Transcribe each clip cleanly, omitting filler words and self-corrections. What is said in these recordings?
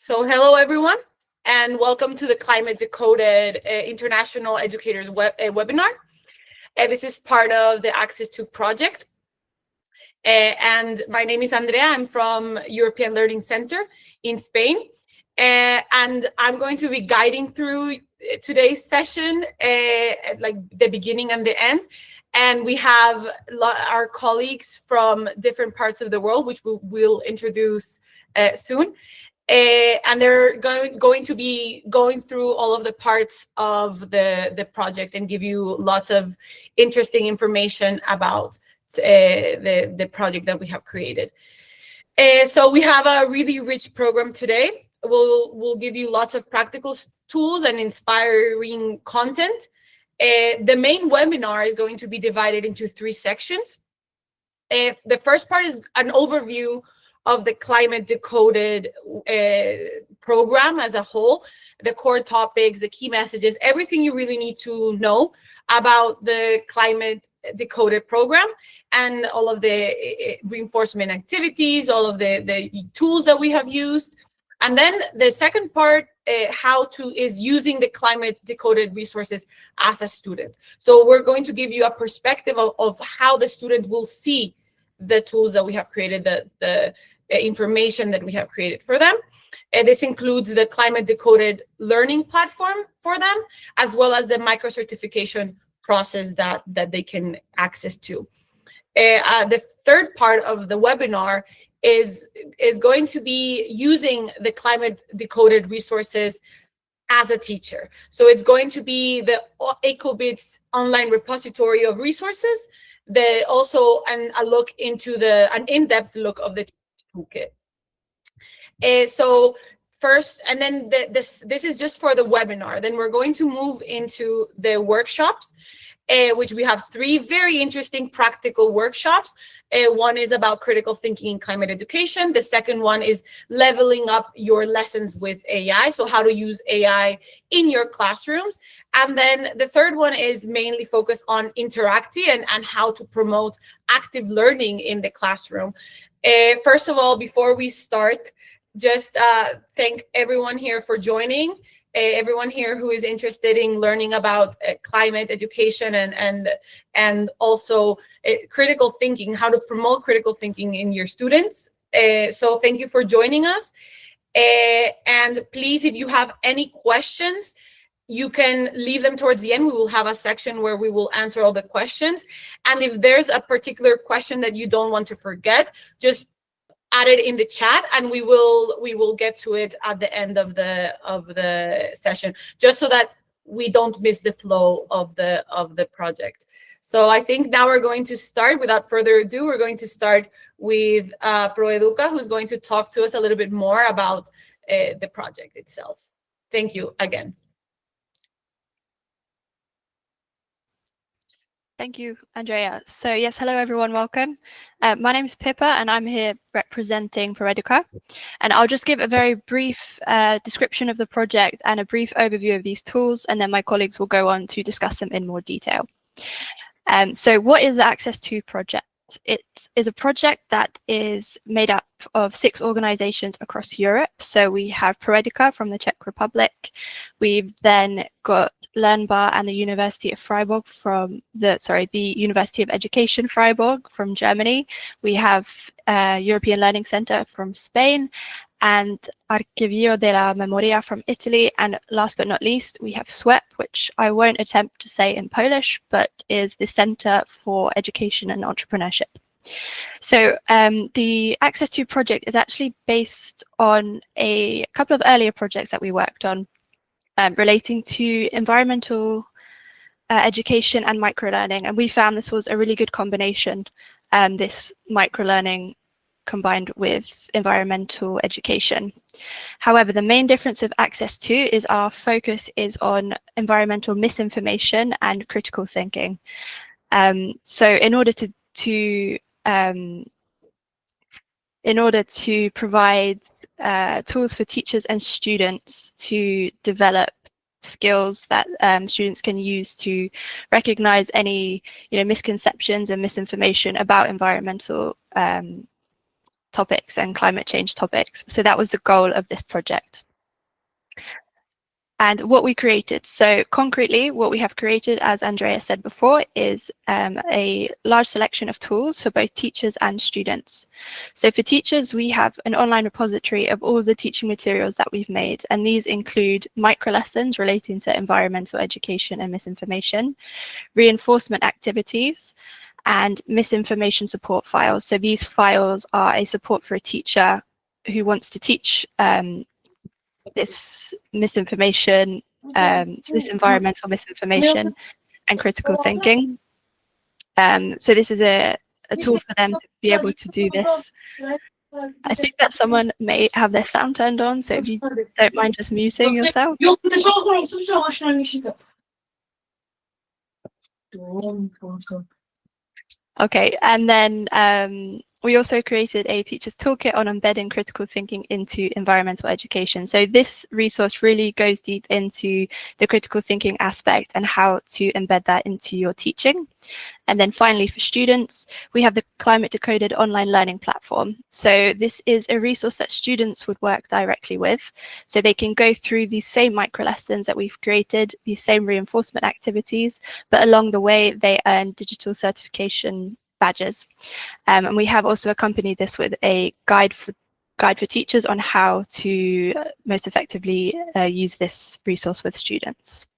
So hello, everyone, and welcome to the Climate Decoded International Educators webinar. This is part of the Access to project. And my name is Andrea. I'm from European Learning Center in Spain. And I'm going to be guiding through today's session, like the beginning and the end. And we have our colleagues from different parts of the world, which we'll introduce soon. And they're going to be going through all of the parts of the project and give you lots of interesting information about the project that we have created. So we have a really rich program today. We'll give you lots of practical tools and inspiring content. The main webinar is going to be divided into 3 sections. The first part is an overview of the Climate Decoded program as a whole, the core topics, the key messages, everything you really need to know about the Climate Decoded program and all of the reinforcement activities, all of the tools that we have used. And then the second part, is using the Climate Decoded resources as a student. So we're going to give you a perspective of how the student will see the tools that we have created, the information that we have created for them. And this includes the Climate Decoded learning platform for them, as well as the microcertification process that they can access to. The third part of the webinar is going to be using the Climate Decoded resources as a teacher. So it's going to be the EcoBits online repository of resources, also an in-depth look of the Toolkit. So first, and then this is just for the webinar. Then we're going to move into the workshops, which we have 3 very interesting practical workshops. One is about critical thinking in climate education. The second one is leveling up your lessons with AI, so how to use AI in your classrooms. And then the third one is mainly focused on Interacty and how to promote active learning in the classroom. First of all, before we start, just thank everyone here for joining, everyone here who is interested in learning about climate education and also critical thinking, how to promote critical thinking in your students. So thank you for joining us. And please, if you have any questions, you can leave them towards the end. We will have a section where we will answer all the questions. And if there's a particular question that you don't want to forget, just add it in the chat and we will get to it at the end of the session, just so that we don't miss the flow of the project. So I think now we're going to start. Without further ado, we're going to start with ProEduca, who's going to talk to us a little bit more about the project itself. Thank you again. Thank you, Andrea. So yes, hello everyone, welcome. My name is Pippa and I'm here representing ProEduca. And I'll just give a very brief description of the project and a brief overview of these tools, and then my colleagues will go on to discuss them in more detail. So what is the Access To project? It is a project that is made up of 6 organizations across Europe. So we have ProEduca from the Czech Republic. We've then got LearnBar and the University of Freiburg from the University of Education Freiburg from Germany. We have European Learning Center from Spain and Archivio della Memoria from Italy. And last but not least, we have SWEP, which I won't attempt to say in Polish, but is the Center for Education and Entrepreneurship. So the Access To project is actually based on a couple of earlier projects that we worked on relating to environmental education and microlearning. And we found this was a really good combination, this microlearning combined with environmental education. However, the main difference of Access To is our focus is on environmental misinformation and critical thinking. So in order to provide tools for teachers and students to develop skills that students can use to recognize any misconceptions and misinformation about environmental topics and climate change topics. So that was the goal of this project. And what we created. So concretely, what we have created, as Andrea said before, is a large selection of tools for both teachers and students. So for teachers, we have an online repository of all of the teaching materials that we've made. And these include microlessons relating to environmental education and misinformation, reinforcement activities, and misinformation support files. So these files are a support for a teacher who wants to teach this misinformation, this environmental misinformation and critical thinking. So this is a tool for them to be able to do this. I think that someone may have their sound turned on, so if you don't mind just muting yourself. Okay, and then we also created a Teachers Toolkit on embedding critical thinking into environmental education. So this resource really goes deep into the critical thinking aspect and how to embed that into your teaching. And then finally, for students, we have the Climate Decoded online learning platform. So this is a resource that students would work directly with. So they can go through these same microlessons that we've created, these same reinforcement activities, but along the way, they earn digital certification badges. And we have also accompanied this with a guide for teachers on how to most effectively use this resource with students.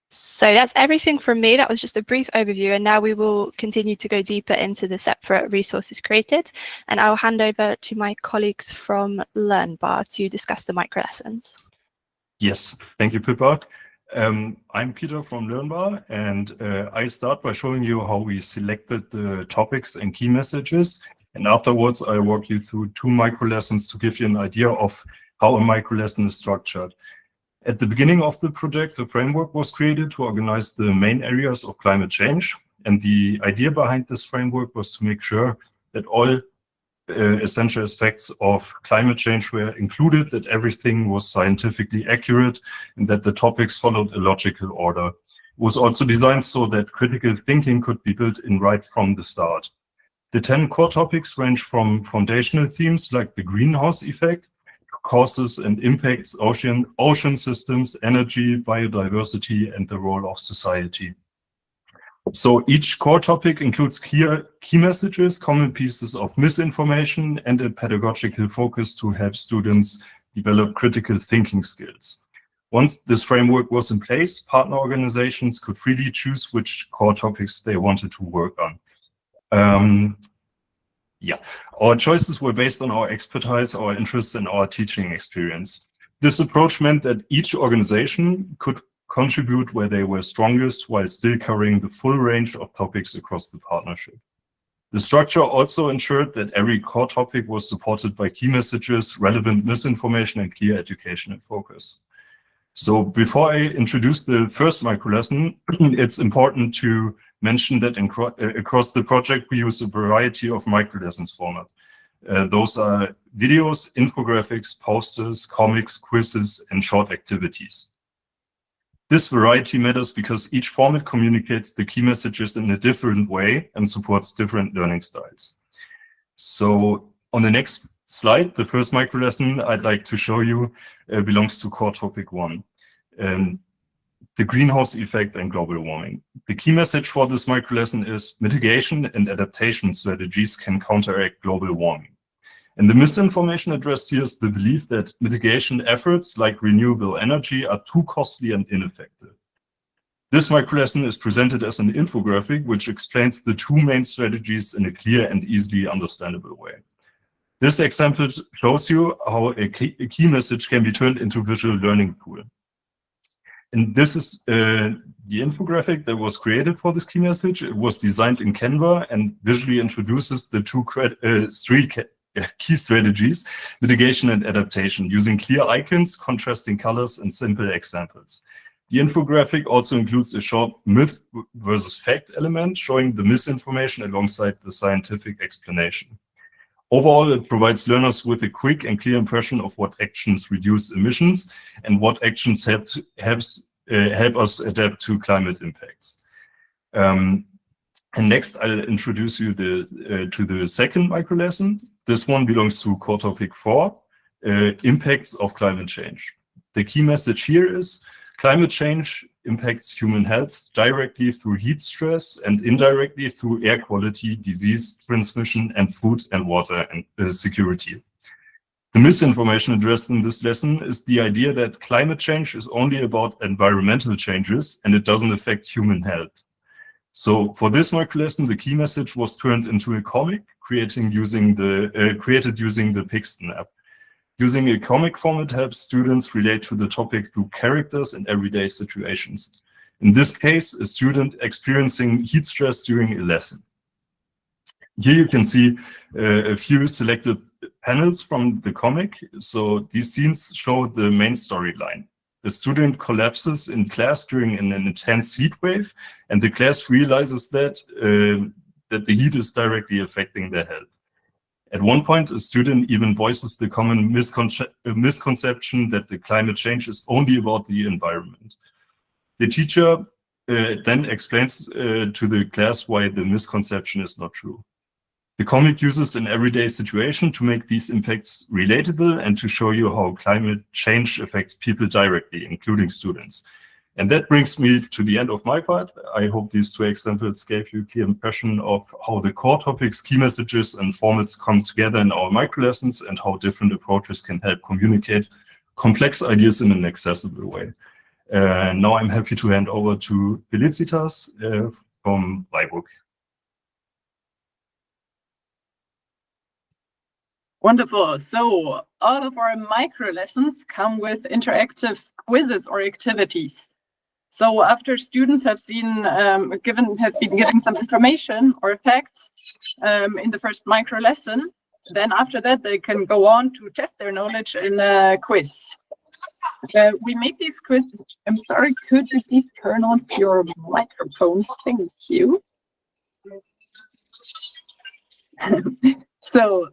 So that's everything from me. That was just a brief overview, and now we will continue to go deeper into the separate resources created, and I'll hand over to my colleagues from LearnBar to discuss the microlessons. Yes, thank you, Pippa. I'm Peter from LearnBar, and I start by showing you how we selected the topics and key messages. And afterwards, I'll walk you through 2 microlessons to give you an idea of how a microlesson is structured. At the beginning of the project, a framework was created to organize the main areas of climate change. And the idea behind this framework was to make sure that all essential aspects of climate change were included, that everything was scientifically accurate, and that the topics followed a logical order. It was also designed so that critical thinking could be built in right from the start. The 10 core topics range from foundational themes like the greenhouse effect, causes and impacts, ocean systems, energy, biodiversity, and the role of society. So each core topic includes clear key messages, common pieces of misinformation, and a pedagogical focus to help students develop critical thinking skills. Once this framework was in place, partner organizations could freely choose which core topics they wanted to work on. Our choices were based on our expertise, our interests, and our teaching experience. This approach meant that each organization could contribute where they were strongest while still covering the full range of topics across the partnership. The structure also ensured that every core topic was supported by key messages, relevant misinformation, and clear educational focus. So before I introduce the first microlesson, it's important to mention that across the project, we use a variety of microlessons format. Those are videos, infographics, posters, comics, quizzes, and short activities. This variety matters because each format communicates the key messages in a different way and supports different learning styles. So on the next slide, the first microlesson I'd like to show you belongs to core topic 1, the greenhouse effect and global warming. The key message for this microlesson is mitigation and adaptation strategies can counteract global warming. And the misinformation addressed here is the belief that mitigation efforts like renewable energy are too costly and ineffective. This microlesson is presented as an infographic which explains the 2 main strategies in a clear and easily understandable way. This example shows you how a key message can be turned into a visual learning tool. And this is the infographic that was created for this key message. It was designed in Canva and visually introduces the 3 key strategies, mitigation and adaptation, using clear icons, contrasting colors, and simple examples. The infographic also includes a short myth versus fact element, showing the misinformation alongside the scientific explanation. Overall, it provides learners with a quick and clear impression of what actions reduce emissions and what actions help us adapt to climate impacts. And next, I'll introduce you to the second microlesson, This one belongs to core topic 4, impacts of climate change. The key message here is climate change impacts human health directly through heat stress and indirectly through air quality, disease transmission, and food and water and security. The misinformation addressed in this lesson is the idea that climate change is only about environmental changes and it doesn't affect human health. So for this microlesson, the key message was turned into a comic created using the Pixton app. Using a comic format helps students relate to the topic through characters and everyday situations. In this case, a student experiencing heat stress during a lesson. Here you can see a few selected panels from the comic. So these scenes show the main storyline. The student collapses in class during an intense heat wave, and the class realizes that the heat is directly affecting their health. At one point, a student even voices the common misconception that the climate change is only about the environment. The teacher then explains to the class why the misconception is not true. The comic uses an everyday situation to make these impacts relatable and to show you how climate change affects people directly, including students. And that brings me to the end of my part. I hope these 2 examples gave you a clear impression of how the core topics, key messages, and formats come together in our microlessons and how different approaches can help communicate complex ideas in an accessible way. Now I'm happy to hand over to Felicitas from Freiburg. Wonderful. So all of our microlessons come with interactive quizzes or activities. So after students have been given some information or facts in the first microlesson, then after that they can go on to test their knowledge in a quiz. We made these quizzes. I'm sorry, could you please turn on your microphone? Thank you. So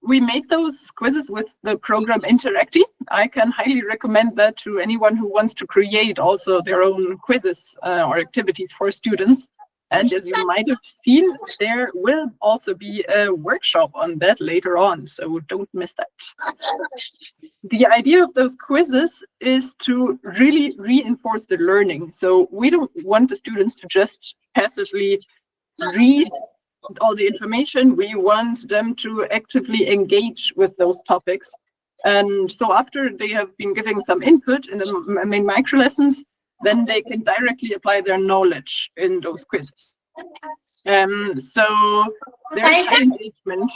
we made those quizzes with the program Interacty. I can highly recommend that to anyone who wants to create also their own quizzes or activities for students. And as you might have seen, there will also be a workshop on that later on, so don't miss that. The idea of those quizzes is to really reinforce the learning. So we don't want the students to just passively read all the information. We want them to actively engage with those topics. And so after they have been giving some input in the main microlessons, then they can directly apply their knowledge in those quizzes. So there's high engagement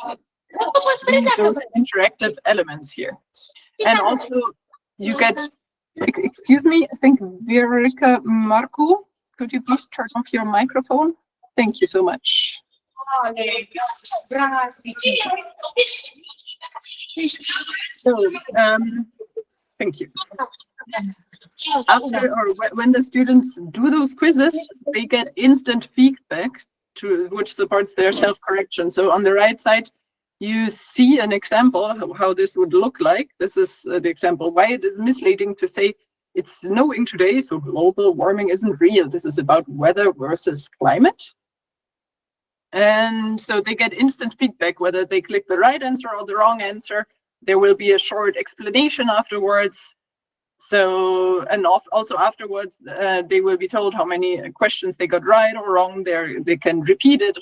in those interactive elements here. And also you get, excuse me, I think Verica Marco, could you please turn off your microphone? Thank you so much. So, thank you. After or when the students do those quizzes, they get instant feedback which supports their self-correction. So on the right side, you see an example of how this would look like. This is the example why it is misleading to say it's snowing today, so global warming isn't real. This is about weather versus climate. And so they get instant feedback, whether they click the right answer or the wrong answer. There will be a short explanation afterwards. So, and also afterwards, they will be told how many questions they got right or wrong. They can repeat it.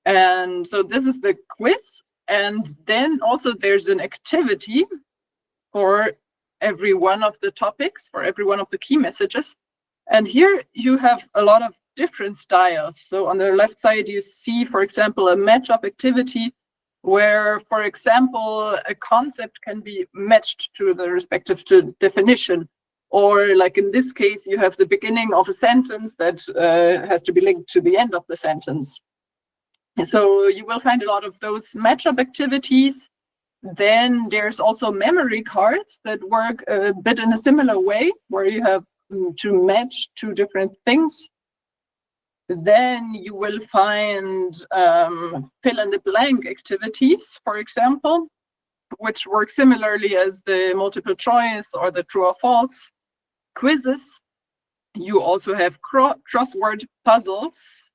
And so this is the quiz. And then also there's an activity for every one of the topics, for every one of the key messages. And here you have a lot of different styles. So on the left side, you see, for example, a match-up activity where, for example, a concept can be matched to the respective definition. Or like in this case, you have the beginning of a sentence that has to be linked to the end of the sentence. So you will find a lot of those match-up activities. Then there's also memory cards that work a bit in a similar way, where you have to match two different things. Then you will find fill in the blank activities, for example, which work similarly as the multiple choice or the true or false quizzes. You also have crossword puzzles.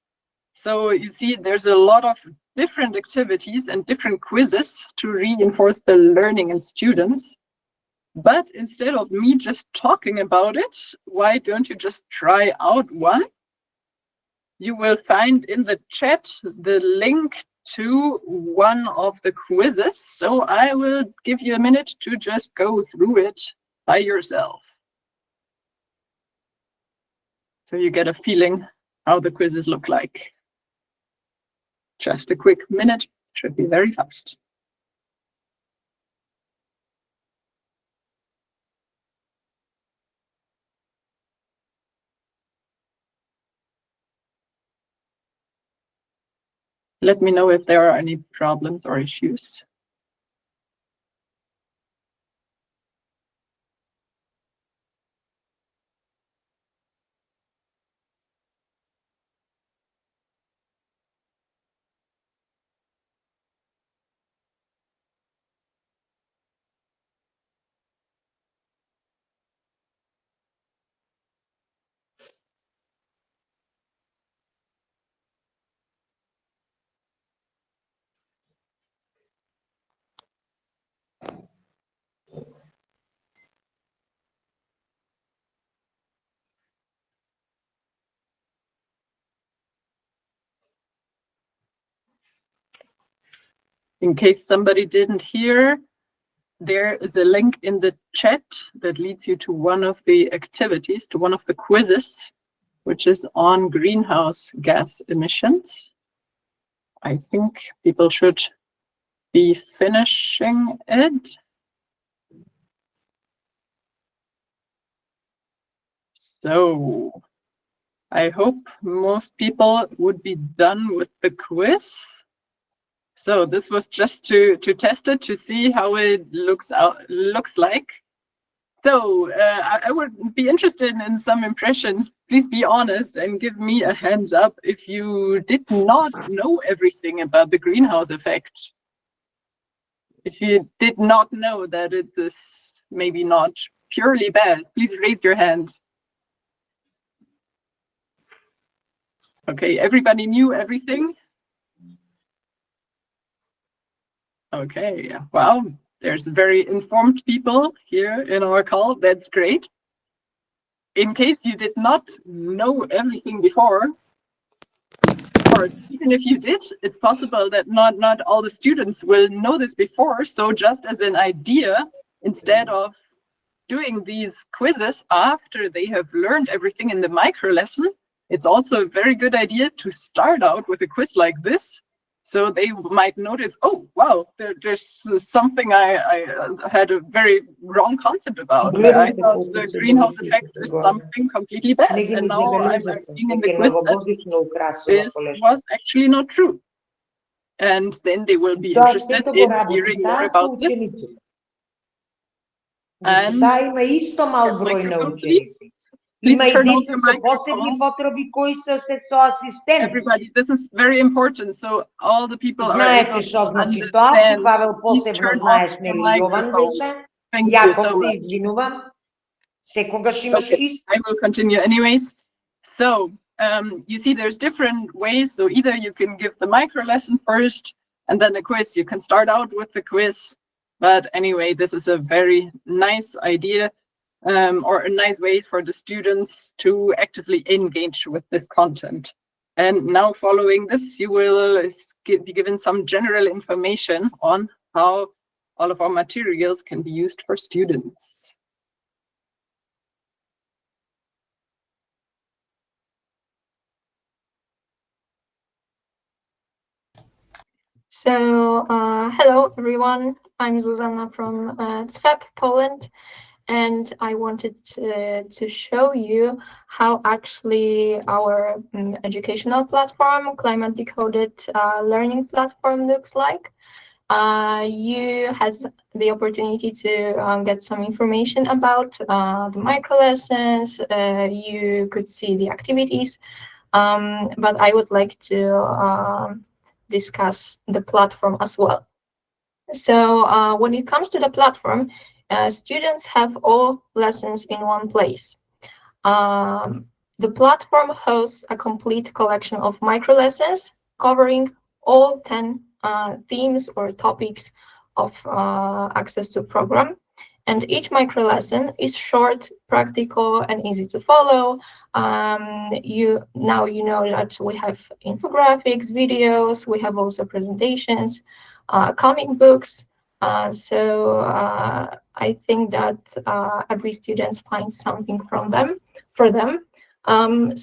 So you see there's a lot of different activities and different quizzes to reinforce the learning in students. But instead of me just talking about it, why don't you just try out one? You will find in the chat the link to one of the quizzes. So I will give you a minute to just go through it by yourself, so you get a feeling how the quizzes look like. Just a quick minute, should be very fast. Let me know if there are any problems or issues. In case somebody didn't hear, there is a link in the chat that leads you to one of the activities, to one of the quizzes, which is on greenhouse gas emissions. I think people should be finishing it. So I hope most people would be done with the quiz. So this was just to test it, to see how it looks like. So I would be interested in some impressions. Please be honest and give me a hands up if you did not know everything about the greenhouse effect. If you did not know that it is maybe not purely bad, please raise your hand. Okay, everybody knew everything? Okay, wow, there's very informed people here in our call. That's great. In case you did not know everything before, or even if you did, it's possible that not all the students will know this before. So just as an idea, instead of doing these quizzes after they have learned everything in the micro lesson, it's also a very good idea to start out with a quiz like this. So they might notice, oh, wow, there's something I had a very wrong concept about. I thought the greenhouse effect is something completely bad. And now I'm seeing in the quiz that this was actually not true. And then they will be interested in hearing more about this. And microphone, please. Please turn on your microphones. Everybody, this is very important, so all the people are able to understand. Please turn off your microphone. Thank you so much. Okay, I will continue anyways. So you see there's different ways. So either you can give the micro lesson first and then a quiz. You can start out with the quiz. But anyway, this is a very nice idea. Or a nice way for the students to actively engage with this content. And now following this, you will be given some general information on how all of our materials can be used for students. So, hello everyone, I'm Zuzanna from CEP, Poland. And I wanted to show you how actually our educational platform, Climate Decoded learning platform looks like. You has the opportunity to get some information about the microlessons. You could see the activities, but I would like to discuss the platform as well. So when it comes to the platform, students have all lessons in one place. The platform hosts a complete collection of micro lessons covering all 10 themes or topics of Access to program. And each micro lesson is short, practical, and easy to follow. You know that we have infographics, videos, we have also presentations, comic books. So I think that every student finds something from them for them.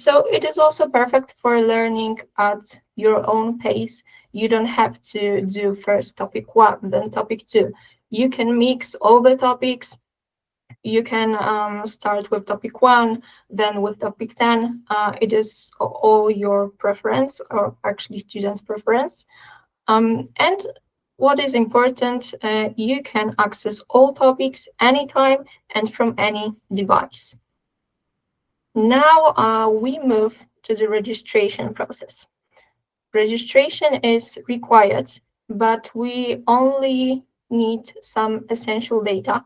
So it is also perfect for learning at your own pace. You don't have to do first topic 1, then topic 2. You can mix all the topics. You can start with topic 1, then with topic 10. It is all your preference, or actually students' preference. And what is important, you can access all topics anytime and from any device. Now we move to the registration process. Registration is required, but we only need some essential data,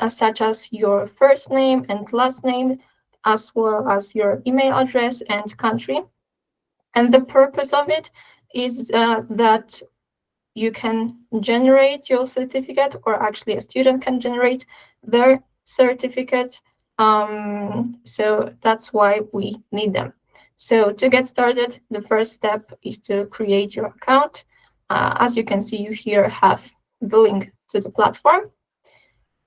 such as your first name and last name, as well as your email address and country. And the purpose of it is that you can generate your certificate, or actually a student can generate their certificate. So that's why we need them. So to get started, the first step is to create your account. As you can see, you here have the link to the platform.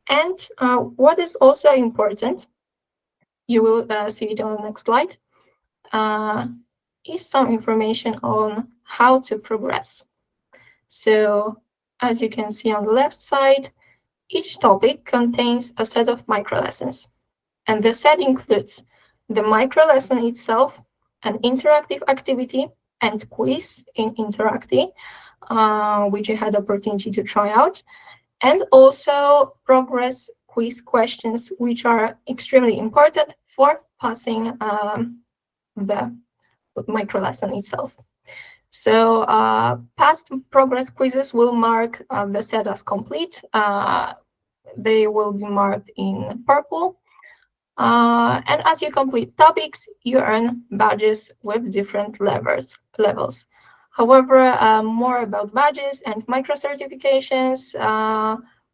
And what is also important, you will see it on the next slide, is some information on how to progress. So as you can see on the left side, each topic contains a set of microlessons. And the set includes the microlesson itself, an interactive activity and quiz in Interacty, which you had the opportunity to try out, and also progress quiz questions, which are extremely important for passing the microlesson itself. So past progress quizzes will mark the set as complete. They will be marked in purple. And as you complete topics, you earn badges with different levels. However, more about badges and microcertifications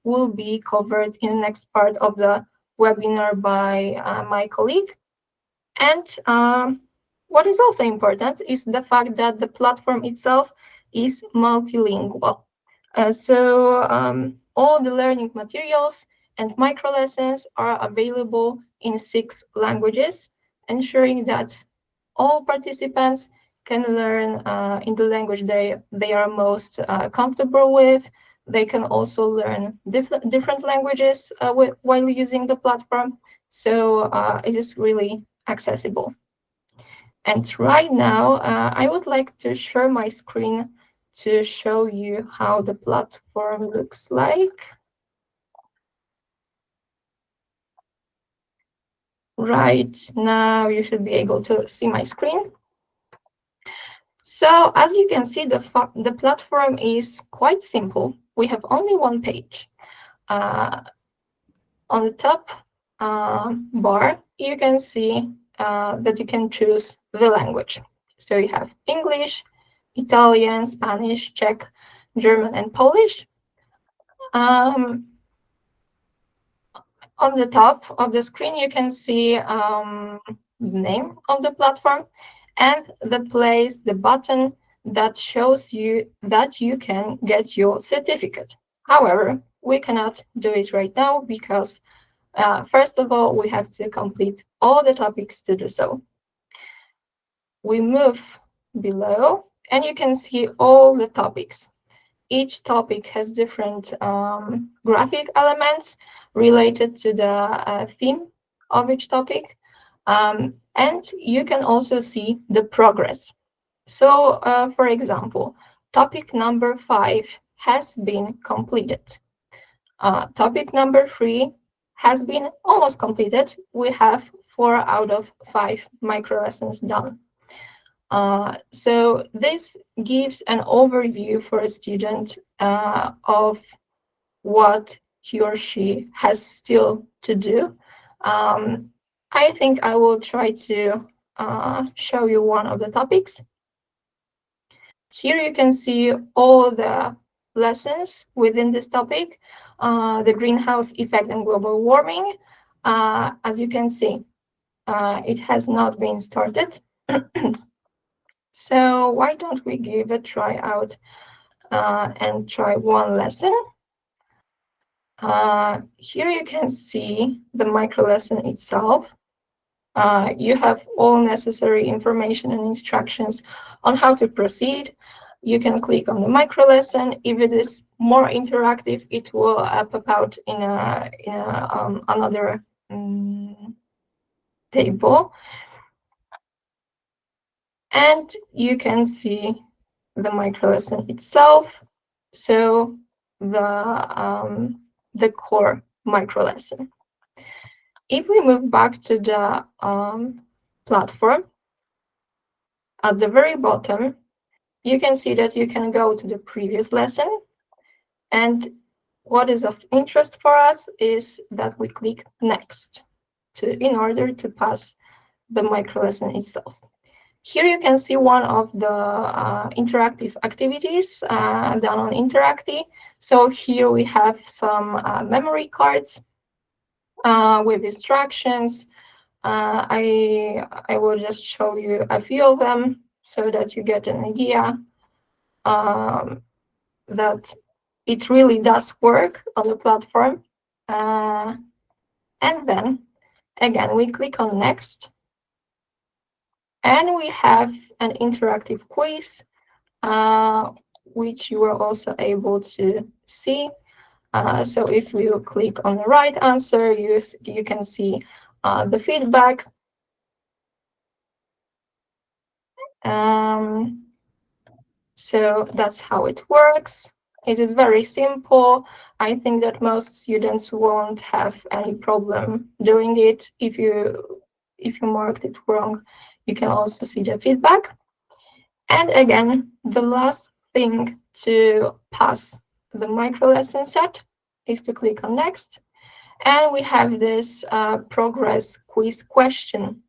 will be covered in the next part of the webinar by my colleague. And what is also important is the fact that the platform itself is multilingual. So all the learning materials and microlessons are available in 6 languages, ensuring that all participants can learn in the language they are most comfortable with. They can also learn different languages while using the platform. So it is really accessible. And right now, I would like to share my screen to show you how the platform looks like. Right now, you should be able to see my screen. So as you can see, the platform is quite simple. We have only one page. On the top bar, you can see that you can choose the language. So you have English, Italian, Spanish, Czech, German, and Polish. On the top of the screen, you can see the name of the platform and the button that shows you that you can get your certificate. However, we cannot do it right now because first of all, we have to complete all the topics to do so. We move below and you can see all the topics. Each topic has different graphic elements related to the theme of each topic. And you can also see the progress. So, for example, topic number 5 has been completed. Topic number 3 has been almost completed. We have 4 out of 5 microlessons done. So this gives an overview for a student of what he or she has still to do. I think I will try to show you one of the topics. Here you can see all the lessons within this topic, the greenhouse effect and global warming. As you can see, it has not been started. So why don't we give a try out and try one lesson? Here you can see the micro lesson itself. You have all necessary information and instructions on how to proceed. You can click on the micro lesson. If it is more interactive, it will pop out in another table. And you can see the micro lesson itself. So the core micro lesson. If we move back to the platform, at the very bottom, you can see that you can go to the previous lesson. And what is of interest for us is that we click next in order to pass the micro lesson itself. Here you can see one of the interactive activities done on Interacty. So here we have some memory cards with instructions. I will just show you a few of them so that you get an idea that it really does work on the platform. And then, again, we click on Next. And we have an interactive quiz, which you are also able to see. So if you click on the right answer, you can see the feedback. So that's how it works. It is very simple. I think that most students won't have any problem doing it. If you marked it wrong, you can also see the feedback. And again, the last thing to pass the micro lesson set is to click on Next. And we have this progress quiz question.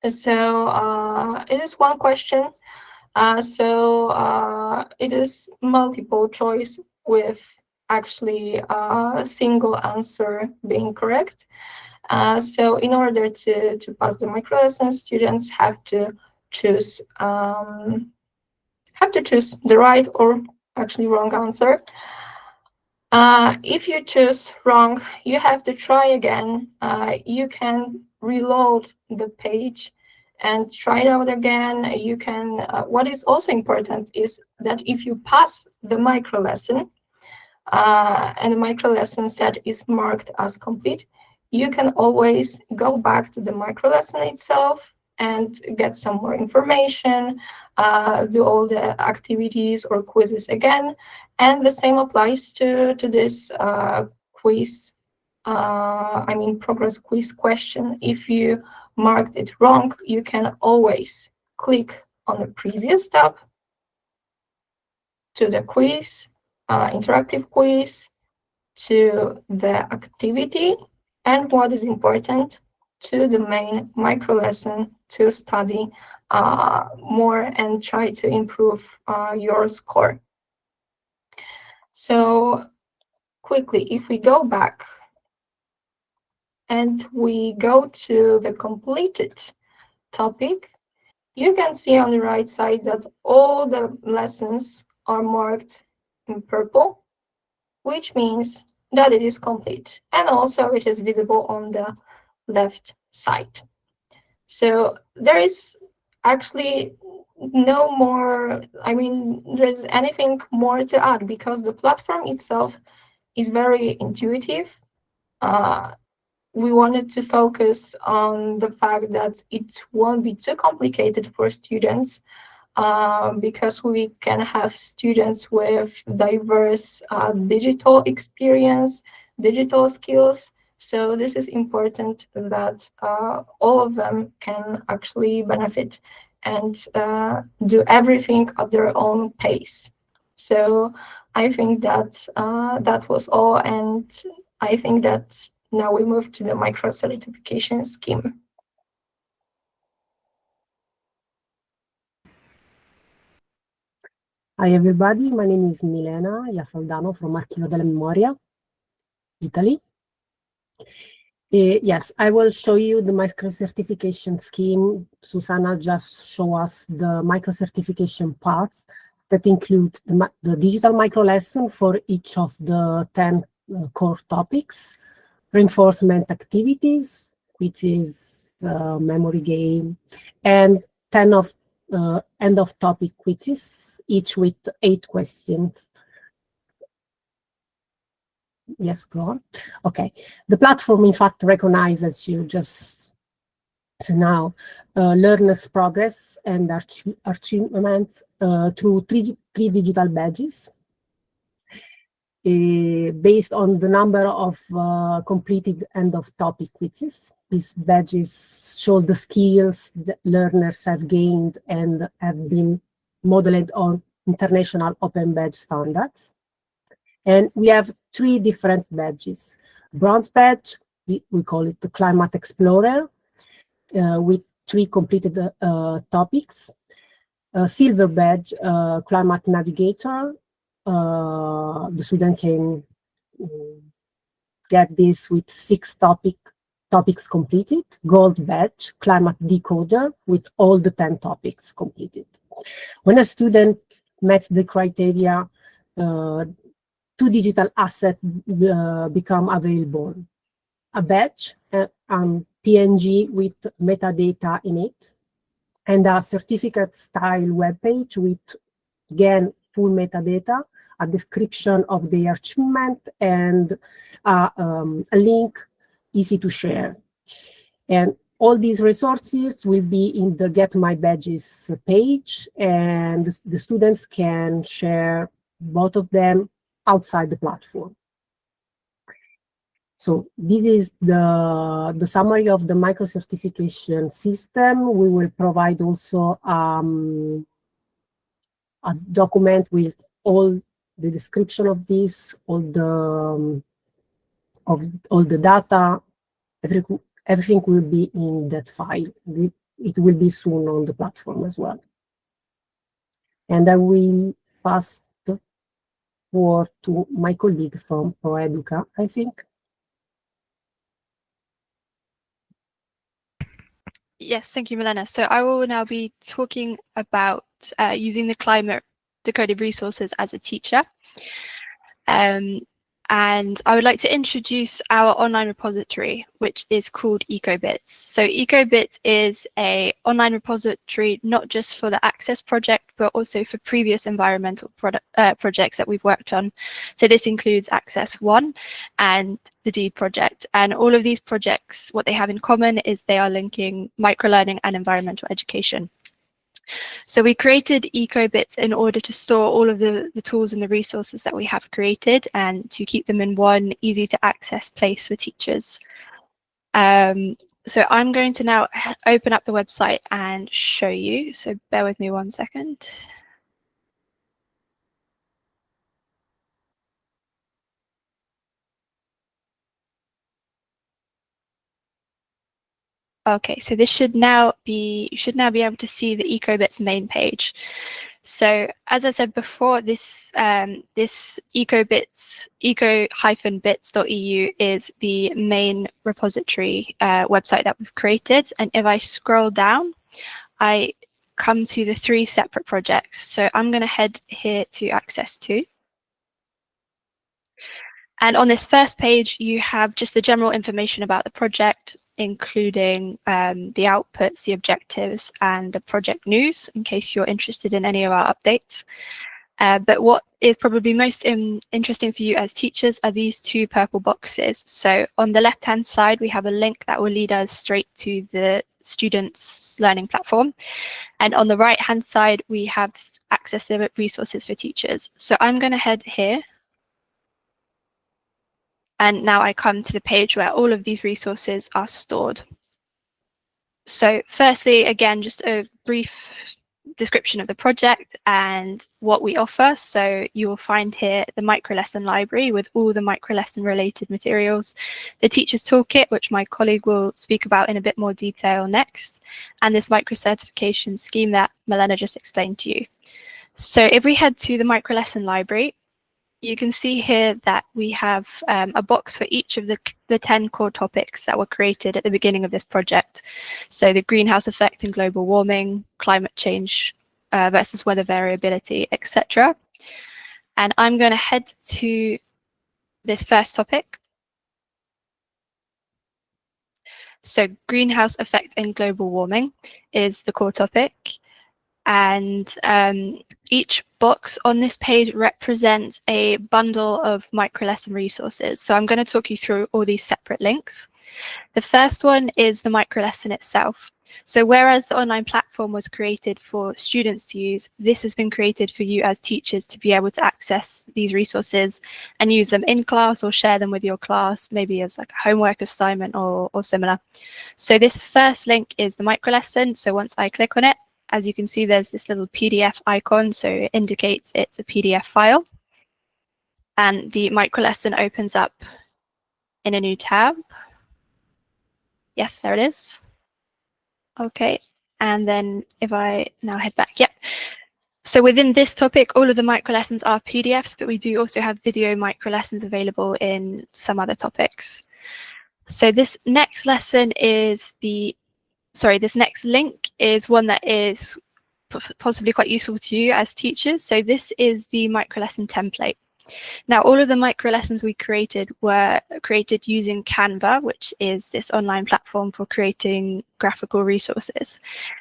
So it is one question. It is multiple choice with actually a single answer being correct. So in order to pass the micro lesson, students have to choose the right or actually wrong answer. If you choose wrong, you have to try again. You can reload the page and try it out again. You can. What is also important is that if you pass the micro lesson and the micro lesson set is marked as complete, you can always go back to the micro lesson itself and get some more information, do all the activities or quizzes again. And the same applies to this quiz, progress quiz question. If you marked it wrong, you can always click on the previous tab to the quiz, interactive quiz, to the activity, and what is important, to the main micro lesson to study more and try to improve your score. So quickly, if we go back and we go to the completed topic, you can see on the right side that all the lessons are marked in purple, which means that it is complete. And also it is visible on the left side. So there is actually no more, there's anything more to add because the platform itself is very intuitive. We wanted to focus on the fact that it won't be too complicated for students because we can have students with diverse digital experience, digital skills. So this is important that all of them can actually benefit and do everything at their own pace. So I think that that was all, and I think that now we move to the microcertification scheme. Hi everybody, my name is Milena Iafaldano from Archivio della Memoria, Italy. Yes, I will show you the microcertification scheme. Susanna just showed us the microcertification parts that include the digital microlesson for each of the 10 core topics, reinforcement activities, which is memory game, and 10 of end of topic quizzes, each with 8 questions. Yes, go on. Okay. The platform, in fact, recognizes you just so now learners' progress and achievements through three digital badges based on the number of completed end-of-topic quizzes. These badges show the skills that learners have gained and have been modeled on international open badge standards. And we have 3 different badges. Bronze badge, we call it the Climate Explorer, with 3 completed topics. Silver badge, Climate Navigator. The student can get this with 6 topics completed. Gold badge, Climate Decoder, with all the 10 topics completed. When a student meets the criteria, 2 digital assets become available. A badge, PNG with metadata in it, and a certificate style webpage with, again, full metadata, a description of the achievement, and a link easy to share. And all these resources will be in the Get My Badges page, and the students can share both of them outside the platform. So this is the summary of the microcertification system. We will provide also a document with all the description of this, all the data, everything will be in that file. It will be soon on the platform as well. And I will pass the word to my colleague from ProEduca, I think. Yes, thank you, Milena. So I will now be talking about using the Climate Decoded resources as a teacher. And I would like to introduce our online repository, which is called EcoBits. So EcoBits is an online repository not just for the Access project, but also for previous environmental projects that we've worked on. So this includes Access 1 and the DEED project. And all of these projects, what they have in common is they are linking microlearning and environmental education. So we created EcoBits in order to store all of the tools and the resources that we have created and to keep them in one easy to access place for teachers. So I'm going to now open up the website and show you. So bear with me 1 second. Okay, so this should now be, you should now be able to see the EcoBits main page. So as I said before, this this EcoBits, eco-bits.eu is the main repository website that we've created. And if I scroll down, I come to the 3 separate projects. So I'm going to head here to Access 2. And on this first page, you have just the general information about the project, including the outputs, the objectives, and the project news, in case you're interested in any of our updates. But what is probably most interesting for you as teachers are these 2 purple boxes. So on the left-hand side, we have a link that will lead us straight to the students' learning platform. And on the right-hand side, we have access to resources for teachers. So I'm going to head here. And now I come to the page where all of these resources are stored. So firstly, again, just a brief description of the project and what we offer. So you will find here the microlesson library with all the microlesson related materials, the Teachers Toolkit, which my colleague will speak about in a bit more detail next, and this microcertification scheme that Milena just explained to you. So if we head to the microlesson library, you can see here that we have a box for each of the 10 core topics that were created at the beginning of this project. So the greenhouse effect and global warming, climate change versus weather variability, etc. And I'm going to head to this first topic. So greenhouse effect and global warming is the core topic. And each box on this page represents a bundle of microlesson resources. So I'm going to talk you through all these separate links. The first one is the microlesson itself. So whereas the online platform was created for students to use, this has been created for you as teachers to be able to access these resources and use them in class or share them with your class, maybe as like a homework assignment or similar. So this first link is the microlesson. So once I click on it, as you can see, there's this little PDF icon, so it indicates it's a PDF file. And the microlesson opens up in a new tab. Yes, there it is. Okay, and then if I now head back, yep. So within this topic, all of the microlessons are PDFs, but we do also have video microlessons available in some other topics. So this next lesson is this next link is one that is possibly quite useful to you as teachers. So this is the microlesson template. Now, all of the microlessons we created were created using Canva, which is this online platform for creating graphical resources.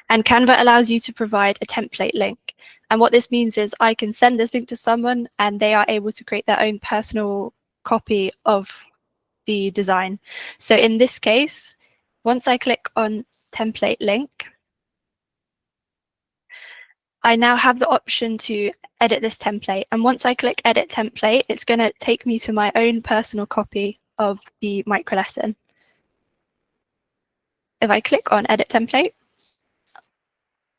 And Canva allows you to provide a template link. And what this means is I can send this link to someone and they are able to create their own personal copy of the design. So in this case, once I click on template link, I now have the option to edit this template. And once I click edit template, it's going to take me to my own personal copy of the microlesson. If I click on edit template,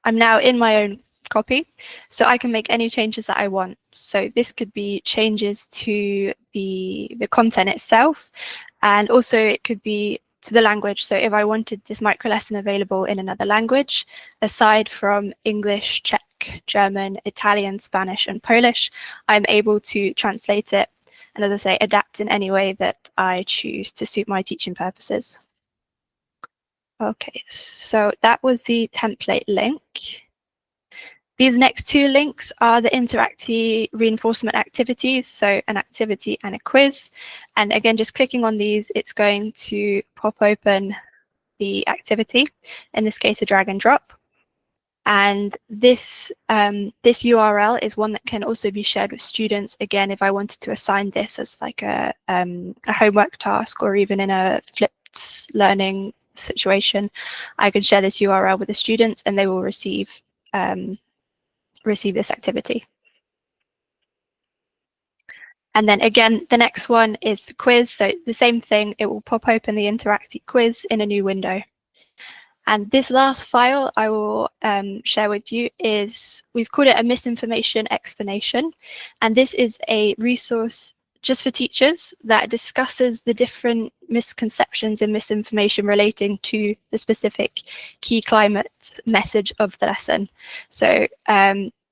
I'm now in my own copy, so I can make any changes that I want. So this could be changes to the content itself, and also it could be to the language. So if I wanted this microlesson available in another language, aside from English, Czech, German, Italian, Spanish, and Polish, I'm able to translate it and, as I say, adapt in any way that I choose to suit my teaching purposes. Okay, so that was the template link. These next two links are the Interacty reinforcement activities, so an activity and a quiz. And again, just clicking on these, it's going to pop open the activity, in this case, a drag and drop. And this URL is one that can also be shared with students. Again, if I wanted to assign this as like a homework task or even in a flipped learning situation, I can share this URL with the students and they will receive this activity. And then again, the next one is the quiz. So the same thing, it will pop open the Interacty quiz in a new window. And this last file I will share with you is, we've called it a misinformation explanation. And this is a resource just for teachers that discusses the different misconceptions and misinformation relating to the specific key climate message of the lesson. So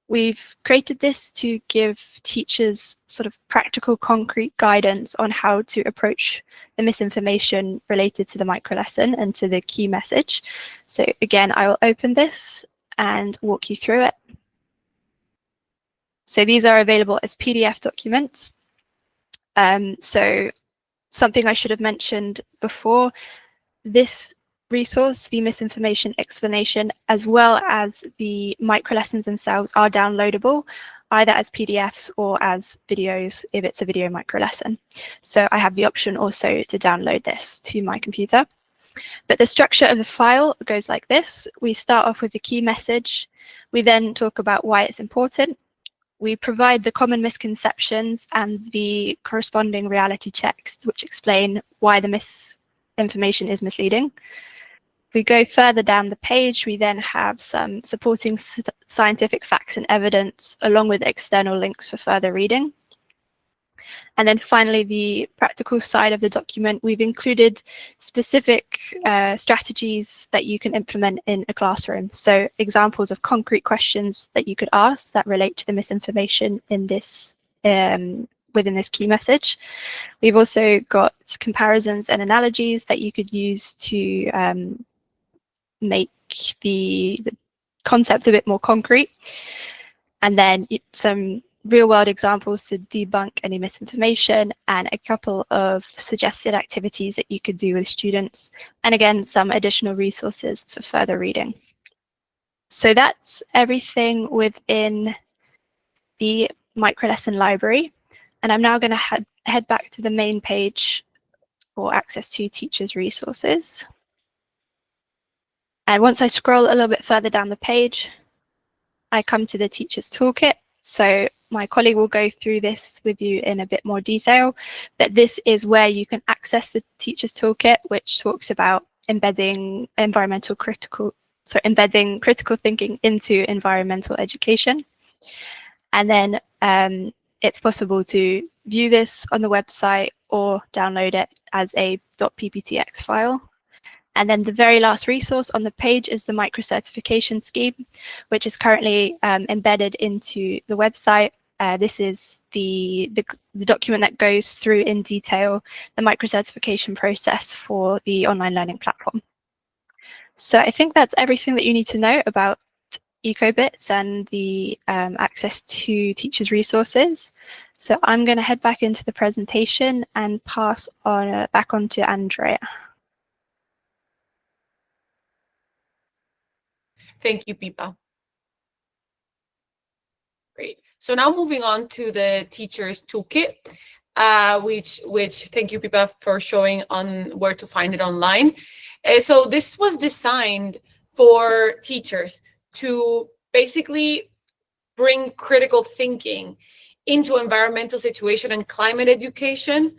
we've created this to give teachers sort of practical, concrete guidance on how to approach the misinformation related to the microlesson and to the key message. So again, I will open this and walk you through it. So these are available as PDF documents. So something I should have mentioned before, this resource, the misinformation explanation, as well as the microlessons themselves, are downloadable either as PDFs or as videos if it's a video microlesson. So I have the option also to download this to my computer. But the structure of the file goes like this. We start off with the key message. We then talk about why it's important. We provide the common misconceptions and the corresponding reality checks, which explain why the misinformation is misleading. We go further down the page, we then have some supporting scientific facts and evidence, along with external links for further reading. And then finally, the practical side of the document, we've included specific strategies that you can implement in a classroom. So examples of concrete questions that you could ask that relate to the misinformation in this within this key message. We've also got comparisons and analogies that you could use to make the concept a bit more concrete. And then some real-world examples to debunk any misinformation, and a couple of suggested activities that you could do with students, and again, some additional resources for further reading. So that's everything within the microlesson library. And I'm now going to head back to the main page for access to teachers' resources. And once I scroll a little bit further down the page, I come to the Teachers Toolkit. So my colleague will go through this with you in a bit more detail, but this is where you can access the Teachers Toolkit, which talks about embedding critical thinking into environmental education. And then it's possible to view this on the website or download it as a .pptx file. And then the very last resource on the page is the microcertification scheme, which is currently embedded into the website. This is the document that goes through in detail the microcertification process for the online learning platform. So I think that's everything that you need to know about EcoBits and the access to teachers' resources. So I'm going to head back into the presentation and pass on back on to Andrea. Thank you, Pippa. Great. So now moving on to the Teachers Toolkit, which thank you, Pippa, for showing on where to find it online. So this was designed for teachers to basically bring critical thinking into environmental situation and climate education,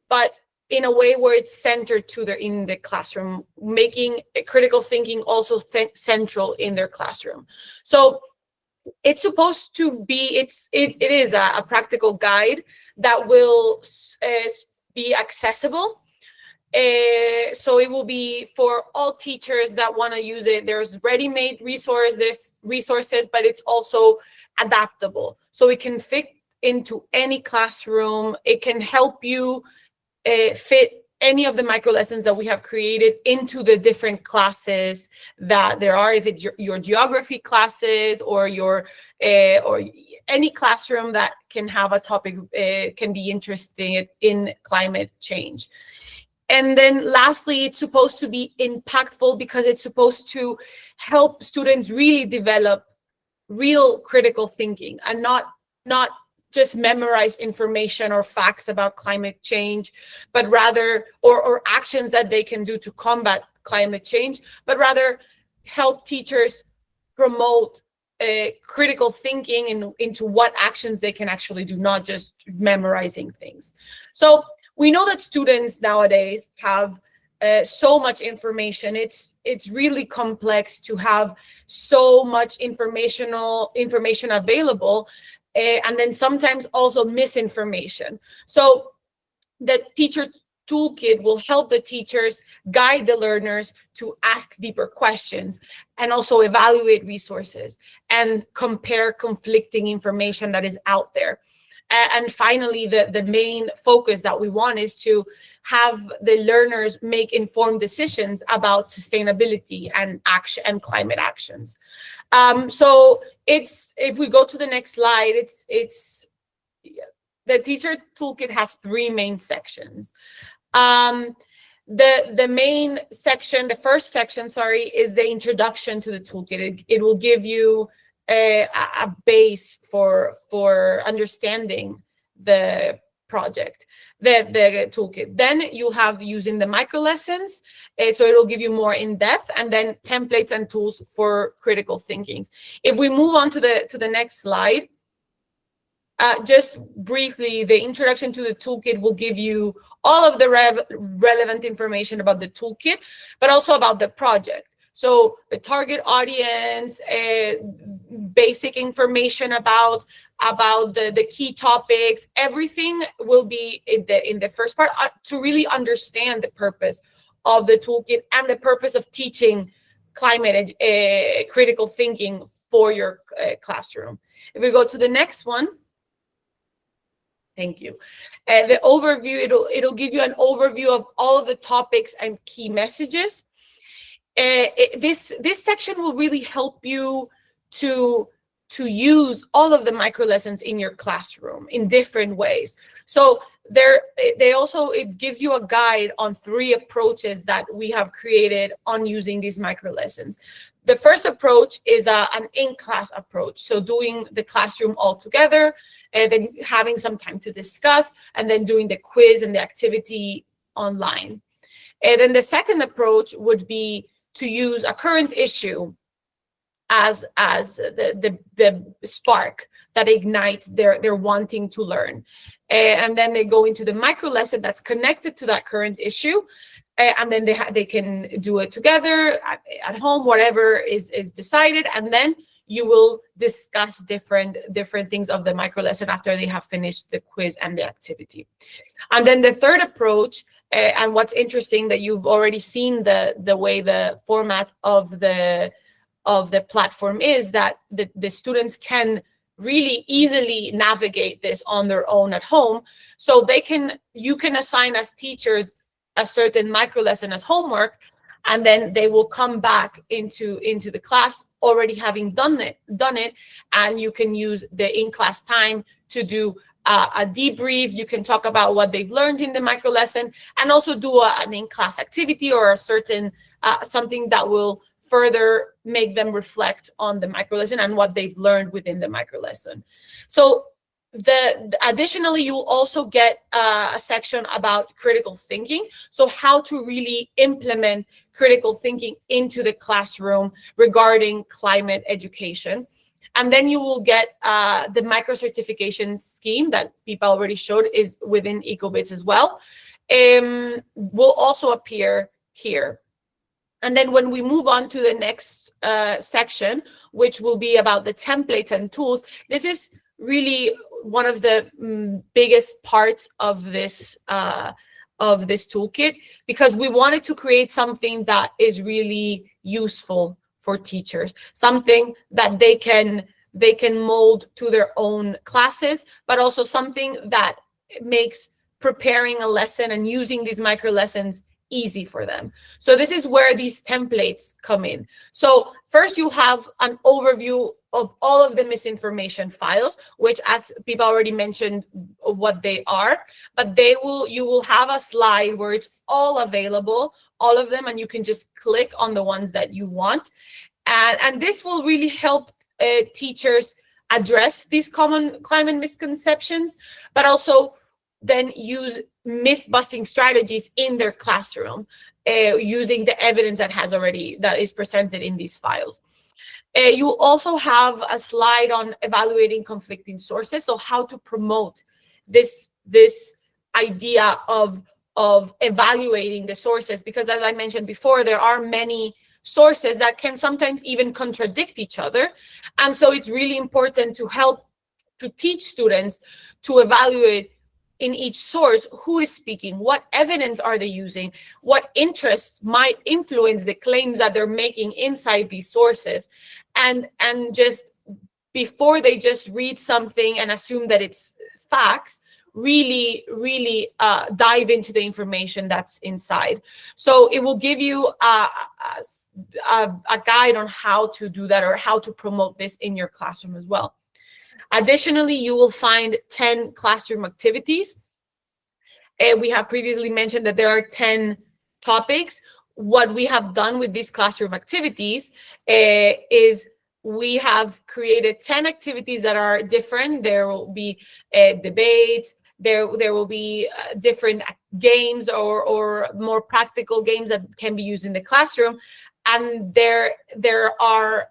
but in a way where it's centered in the classroom, making critical thinking also central in their classroom. So it's supposed to be, it is a practical guide that will be accessible. So it will be for all teachers that want to use it. There's ready-made resources, but it's also adaptable. So it can fit into any classroom. It can help you fit any of the micro lessons that we have created into the different classes that there are, if it's your geography classes or your or any classroom that can have a topic can be interested in climate change. And then lastly, it's supposed to be impactful because it's supposed to help students really develop real critical thinking and not just memorize information or facts about climate change, but rather, or actions that they can do to combat climate change, but rather help teachers promote critical thinking into what actions they can actually do, not just memorizing things. So we know that students nowadays have so much information. It's really complex to have so much information available, and then sometimes also misinformation. So the Teacher Toolkit will help the teachers guide the learners to ask deeper questions and also evaluate resources and compare conflicting information that is out there. And finally, the main focus that we want is to have the learners make informed decisions about sustainability and action and climate actions. So if we go to the next slide, the Teacher Toolkit has three main sections. The main section, the first section, sorry, is the introduction to the toolkit. It will give you a base for understanding the project, the toolkit. Then you'll have using the micro lessons, so it'll give you more in depth, and then templates and tools for critical thinking. If we move on to the next slide, just briefly, the introduction to the toolkit will give you all of the relevant information about the toolkit, but also about the project. So the target audience, basic information about the key topics, everything will be in the first part to really understand the purpose of the toolkit and the purpose of teaching climate critical thinking for your classroom. If we go to the next one, thank you. The overview, it'll give you an overview of all of the topics and key messages. This section will really help you to use all of the micro lessons in your classroom in different ways. So it gives you a guide on 3 approaches that we have created on using these micro lessons. The first approach is an in-class approach. So doing the classroom all together, and then having some time to discuss, and then doing the quiz and the activity online. And then the second approach would be to use a current issue as the spark that ignites their wanting to learn. And then they go into the micro lesson that's connected to that current issue. And then they can do it together at home, whatever is decided. And then you will discuss different things of the micro lesson after they have finished the quiz and the activity. And then the third approach, and what's interesting that you've already seen the way the format of the platform is, that the students can really easily navigate this on their own at home. So you can assign as teachers a certain micro lesson as homework, and then they will come back into the class already having done it, and you can use the in-class time to do a debrief. You can talk about what they've learned in the micro lesson, and also do an in-class activity or a certain something that will further make them reflect on the micro lesson and what they've learned within the micro lesson. So additionally, you will also get a section about critical thinking. So how to really implement critical thinking into the classroom regarding climate education. And then you will get the microcertification scheme that Pipa already showed is within EcoBits as well. Will also appear here. And then when we move on to the next section, which will be about the templates and tools, this is really one of the biggest parts of this toolkit, because we wanted to create something that is really useful for teachers, something that they can mold to their own classes, but also something that makes preparing a lesson and using these micro lessons easy for them. So this is where these templates come in. So first you have an overview of all of the misinformation files, which, as Pipa already mentioned what they are, but you will have a slide where it's all available, all of them, and you can just click on the ones that you want. And this will really help teachers address these common climate misconceptions, but also then use myth-busting strategies in their classroom using the evidence that is presented in these files. You also have a slide on evaluating conflicting sources, so how to promote this idea of evaluating the sources, because as I mentioned before, there are many sources that can sometimes even contradict each other, and so it's really important to teach students to evaluate in each source who is speaking, what evidence are they using, what interests might influence the claims that they're making inside these sources, and just before they just read something and assume that it's facts, really dive into the information that's inside. So it will give you a guide on how to do that, or how to promote this in your classroom as well. Additionally, you will find 10 classroom activities. We have previously mentioned that there are 10 topics. What we have done with these classroom activities is we have created 10 activities that are different. There will be debates, there will be different games or more practical games that can be used in the classroom. And there are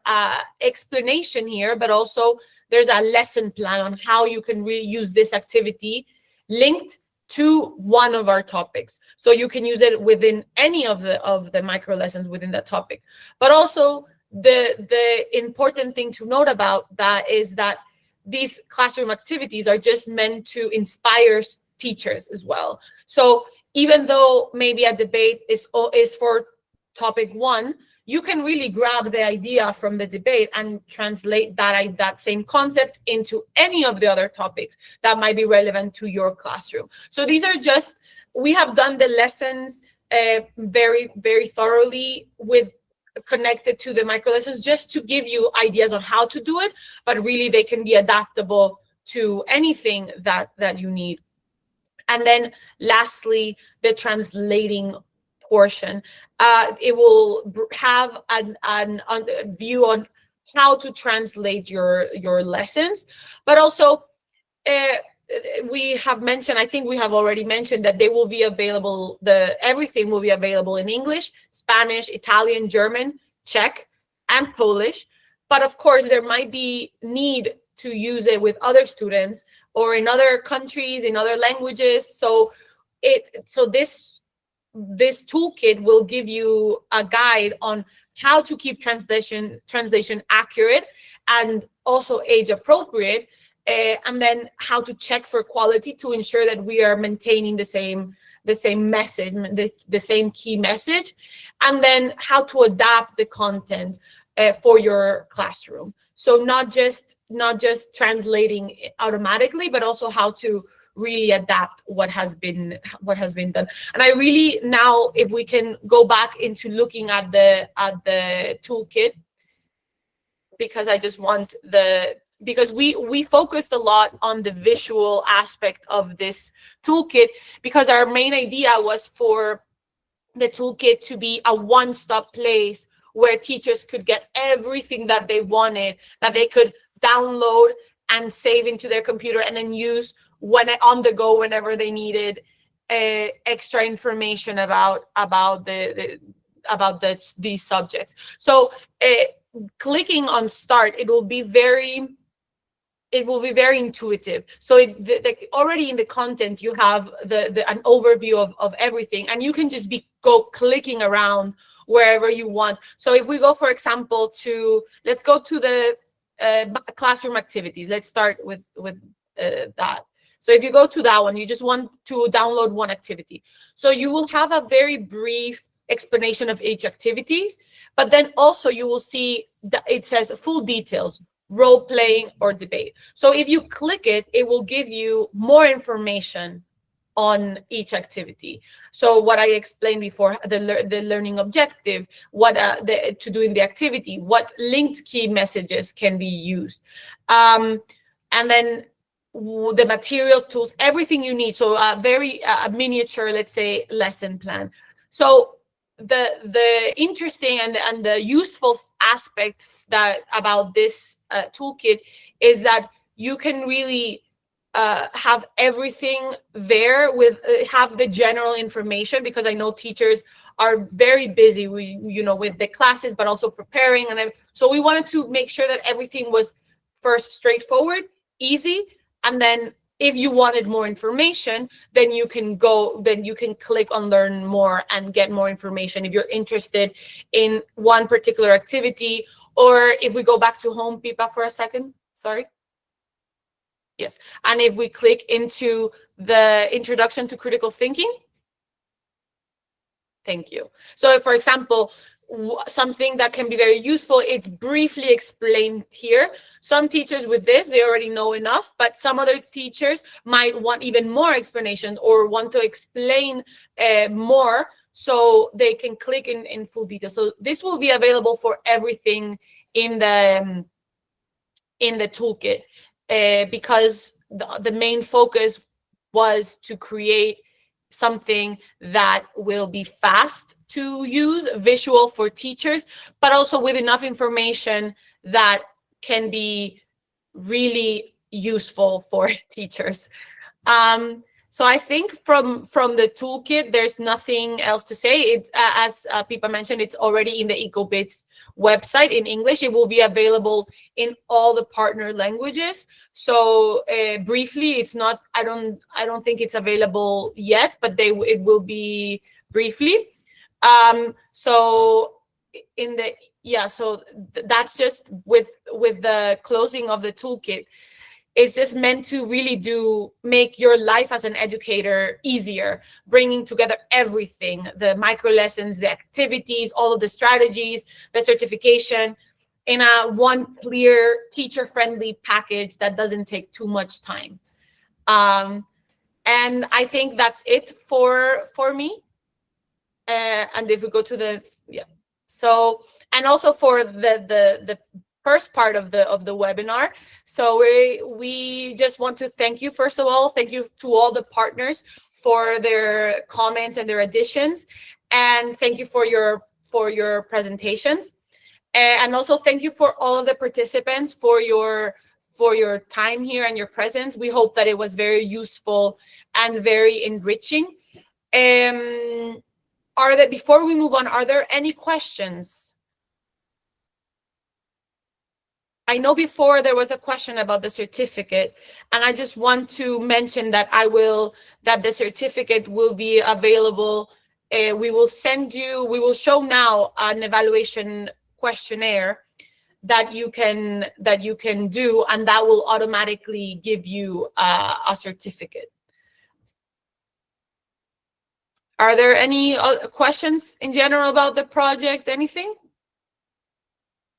explanation here, but also there's a lesson plan on how you can use this activity linked to one of our topics. So you can use it within any of the micro lessons within that topic. But also the important thing to note about that is that these classroom activities are just meant to inspire teachers as well. So even though maybe a debate is for topic 1, you can really grab the idea from the debate and translate that same concept into any of the other topics that might be relevant to your classroom. So these are just, we have done the lessons very, very thoroughly connected to the micro lessons, just to give you ideas on how to do it, but really they can be adaptable to anything that you need. And then lastly, the translating portion. It will have a view on how to translate your lessons, but also we have mentioned, I think we have already mentioned that they will be available, everything will be available in English, Spanish, Italian, German, Czech, and Polish. But of course, there might be need to use it with other students or in other countries, in other languages. So this toolkit will give you a guide on how to keep translation accurate and also age appropriate, and then how to check for quality to ensure that we are maintaining the same message, the same key message, and then how to adapt the content for your classroom. So not just translating automatically, but also how to really adapt what has been done. And I really, now if we can go back into looking at the toolkit, because I just want because we focused a lot on the visual aspect of this toolkit, because our main idea was for the toolkit to be a one-stop place where teachers could get everything that they wanted, that they could download and save into their computer and then use on the go whenever they needed extra information about these subjects. So clicking on start, it will be very intuitive. So already in the content you have an overview of everything, and you can just go clicking around wherever you want. So if we go, for example, let's go to the classroom activities. Let's start with that. So if you go to that one, you just want to download one activity. So you will have a very brief explanation of each activities, but then also you will see that it says full details, role playing or debate. So if you click it, it will give you more information on each activity. So what I explained before, the learning objective, what to do in the activity, what linked key messages can be used, and then the materials, tools, everything you need. So a very miniature, let's say, lesson plan. So the interesting and the useful aspect about this toolkit is that you can really have everything there have the general information, because I know teachers are very busy with the classes, but also preparing, and so we wanted to make sure that everything was first straightforward, easy, and then if you wanted more information, then you can click on learn more and get more information if you're interested in one particular activity. Or if we go back to home, Pipa, for a second, sorry. Yes, and if we click into the introduction to critical thinking, thank you. So for example, something that can be very useful, it's briefly explained here. Some teachers with this, they already know enough, but some other teachers might want even more explanation or want to explain more, so they can click in full detail. So this will be available for everything in the toolkit, because the main focus was to create something that will be fast to use, visual for teachers, but also with enough information that can be really useful for teachers. So I think from the toolkit, there's nothing else to say. It, as Pipa mentioned, it's already in the EcoBits website in English. It will be available in all the partner languages. So briefly, it's not. I don't think it's available yet, but it will be briefly. So in the so that's just with the closing of the toolkit. It's just meant to really make your life as an educator easier, bringing together everything, the micro lessons, the activities, all of the strategies, the certification, in a one clear teacher-friendly package that doesn't take too much time. And I think that's it for me. And if we go to the, so, and also for the first part of the webinar. So we just want to thank you, first of all, thank you to all the partners for their comments and their additions, and thank you for your presentations, and also thank you for all of the participants for your time here and your presence. We hope that it was very useful and very enriching. Before we move on, are there any questions? I know before there was a question about the certificate, and I just want to mention that the certificate will be available. We will show now an evaluation questionnaire that you can do, and that will automatically give you a certificate. Are there any questions in general about the project? Anything?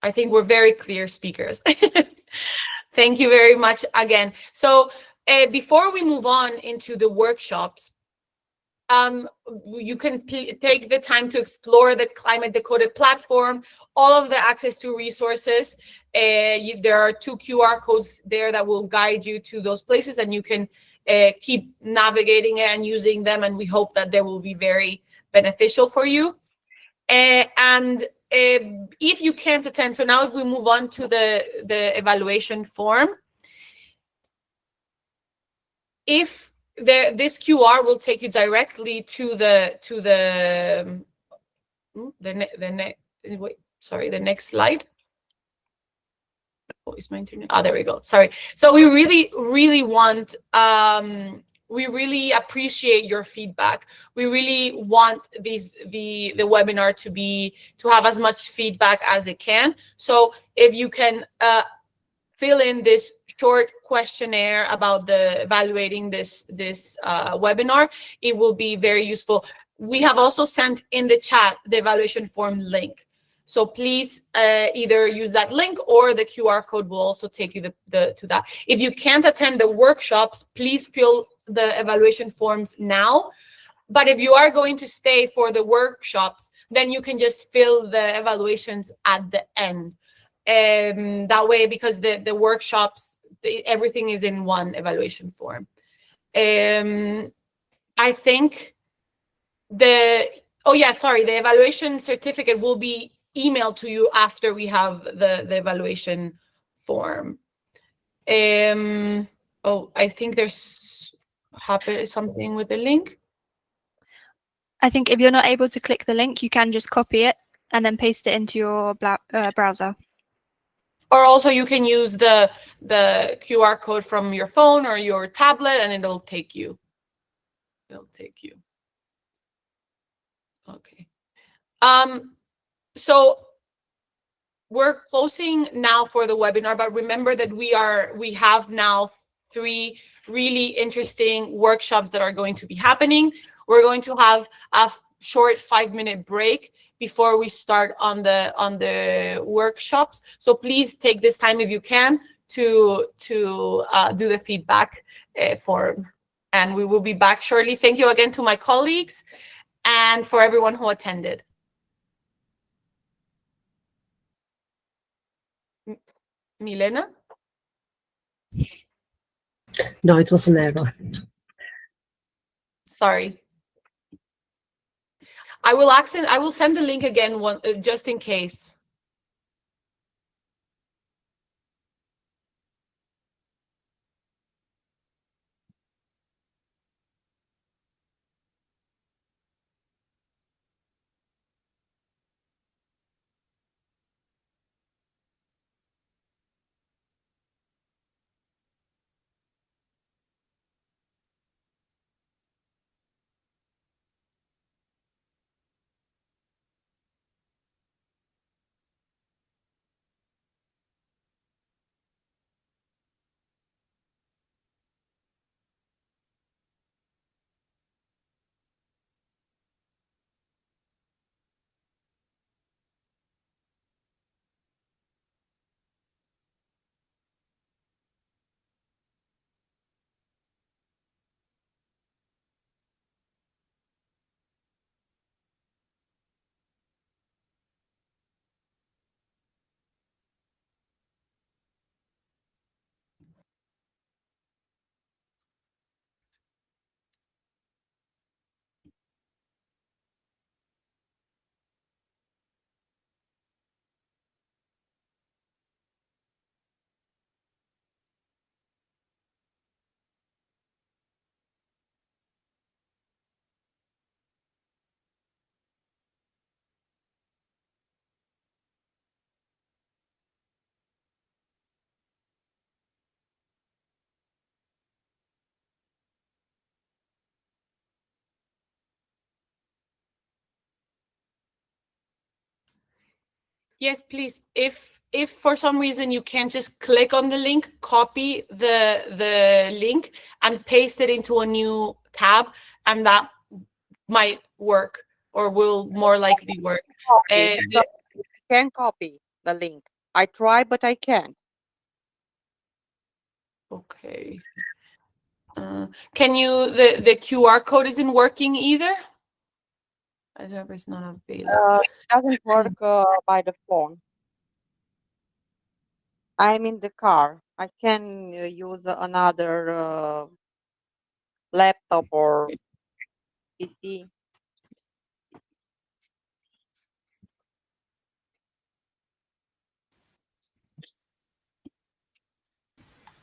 I think we're very clear speakers. Thank you very much again. So before we move on into the workshops, you can take the time to explore the Climate Decoded platform, all of the access to resources. There are 2 QR codes there that will guide you to those places, and you can keep navigating it and using them, and we hope that they will be very beneficial for you. And if you can't attend, so now if we move on to the evaluation form, this QR will take you directly to the next slide. Oh, is my internet? Oh, there we go. Sorry. So we really want, we really appreciate your feedback. We really want the webinar to have as much feedback as it can. So if you can fill in this short questionnaire about evaluating this webinar, it will be very useful. We have also sent in the chat the evaluation form link. So please either use that link, or the QR code will also take you to that. If you can't attend the workshops, please fill the evaluation forms now. But if you are going to stay for the workshops, then you can just fill the evaluations at the end. That way, because the workshops, everything is in one evaluation form. I think the evaluation certificate will be emailed to you after we have the evaluation form. I think there's something with the link. I think if you're not able to click the link, you can just copy it and then paste it into your browser. Or also you can use the QR code from your phone or your tablet, and it'll take you. Okay. So we're closing now for the webinar, but remember that we have now 3 really interesting workshops that are going to be happening. We're going to have a short 5-minute break before we start on the workshops. So please take this time, if you can, to do the feedback form. And we will be back shortly. Thank you again to my colleagues and for everyone who attended. Milena? No, it was an error. Sorry. I will send the link again, just in case. Yes, please. If for some reason you can't just click on the link, copy the link and paste it into a new tab, and that might work or will more likely work. Copy. So I can copy the link. I try, but I can't. Okay. Can you, the QR code isn't working either? It's not available. It doesn't work by the phone. I'm in the car. I can use another laptop or PC.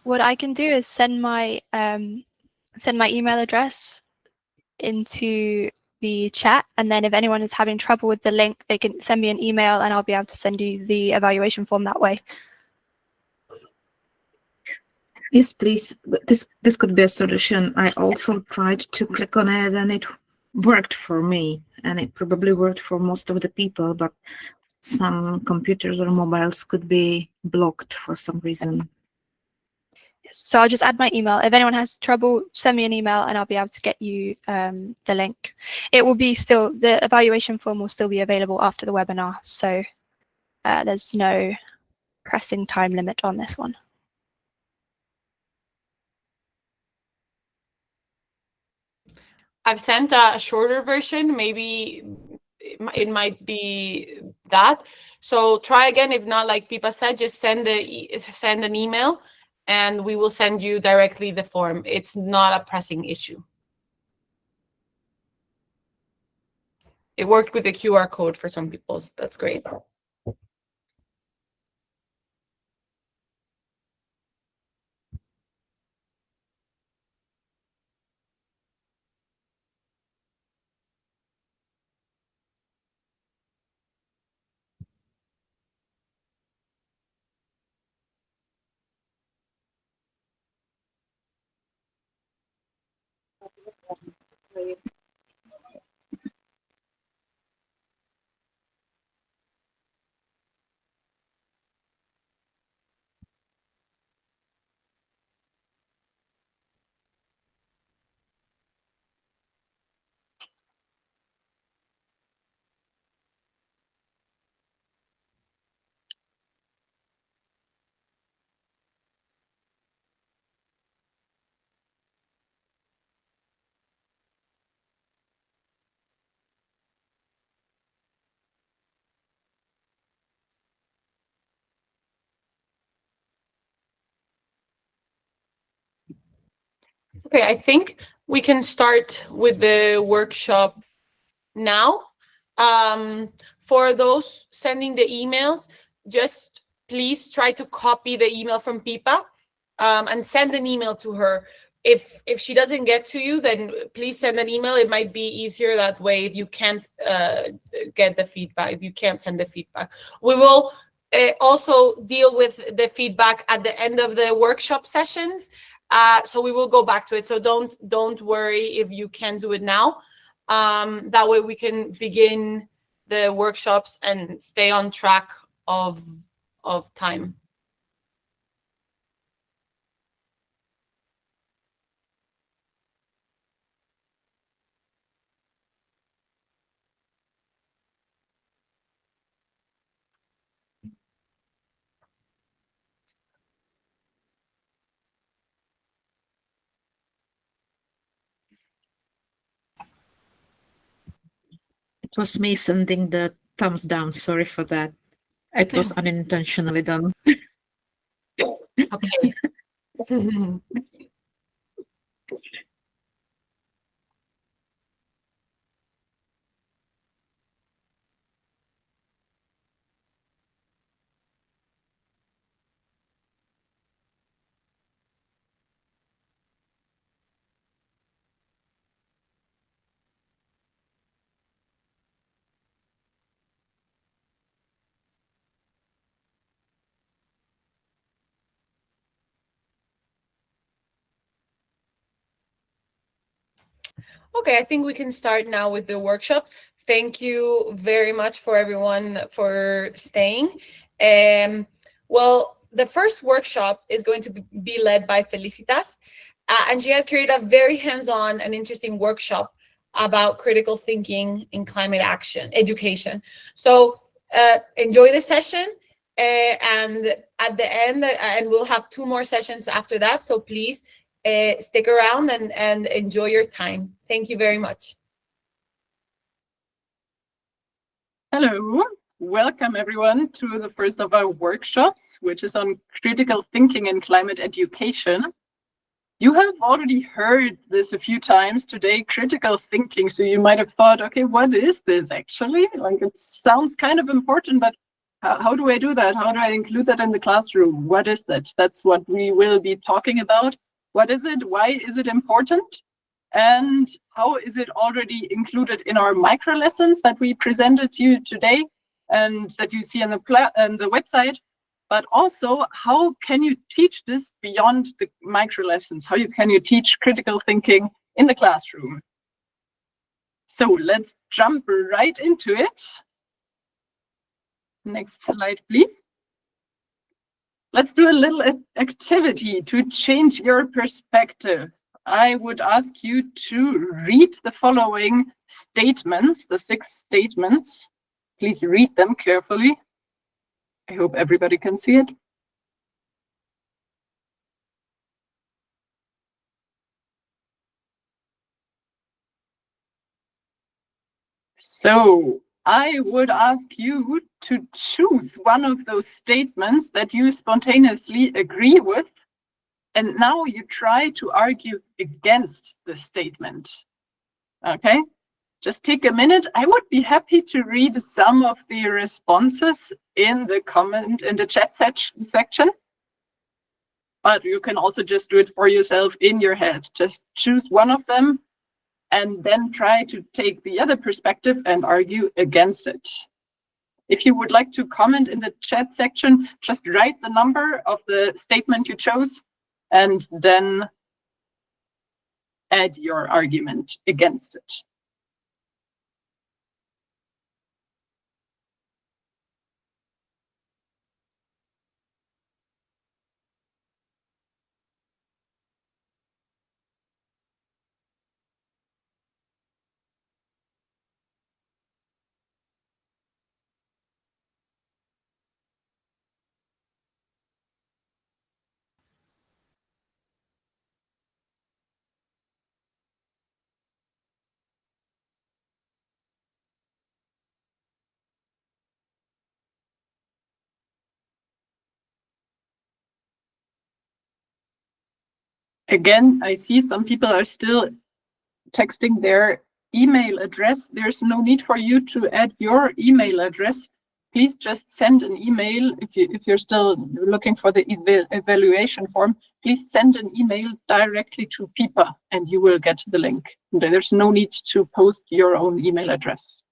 What I can do is send my email address into the chat, and then if anyone is having trouble with the link, they can send me an email and I'll be able to send you the evaluation form that way. Yes, please. This could be a solution. I also tried to click on it and it worked for me, and it probably worked for most of the people, but some computers or mobiles could be blocked for some reason. So I'll just add my email. If anyone has trouble, send me an email and I'll be able to get you the link. It will be still, the evaluation form will still be available after the webinar. So there's no pressing time limit on this one. I've sent a shorter version. Maybe it might be that. So try again. If not, like Pipa said, just send an email and we will send you directly the form. It's not a pressing issue. It worked with the QR code for some people. That's great. Okay, I think we can start with the workshop now. For those sending the emails, just please try to copy the email from Pipa and send an email to her. If she doesn't get to you, then please send an email. It might be easier that way if you can't get the feedback, if you can't send the feedback. We will also deal with the feedback at the end of the workshop sessions. So we will go back to it. So don't worry if you can't do it now. That way we can begin the workshops and stay on track of time. It was me sending the thumbs down. Sorry for that. It was unintentionally done. Okay. Okay, I think we can start now with the workshop. Thank you very much for everyone for staying. Well, the first workshop is going to be led by Felicitas, and she has created a very hands-on and interesting workshop about critical thinking in climate action education. So enjoy the session, and at the end, and we'll have 2 more sessions after that. So please stick around and enjoy your time. Thank you very much. Hello, welcome everyone to the first of our workshops, which is on critical thinking in climate education. You have already heard this a few times today, critical thinking. So you might have thought, okay, what is this actually? Like, it sounds kind of important, but how do I do that? How do I include that in the classroom? What is that? That's what we will be talking about. What is it? Why is it important? And how is it already included in our micro lessons that we presented to you today and that you see on the website? But also, how can you teach this beyond the micro lessons? How can you teach critical thinking in the classroom? So let's jump right into it. Next slide, please. Let's do a little activity to change your perspective. I would ask you to read the following statements, the 6 statements. Please read them carefully. I hope everybody can see it. So I would ask you to choose one of those statements that you spontaneously agree with, and now you try to argue against the statement. Okay? Just take a minute. I would be happy to read some of the responses in the chat section. But you can also just do it for yourself in your head. Just choose one of them and then try to take the other perspective and argue against it. If you would like to comment in the chat section, just write the number of the statement you chose and then add your argument against it. Again, I see some people are still texting their email address. There's no need for you to add your email address. Please just send an email. If you're still looking for the evaluation form, please send an email directly to Pipa and you will get the link. There's no need to post your own email address.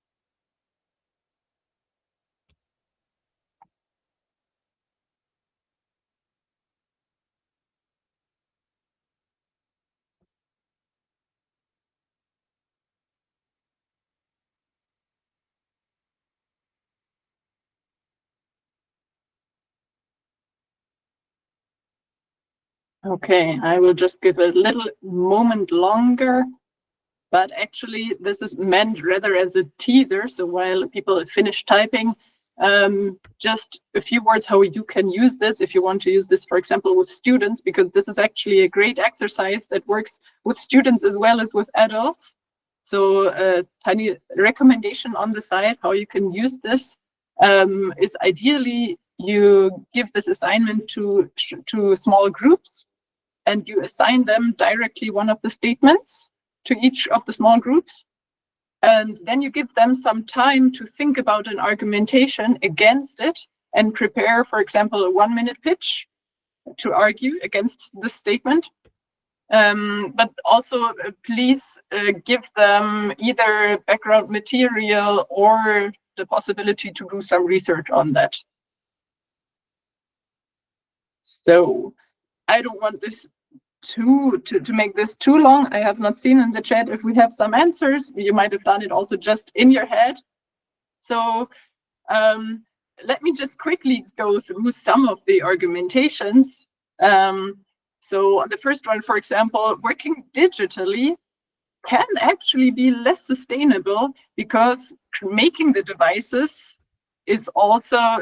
Okay, I will just give a little moment longer, but actually this is meant rather as a teaser. So while people finish typing, just a few words how you can use this if you want to use this, for example, with students, because this is actually a great exercise that works with students as well as with adults. So a tiny recommendation on the side how you can use this is ideally you give this assignment to small groups and you assign them directly one of the statements to each of the small groups. And then you give them some time to think about an argumentation against it and prepare, for example, a 1-minute pitch to argue against this statement. But also please give them either background material or the possibility to do some research on that. So I don't want this to make this too long, I have not seen in the chat if we have some answers. You might have done it also just in your head. So let me just quickly go through some of the argumentations. So the first one, for example, working digitally can actually be less sustainable because making the devices is also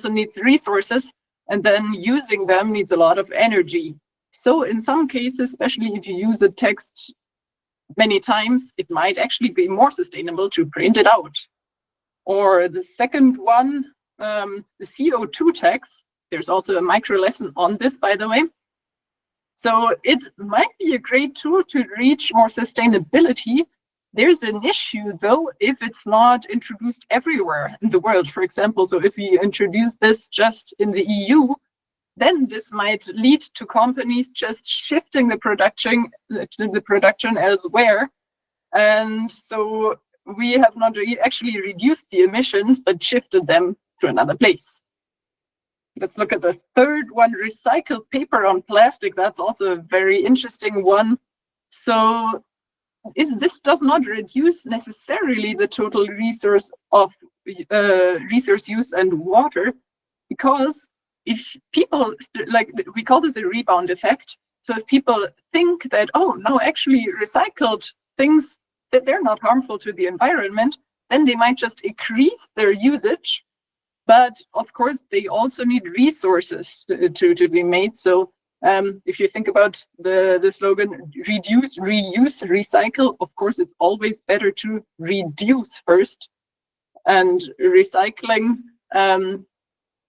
needs resources, and then using them needs a lot of energy. So in some cases, especially if you use a text many times, it might actually be more sustainable to print it out. Or the second one, the CO2 tax, there's also a micro lesson on this, by the way. So it might be a great tool to reach more sustainability. There's an issue, though, if it's not introduced everywhere in the world. For example, so if we introduce this just in the EU, then this might lead to companies just shifting the production elsewhere. And so we have not actually reduced the emissions, but shifted them to another place. Let's look at the third one, recycled paper on plastic. That's also a very interesting one. So this does not reduce necessarily the total resource of resource use and water, because if people, like, we call this a rebound effect. So if people think that, oh, no, actually recycled things, that they're not harmful to the environment, then they might just increase their usage. But of course, they also need resources to be made. So if you think about the slogan, reduce, reuse, recycle, of course, it's always better to reduce first. And recycling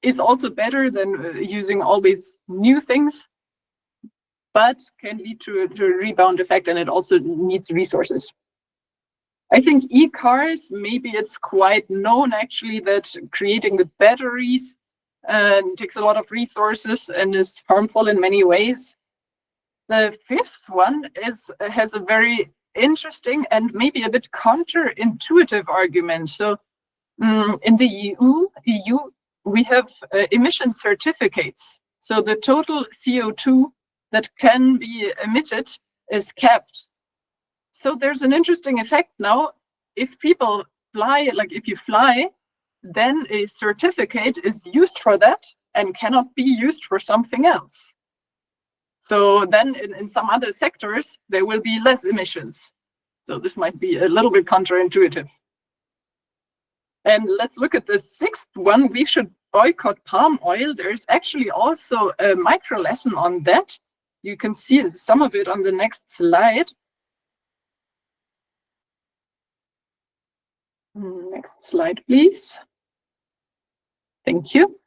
is also better than using always new things, but can lead to a rebound effect, and it also needs resources. I think e-cars, maybe it's quite known actually that creating the batteries takes a lot of resources and is harmful in many ways. The fifth one has a very interesting and maybe a bit counterintuitive argument. So in the EU, we have emission certificates. So the total CO2 that can be emitted is capped. So there's an interesting effect now. If people fly, like if you fly, then a certificate is used for that and cannot be used for something else. So then in some other sectors, there will be less emissions. So this might be a little bit counterintuitive. And let's look at the sixth one. We should boycott palm oil. There's actually also a micro lesson on that. You can see some of it on the next slide. Next slide, please. Thank you.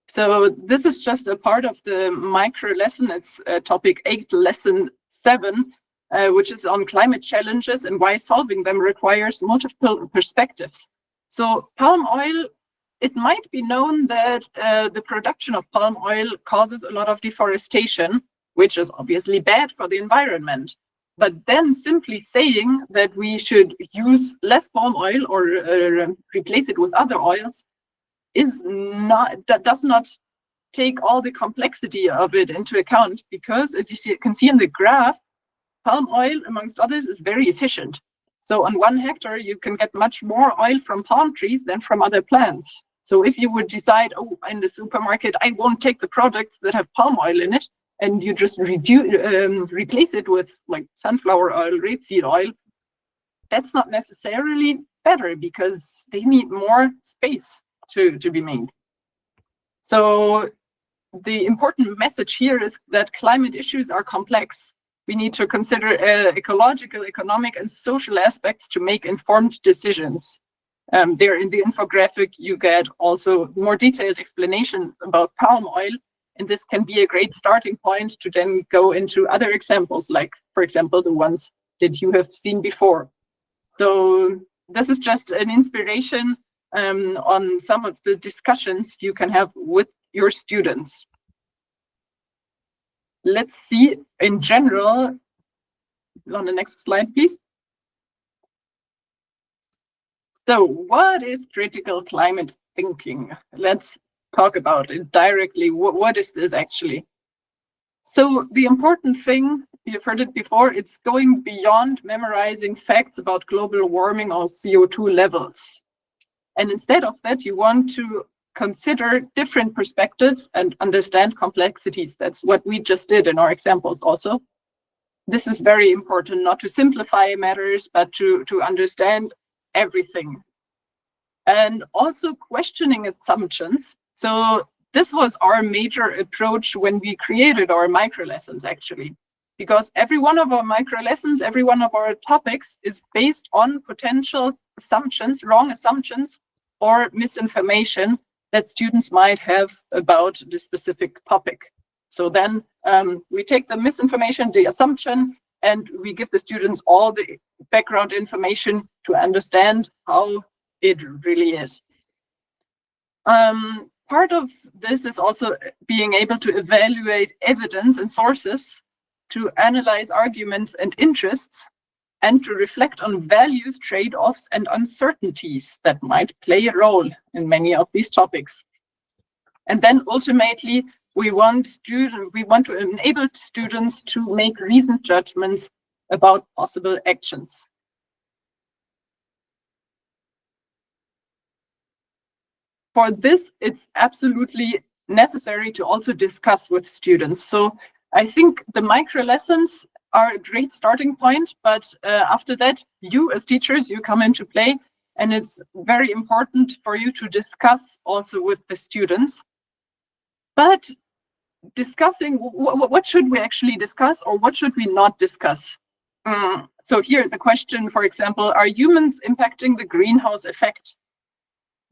So this is just a part of the micro lesson. It's topic 8, lesson 7, which is on climate challenges and why solving them requires multiple perspectives. So palm oil, it might be known that the production of palm oil causes a lot of deforestation, which is obviously bad for the environment. But then simply saying that we should use less palm oil or replace it with other oils is not, that does not take all the complexity of it into account, because as you can see in the graph, palm oil, amongst others, is very efficient. So on 1 hectare, you can get much more oil from palm trees than from other plants. So if you would decide, oh, in the supermarket, I won't take the products that have palm oil in it, and you just replace it with like sunflower oil, rapeseed oil, that's not necessarily better because they need more space to be made. So the important message here is that climate issues are complex. We need to consider ecological, economic, and social aspects to make informed decisions. There in the infographic, you get also more detailed explanation about palm oil. And this can be a great starting point to then go into other examples, like, for example, the ones that you have seen before. So this is just an inspiration on some of the discussions you can have with your students. Let's see in general, on the next slide, please. So what is critical climate thinking? Let's talk about it directly. What is this actually? So the important thing you've heard it before, it's going beyond memorizing facts about global warming or CO2 levels. And instead of that, you want to consider different perspectives and understand complexities. That's what we just did in our examples also. This is very important, not to simplify matters, but to understand everything. And also questioning assumptions. So this was our major approach when we created our microlessons, actually, because every one of our microlessons, every one of our topics is based on potential assumptions, wrong assumptions, or misinformation that students might have about the specific topic. So then we take the misinformation, the assumption, and we give the students all the background information to understand how it really is. Part of this is also being able to evaluate evidence and sources, to analyze arguments and interests, and to reflect on values, trade-offs, and uncertainties that might play a role in many of these topics. And then ultimately, we want to enable students to make reasoned judgments about possible actions. For this, it's absolutely necessary to also discuss with students. So I think the microlessons are a great starting point, but after that, you as teachers, you come into play, and it's very important for you to discuss also with the students. But discussing, what should we actually discuss, or what should we not discuss? So here the question, for example, are humans impacting the greenhouse effect?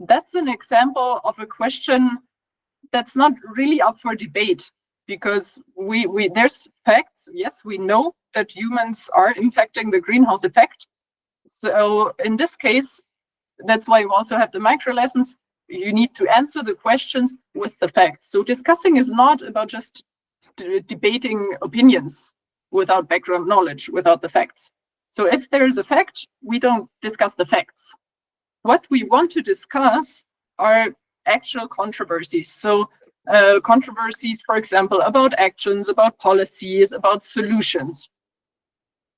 That's an example of a question that's not really up for debate, because there's facts. Yes, we know that humans are impacting the greenhouse effect. So in this case, that's why we also have the microlessons. You need to answer the questions with the facts. So discussing is not about just debating opinions without background knowledge, without the facts. So if there is a fact, we don't discuss the facts. What we want to discuss are actual controversies. So controversies, for example, about actions, about policies, about solutions.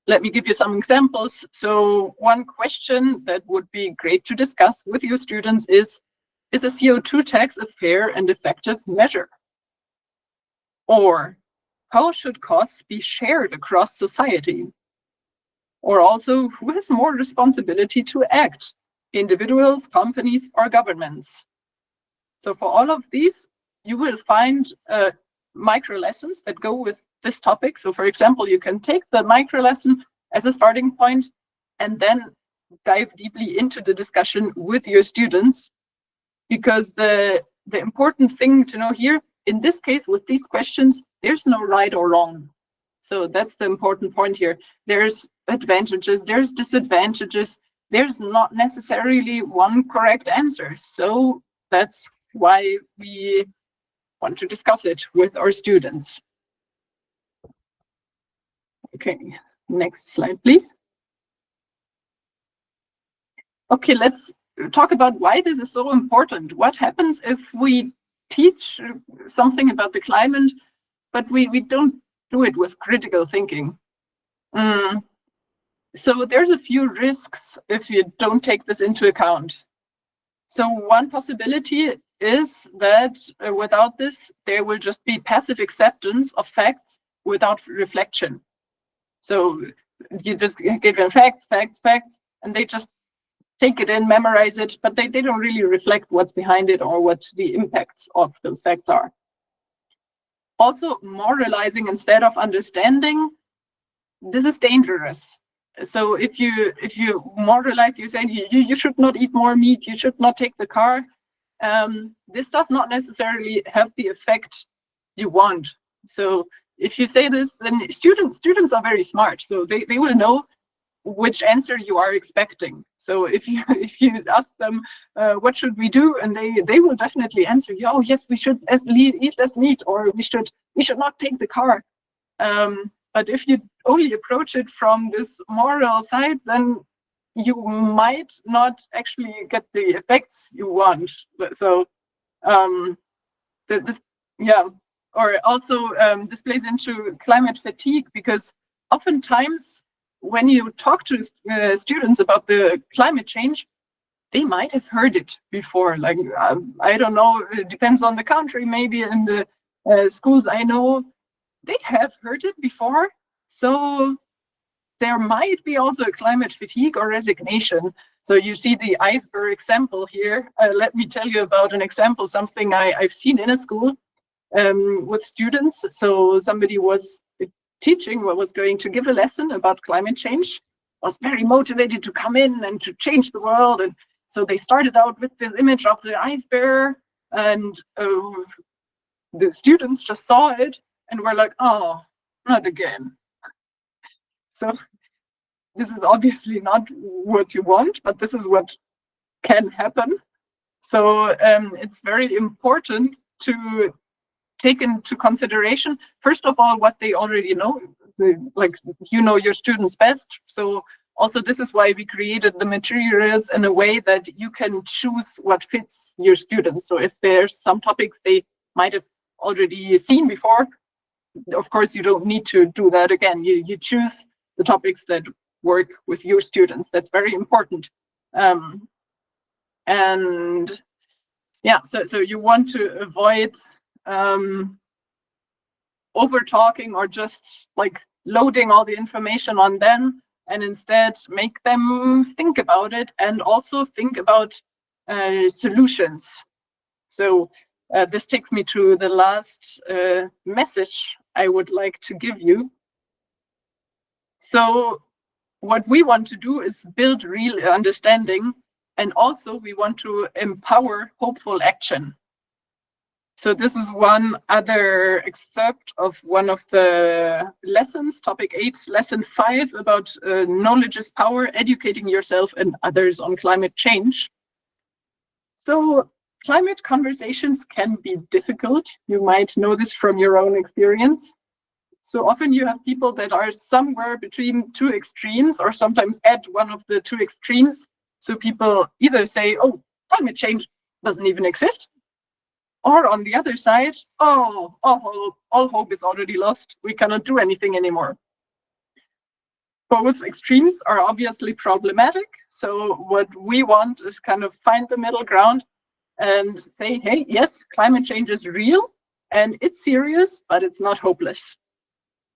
Let me give you some examples. So one question that would be great to discuss with your students is a CO2 tax a fair and effective measure? Or how should costs be shared across society? Or also, who has more responsibility to act? Individuals, companies, or governments? So for all of these, you will find microlessons that go with this topic. So for example, you can take the microlesson as a starting point and then dive deeply into the discussion with your students, because the important thing to know here, in this case, with these questions, there's no right or wrong. So that's the important point here. There's advantages, there's disadvantages, there's not necessarily one correct answer. So that's why we want to discuss it with our students. Okay, next slide, please. Okay, let's talk about why this is so important. What happens if we teach something about the climate, but we don't do it with critical thinking? So there's a few risks if you don't take this into account. So one possibility is that without this, there will just be passive acceptance of facts without reflection. So you just give them facts, and they just take it in, memorize it, but they don't really reflect what's behind it or what the impacts of those facts are. Also, moralizing instead of understanding, this is dangerous. So if you moralize, you say you should not eat more meat, you should not take the car, this does not necessarily have the effect you want. So if you say this, then students are very smart, so they will know which answer you are expecting. So if you ask them what should we do, and they will definitely answer, oh yes, we should eat less meat, or we should not take the car. But if you only approach it from this moral side, then you might not actually get the effects you want. So this plays into climate fatigue, because oftentimes when you talk to students about the climate change, they might have heard it before. Like, I don't know, it depends on the country. Maybe in the schools I know, they have heard it before. So there might be also a climate fatigue or resignation. So you see the iceberg example here. Let me tell you about an example, something I've seen in a school with students. So somebody was teaching, was going to give a lesson about climate change, was very motivated to come in and to change the world. And so they started out with this image of the ice bear, and the students just saw it and were like, oh, not again. So this is obviously not what you want, but this is what can happen. So it's very important to take into consideration, first of all, what they already know. Like, you know your students best. So also this is why we created the materials in a way that you can choose what fits your students. So if there's some topics they might have already seen before, of course you don't need to do that again. You choose the topics that work with your students. That's very important. And yeah, so you want to avoid over talking or just like loading all the information on them, and instead make them think about it and also think about solutions. So this takes me to the last message I would like to give you. So what we want to do is build real understanding, and also we want to empower hopeful action. So this is one other excerpt of one of the lessons, topic 8, lesson 5, about knowledge is power, educating yourself and others on climate change. So climate conversations can be difficult. You might know this from your own experience. So often you have people that are somewhere between two extremes, or sometimes at one of the two extremes. So people either say, oh, climate change doesn't even exist. Or on the other side, oh, all hope is already lost. We cannot do anything anymore. Both extremes are obviously problematic. So what we want is kind of find the middle ground and say, hey, yes, climate change is real and it's serious, but it's not hopeless.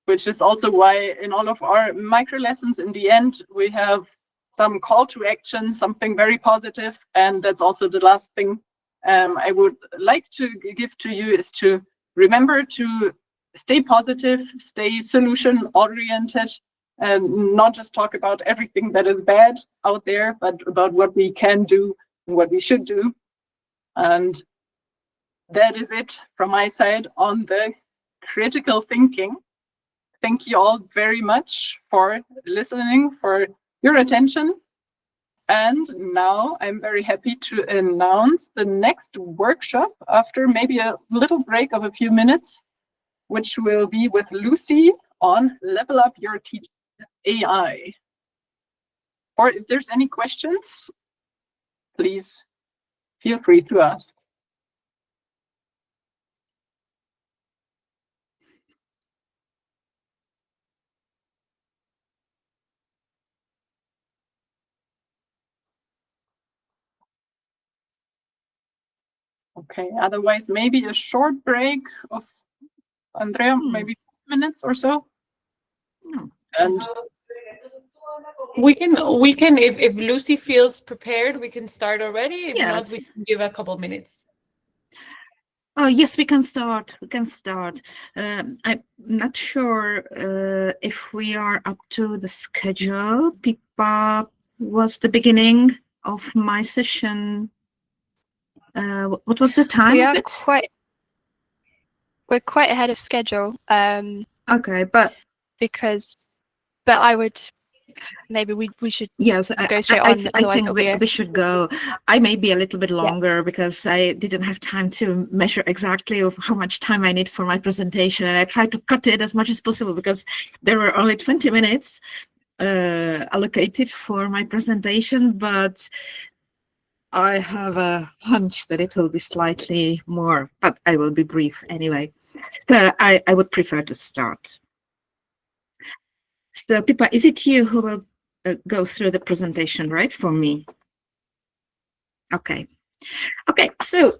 Which is also why in all of our micro lessons, in the end, we have some call to action, something very positive. And that's also the last thing I would like to give to you, is to remember to stay positive, stay solution oriented, and not just talk about everything that is bad out there, but about what we can do and what we should do. And that is it from my side on the critical thinking. Thank you all very much for listening, for your attention. And now I'm very happy to announce the next workshop after maybe a little break of a few minutes, which will be with Lucy on Level Up Your Teaching with AI. Or if there's any questions, please feel free to ask. Okay, otherwise maybe a short break of Andrea, maybe 5 minutes or so. And we can if Lucy feels prepared, we can start already. If not, we can give a couple minutes. Oh, yes, we can start. We can start. I'm not sure if we are up to the schedule. Pippa, was the beginning of my session? What was the time of it? We're quite ahead of schedule. Okay, but I would maybe we should go straight on. I think we should go. I may be a little bit longer because I didn't have time to measure exactly of how much time I need for my presentation, and I tried to cut it as much as possible because there were only 20 minutes allocated for my presentation, but I have a hunch that it will be slightly more, but I will be brief anyway. So I would prefer to start. So Pippa, is it you who will go through the presentation, right, for me? Okay. Okay, so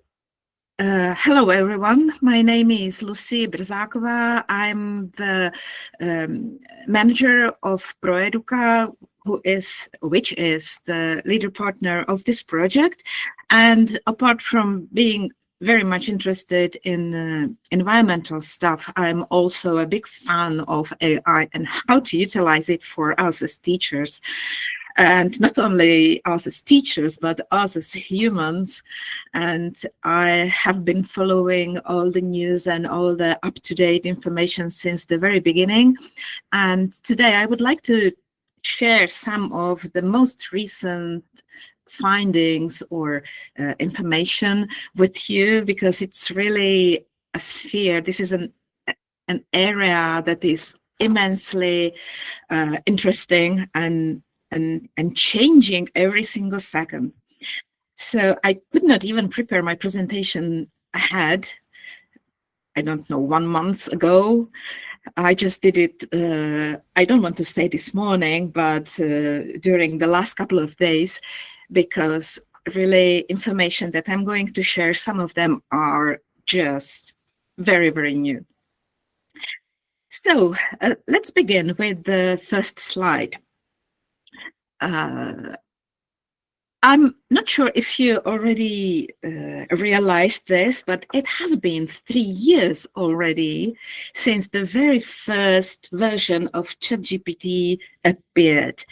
hello everyone. My name is Lucy Brzakova. I'm the manager of ProEduca, which is the leader partner of this project. And apart from being very much interested in environmental stuff, I'm also a big fan of AI and how to utilize it for us as teachers. And not only us as teachers, but us as humans. And I have been following all the news and all the up-to-date information since the very beginning. And today I would like to share some of the most recent findings or information with you, because it's really a sphere. This is an area that is immensely interesting and changing every single second. So I could not even prepare my presentation ahead. I don't know, 1 month ago. I just did it, I don't want to say this morning, but during the last couple of days, because really information that I'm going to share, some of them are just very, very new. So let's begin with the first slide. I'm not sure if you already realized this, but it has been 3 years already since the very first version of ChatGPT appeared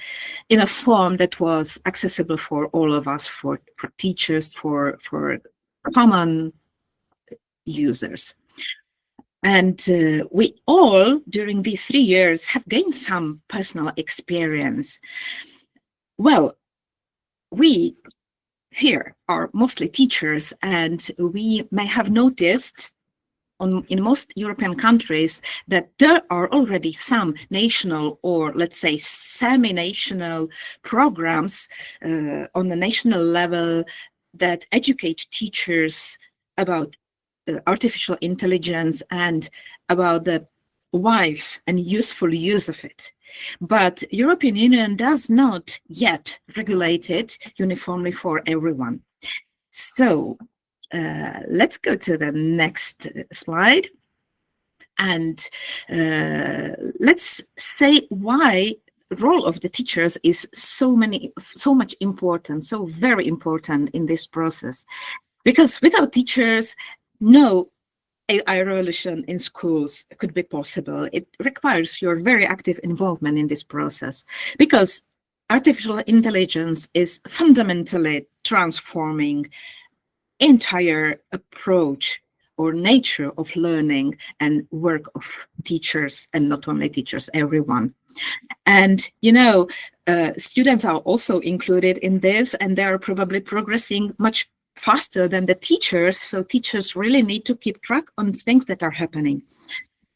in a form that was accessible for all of us, for teachers, for common users. And we all, during these 3 years, have gained some personal experience. Well, we here are mostly teachers, and we may have noticed in most European countries that there are already some national, or let's say semi-national programs on the national level that educate teachers about artificial intelligence and about the wise and useful use of it. But European Union does not yet regulate it uniformly for everyone. So let's go to the next slide. And let's say why the role of the teachers is so much important, so very important in this process. Because without teachers, no AI revolution in schools could be possible. It requires your very active involvement in this process, because artificial intelligence is fundamentally transforming entire approach or nature of learning and work of teachers, and not only teachers, everyone. And, you know, students are also included in this, and they are probably progressing much faster than the teachers, so teachers really need to keep track on things that are happening.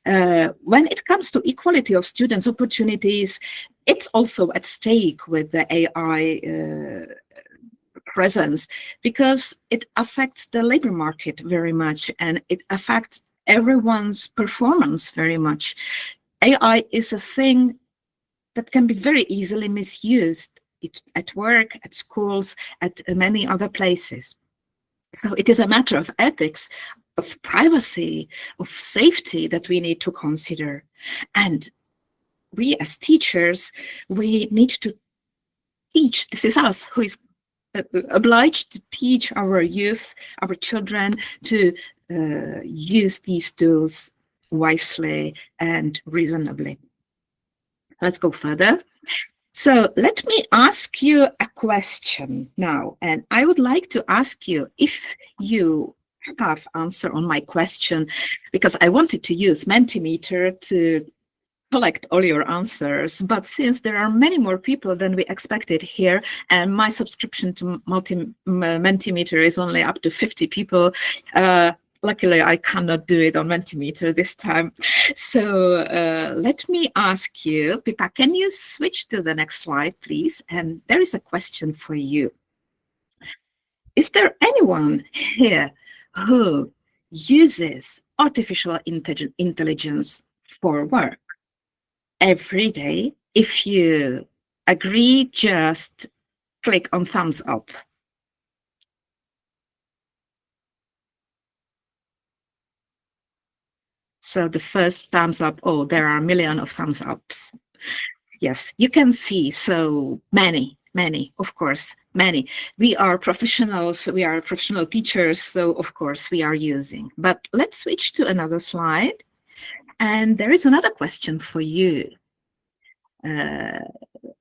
When it comes to equality of students' opportunities, it's also at stake with the AI presence, because it affects the labor market very much, and it affects everyone's performance very much. AI is a thing that can be very easily misused at work, at schools, at many other places. So it is a matter of ethics, of privacy, of safety that we need to consider. And we as teachers, we need to teach. This is us who is obliged to teach our youth, our children, to use these tools wisely and reasonably. Let's go further. So let me ask you a question now, and I would like to ask you if you have answer on my question, because I wanted to use Mentimeter to collect all your answers, but since there are many more people than we expected here, and my subscription to Mentimeter is only up to 50 people, luckily, I cannot do it on Mentimeter this time. So let me ask you, Pippa, can you switch to the next slide, please? And there is a question for you. Is there anyone here who uses artificial intelligence for work every day If you agree, just click on thumbs up. So the first thumbs up, oh, there are a million of thumbs ups. Yes, you can see so many, of course, many. We are professionals, we are professional teachers, so of course we are using. But let's switch to another slide. And there is another question for you.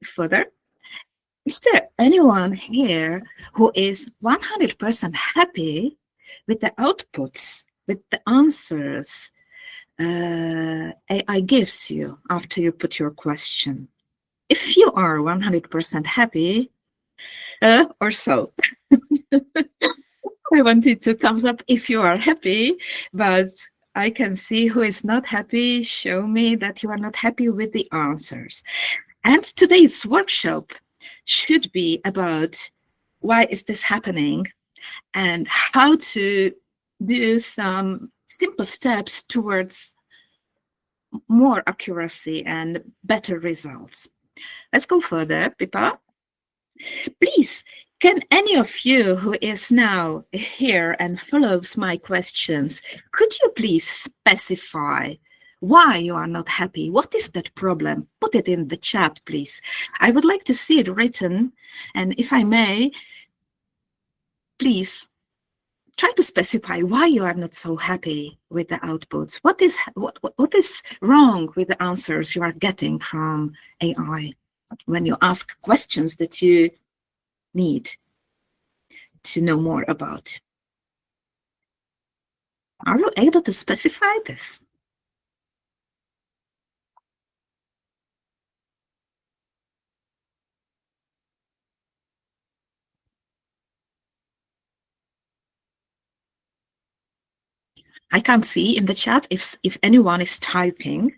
Further, is there anyone here who is 100% happy with the outputs, with the answers AI gives you after you put your question? If you are 100% happy, or so, I want you to thumbs up if you are happy, but I can see who is not happy. Show me that you are not happy with the answers. And today's workshop should be about why is this happening and how to do some simple steps towards more accuracy and better results. Let's go further, Pippa. Please, can any of you who is now here and follows my questions, could you please specify why you are not happy? What is that problem? Put it in the chat, please. I would like to see it written. And if I may, please try to specify why you are not so happy with the outputs. What is wrong with the answers you are getting from AI when you ask questions that you need to know more about? Are you able to specify this? I can't see in the chat if anyone is typing.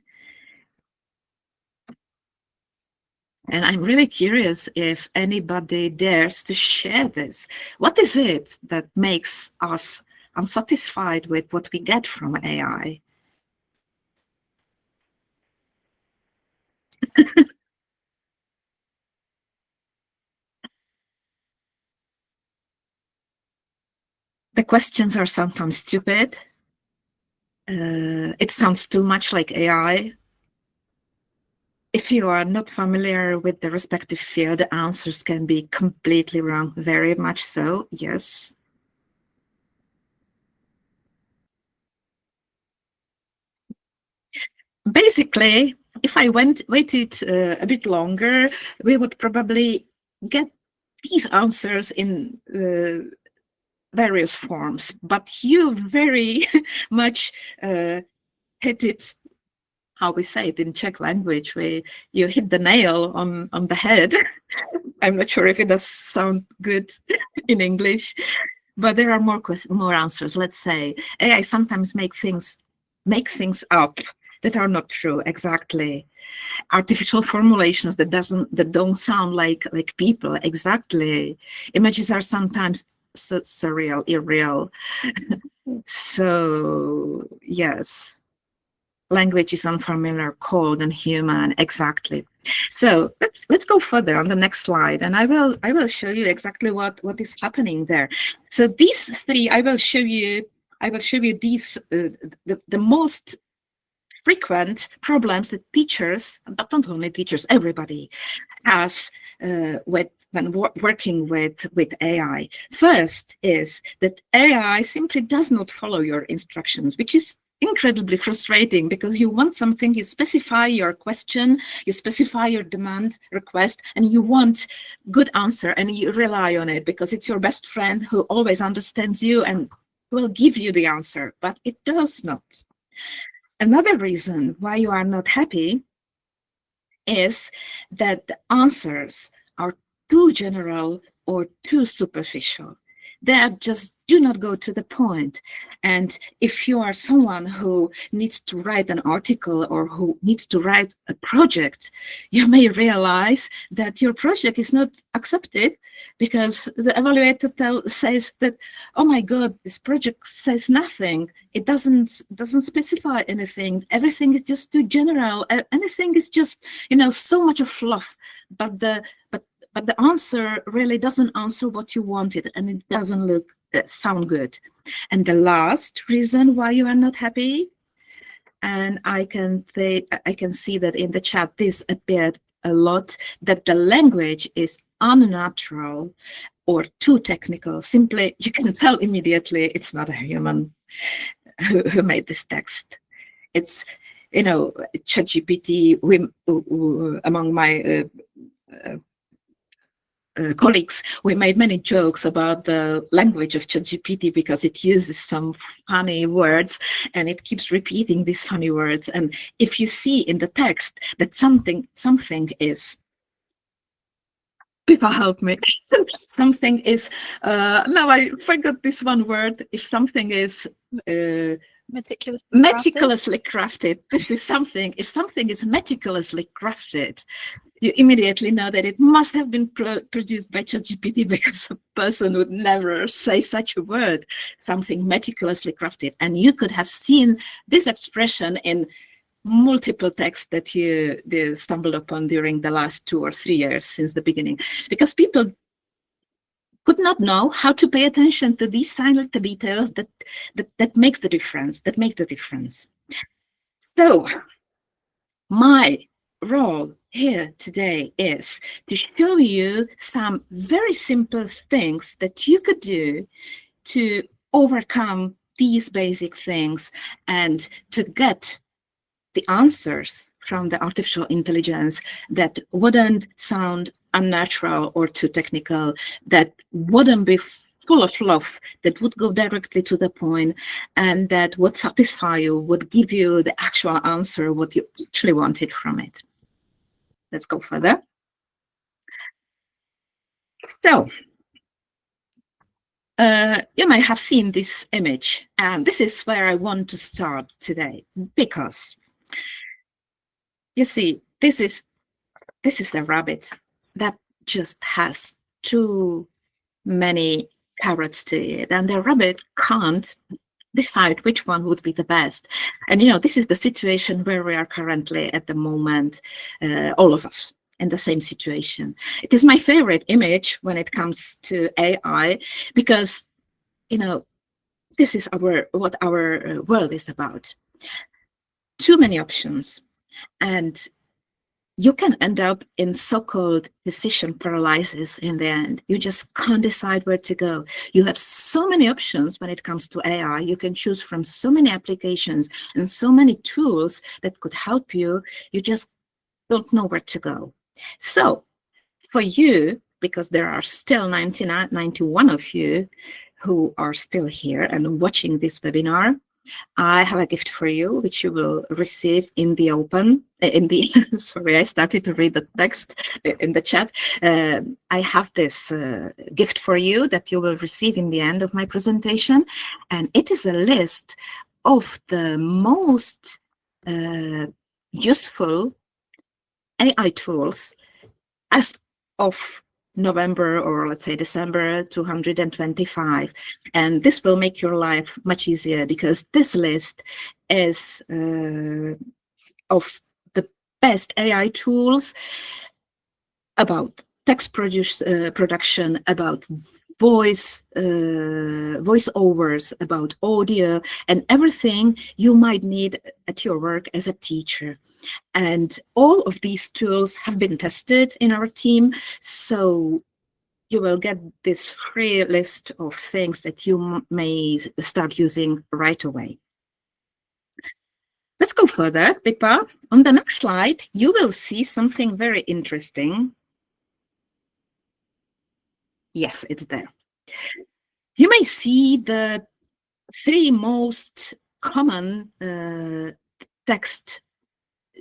And I'm really curious if anybody dares to share this. What is it that makes us unsatisfied with what we get from AI? The questions are sometimes stupid. It sounds too much like AI. If you are not familiar with the respective field, the answers can be completely wrong, very much so, yes. Basically, if I waited a bit longer, we would probably get these answers in various forms, but you very much hit it, how we say it in Czech language, where you hit the nail on the head. I'm not sure if it does sound good in English, but there are more answers. Let's say AI sometimes make things up that are not true exactly. Artificial formulations that don't sound like people exactly. Images are sometimes surreal, irreal. So yes, language is unfamiliar, cold, and human. Exactly. So let's go further on the next slide, and I will show you exactly what is happening there. So these three, I will show you these the most frequent problems that teachers, but not only teachers, everybody has when working with AI. First is that AI simply does not follow your instructions, which is incredibly frustrating because you want something, you specify your question, you specify your demand request, and you want good answer, and you rely on it because it's your best friend who always understands you and will give you the answer, but it does not. Another reason why you are not happy is that the answers are too general or too superficial. They are just do not go to the point. And if you are someone who needs to write an article or who needs to write a project, you may realize that your project is not accepted because the evaluator says that, oh my God, this project says nothing. It doesn't specify anything. Everything is just too general. Anything is just, so much of fluff. But the answer really doesn't answer what you wanted, and it doesn't sound good. And the last reason why you are not happy, and I can see that in the chat this appeared a lot, that the language is unnatural or too technical. Simply, you can tell immediately it's not a human who made this text. It's, ChatGPT. Among my colleagues, we made many jokes about the language of ChatGPT because it uses some funny words and it keeps repeating these funny words. And if you see in the text that something is, people help me, something is, now I forgot this one word, if something is meticulously crafted. This is something, if something is meticulously crafted, you immediately know that it must have been produced by ChatGPT, because a person would never say such a word, something meticulously crafted. And you could have seen this expression in multiple texts that you stumbled upon during the last 2 or 3 years since the beginning, because people could not know how to pay attention to these silent details that makes the difference, that make the difference. So my role here today is to show you some very simple things that you could do to overcome these basic things and to get the answers from the artificial intelligence that wouldn't sound unnatural or too technical, that wouldn't be full of fluff, that would go directly to the point, and that would satisfy you, would give you the actual answer, what you actually wanted from it. Let's go further. So, you may have seen this image, and this is where I want to start today, because you see, this is a rabbit that just has too many carrots to it, and the rabbit can't decide which one would be the best. And this is the situation where we are currently at the moment, all of us in the same situation. It is my favorite image when it comes to AI, because this is what our world is about. Too many options, and you can end up in so-called decision paralysis in the end. You just can't decide where to go. You have so many options when it comes to AI. You can choose from so many applications and so many tools that could help you. You just don't know where to go. So for you, because there are still 91 of you who are still here and watching this webinar, I have a gift for you, which you will receive in the sorry, I started to read the text in the chat. I have this gift for you that you will receive in the end of my presentation. And it is a list of the most useful AI tools as of November, or let's say December 225. And this will make your life much easier, because this list is of the best AI tools about text production, about voiceovers, about audio, and everything you might need at your work as a teacher. And all of these tools have been tested in our team, so you will get this free list of things that you may start using right away. Let's go further, Pippa. On the next slide, you will see something very interesting. Yes, it's there. You may see the 3 most common text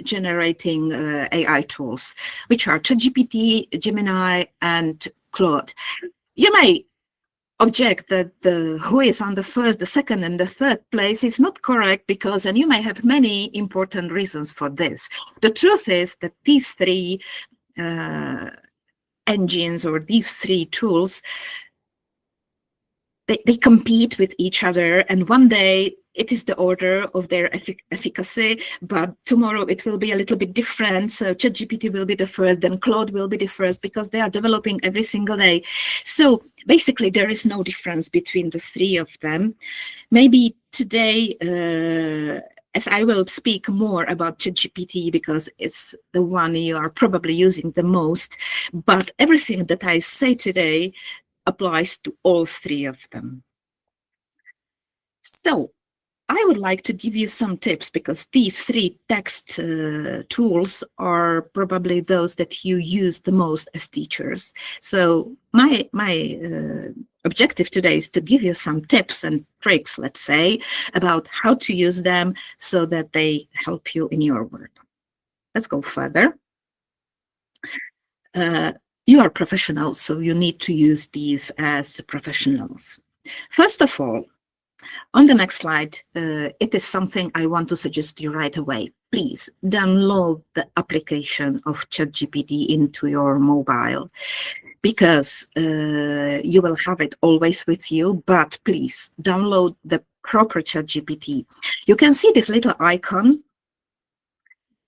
generating AI tools, which are ChatGPT, Gemini, and Claude. You may object that the who is on the first, the second, and the third place is not correct, because, and you may have many important reasons for this. The truth is that these three engines, or these three tools, they compete with each other, and one day it is the order of their efficacy, but tomorrow it will be a little bit different. So ChatGPT will be the first, then Claude will be the first, because they are developing every single day. So basically there is no difference between the three of them. Maybe today, as I will speak more about ChatGPT because it's the one you are probably using the most, but everything that I say today applies to all three of them. So I would like to give you some tips, because these three text tools are probably those that you use the most as teachers. So my objective today is to give you some tips and tricks, let's say, about how to use them so that they help you in your work. Let's go further. You are professionals, so you need to use these as professionals. First of all, on the next slide, it is something I want to suggest you right away. Please download the application of ChatGPT into your mobile, because you will have it always with you, but please download the proper ChatGPT. You can see this little icon,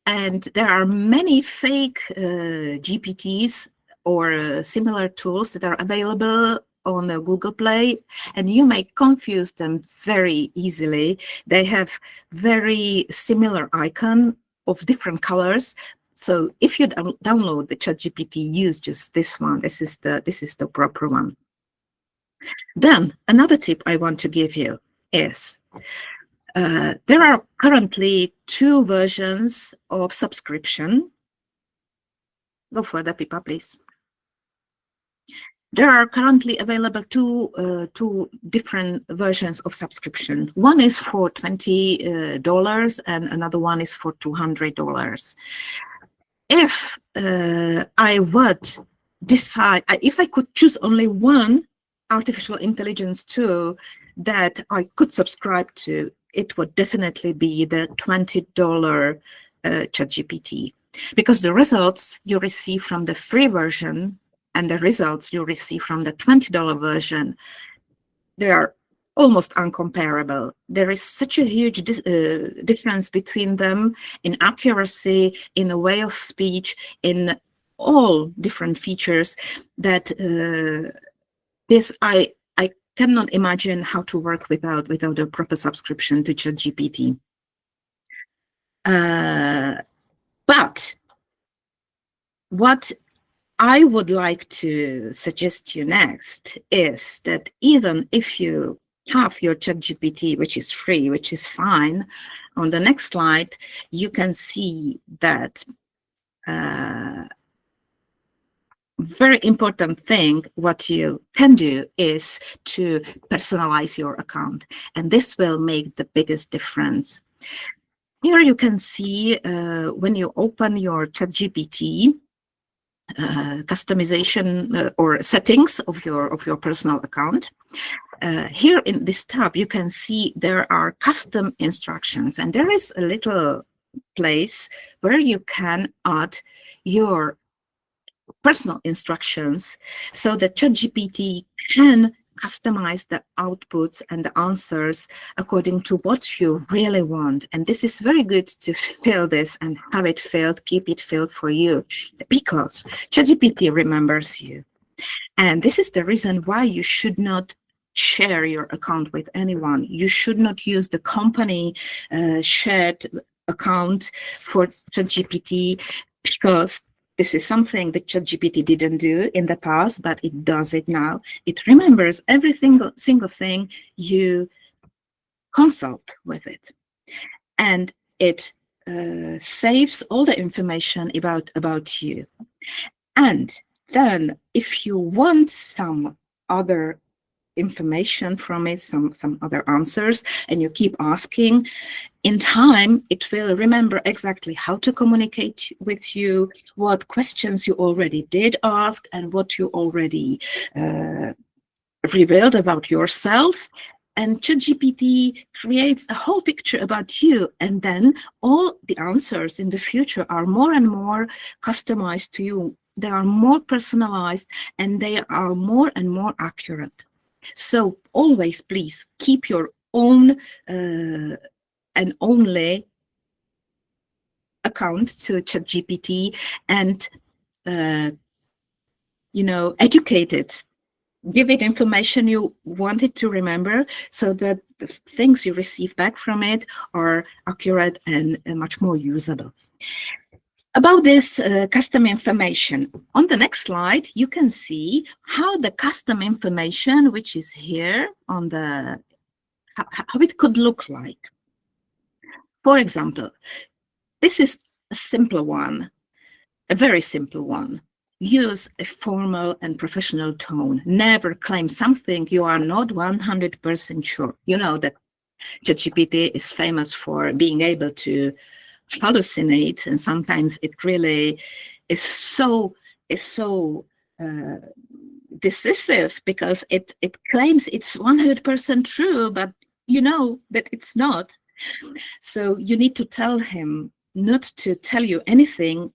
and there are many fake GPTs or similar tools that are available on Google Play, and you may confuse them very easily. They have very similar icon of different colors. So if you download the ChatGPT, use just this one. This is the proper one. Then another tip I want to give you is there are currently 2 versions of subscription. Go further, Pippa, please. There are currently available two different versions of subscription. One is for $20 and another one is for $200. If I would decide, if I could choose only one artificial intelligence tool that I could subscribe to, it would definitely be the $20 ChatGPT, because the results you receive from the free version and the results you receive from the $20 version, they are almost uncomparable. There is such a huge difference between them in accuracy, in a way of speech, in all different features that I cannot imagine how to work without a proper subscription to ChatGPT. But what I would like to suggest you next is that even if you have your ChatGPT, which is free, which is fine, on the next slide, you can see that very important thing what you can do is to personalize your account, and this will make the biggest difference. Here you can see when you open your ChatGPT, customization or settings of your personal account. Here in this tab, you can see there are custom instructions, and there is a little place where you can add your personal instructions so that ChatGPT can customize the outputs and the answers according to what you really want. And this is very good to fill this and have it filled, keep it filled for you, because ChatGPT remembers you. And this is the reason why you should not share your account with anyone. You should not use the company shared account for ChatGPT, because this is something that ChatGPT didn't do in the past, but it does it now. It remembers every single thing you consult with it. And it saves all the information about you. And then if you want some other information from it, some other answers, and you keep asking, in time, it will remember exactly how to communicate with you, what questions you already did ask, and what you already revealed about yourself, and ChatGPT creates a whole picture about you, and then all the answers in the future are more and more customized to you. They are more personalized, and they are more and more accurate. So always, please, keep your own and only account to ChatGPT, and educate it. Give it information you want it to remember, so that the things you receive back from it are accurate and much more usable. About this custom information, on the next slide, you can see how the custom information, which is here on the, how it could look like. For example, this is a simple one, a very simple one. Use a formal and professional tone. Never claim something you are not 100% sure. You know that ChatGPT is famous for being able to hallucinate, and sometimes it really is so decisive, because it claims it's 100% true, but you know that it's not. So you need to tell him not to tell you anything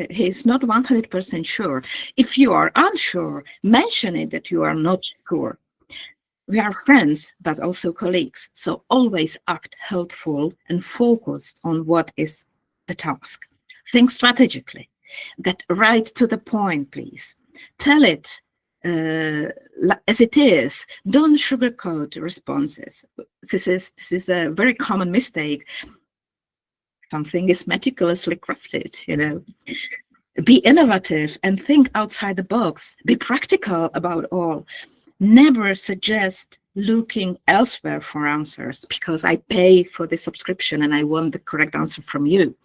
he's not 100% sure. If you are unsure, mention it that you are not sure. We are friends, but also colleagues. So always act helpful and focused on what is the task. Think strategically. Get right to the point, please. Tell it as it is. Don't sugarcoat responses. This is a very common mistake. Something is meticulously crafted, Be innovative and think outside the box. Be practical about all. Never suggest looking elsewhere for answers, because I pay for the subscription and I want the correct answer from you.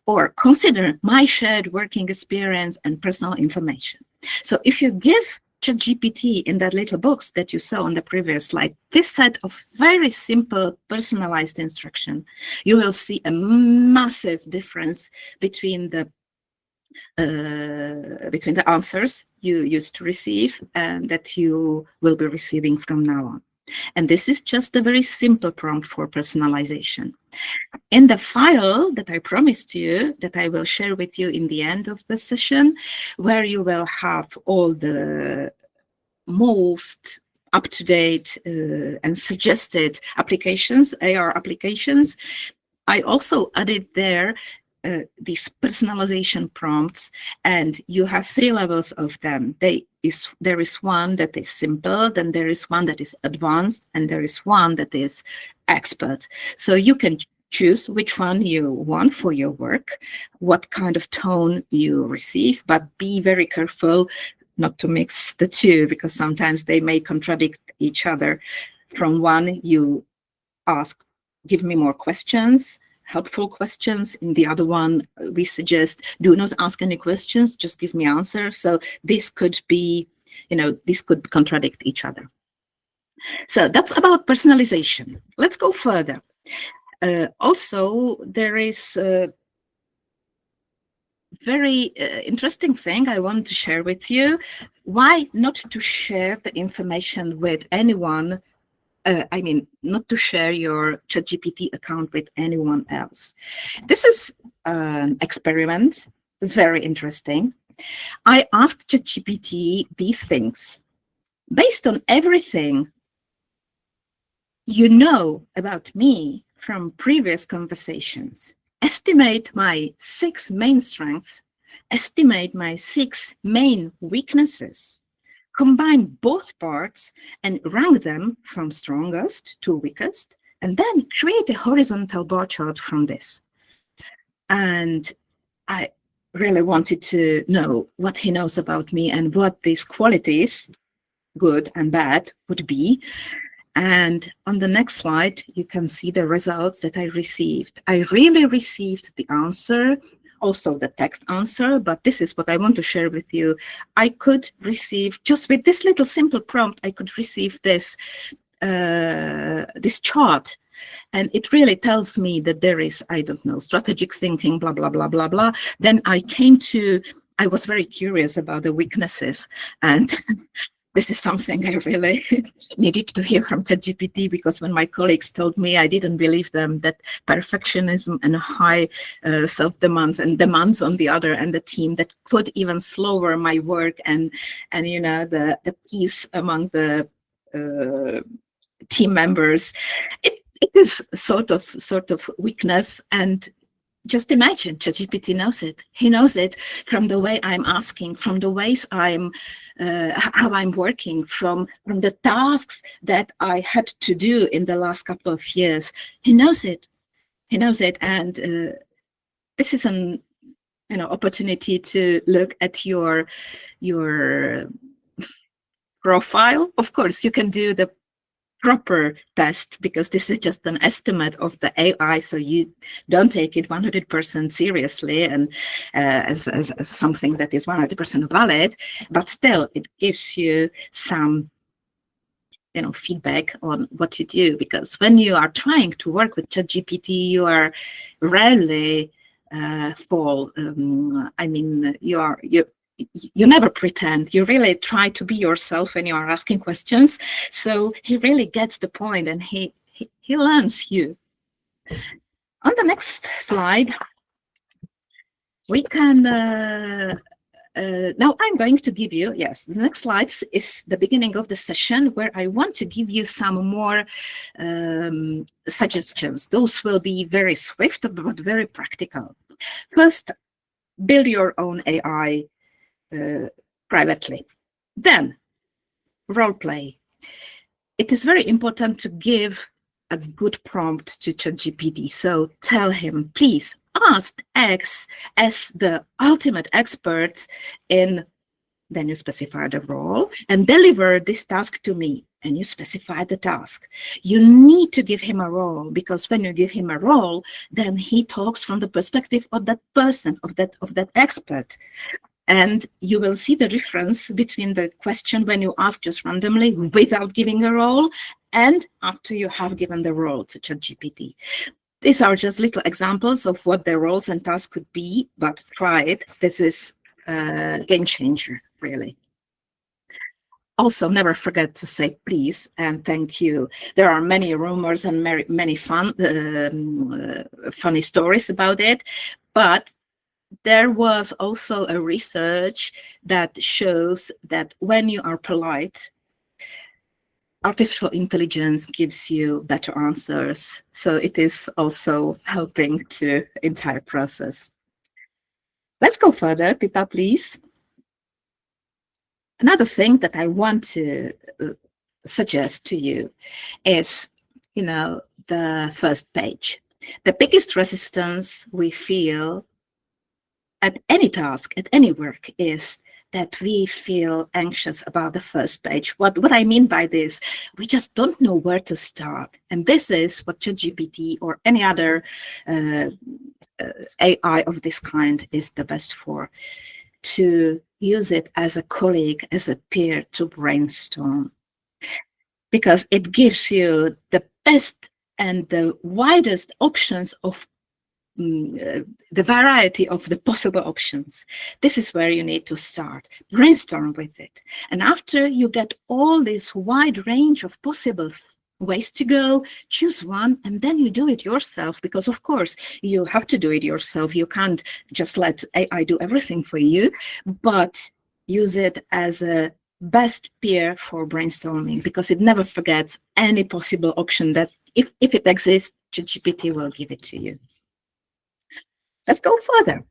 Or consider my shared working experience and personal information. So if you give ChatGPT in that little box that you saw on the previous slide, this set of very simple personalized instruction, you will see a massive difference between the answers you used to receive and that you will be receiving from now on. And this is just a very simple prompt for personalization. In the file that I promised you, that I will share with you in the end of the session, where you will have all the most up-to-date and suggested applications, AR applications, I also added there these personalization prompts, and you have 3 levels of them. There is one that is simple, then there is one that is advanced, and there is one that is expert. So you can choose which one you want for your work, what kind of tone you receive, but be very careful not to mix the two, because sometimes they may contradict each other. From one, you ask, give me more questions, helpful questions. In the other one, we suggest, do not ask any questions, just give me answers. So this could be, this could contradict each other. So that's about personalization. Let's go further. Also, there is a very interesting thing I want to share with you. Why not to share the information with anyone? Not to share your ChatGPT account with anyone else. This is an experiment, very interesting. I asked ChatGPT these things. Based on everything you know about me from previous conversations, estimate my 6 main strengths, estimate my 6 main weaknesses, combine both parts and rank them from strongest to weakest, and then create a horizontal bar chart from this. And I really wanted to know what he knows about me and what these qualities, good and bad, would be. And on the next slide, you can see the results that I received. I really received the answer, also the text answer, but this is what I want to share with you. I could receive, just with this little simple prompt, I could receive this, this chart. And it really tells me that there is, I don't know, strategic thinking, blah, blah, blah, blah, blah. Then I was very curious about the weaknesses. And this is something I really needed to hear from ChatGPT, because when my colleagues told me, I didn't believe them, that perfectionism and high self-demands and demands on the other and the team that could even slower my work and you know, the peace among the team members. It is sort of weakness. And just imagine, ChatGPT knows it. He knows it from the way I'm asking, from the ways I'm, how I'm working, from the tasks that I had to do in the last couple of years. He knows it. He knows it, and this is an opportunity to look at your profile. Of course, you can do the proper test, because this is just an estimate of the AI, so you don't take it 100% seriously and as something that is 100% valid, but still it gives you some feedback on what you do, because when you are trying to work with ChatGPT, you are rarely you never pretend. You really try to be yourself when you are asking questions. So he really gets the point, and he learns you. On the next slide, we can now I'm going to give you, yes, the next slide is the beginning of the session, where I want to give you some more suggestions. Those will be very swift, but very practical. First, build your own AI privately. Then, role play. It is very important to give a good prompt to ChatGPT. So tell him, please ask X as the ultimate expert in, then you specify the role, and deliver this task to me, and you specify the task. You need to give him a role, because when you give him a role, then he talks from the perspective of that person, of that expert. And you will see the difference between the question when you ask just randomly without giving a role, and after you have given the role to ChatGPT. These are just little examples of what the roles and tasks could be, but try it. This is a game changer, really. Also, never forget to say please and thank you. There are many rumors and many funny stories about it, but there was also a research that shows that when you are polite, artificial intelligence gives you better answers. So it is also helping to the entire process. Let's go further, Pippa, please. Another thing that I want to suggest to you is, the first page. The biggest resistance we feel at any task, at any work, is that we feel anxious about the first page. What I mean by this, we just don't know where to start. And this is what ChatGPT or any other AI of this kind is the best for, to use it as a colleague, as a peer to brainstorm. Because it gives you the best and the widest options of the variety of the possible options. This is where you need to start. Brainstorm with it. And after you get all this wide range of possible ways to go, choose one, and then you do it yourself, because of course you have to do it yourself. You can't just let AI do everything for you, but use it as a best peer for brainstorming, because it never forgets any possible option that if it exists, ChatGPT will give it to you. Let's go further.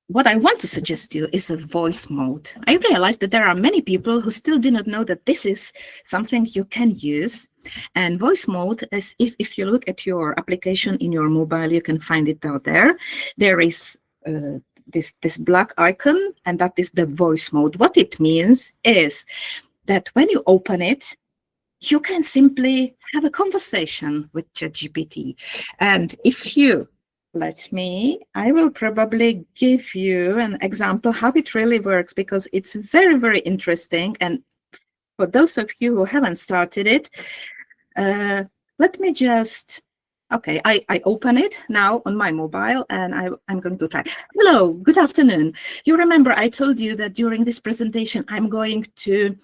What I want to suggest to you is a voice mode. I realized that there are many people who still do not know that this is something you can use. And voice mode is, if you look at your application in your mobile, you can find it out there. There is this black icon, and that is the voice mode. What it means is that when you open it, you can simply have a conversation with ChatGPT. And if you let me, I will probably give you an example how it really works, because it's very, very interesting. And for those of you who haven't started it, let me just Okay, I open it now on my mobile and I'm going to try. Hello, good afternoon. You remember I told you that during this presentation, I'm going to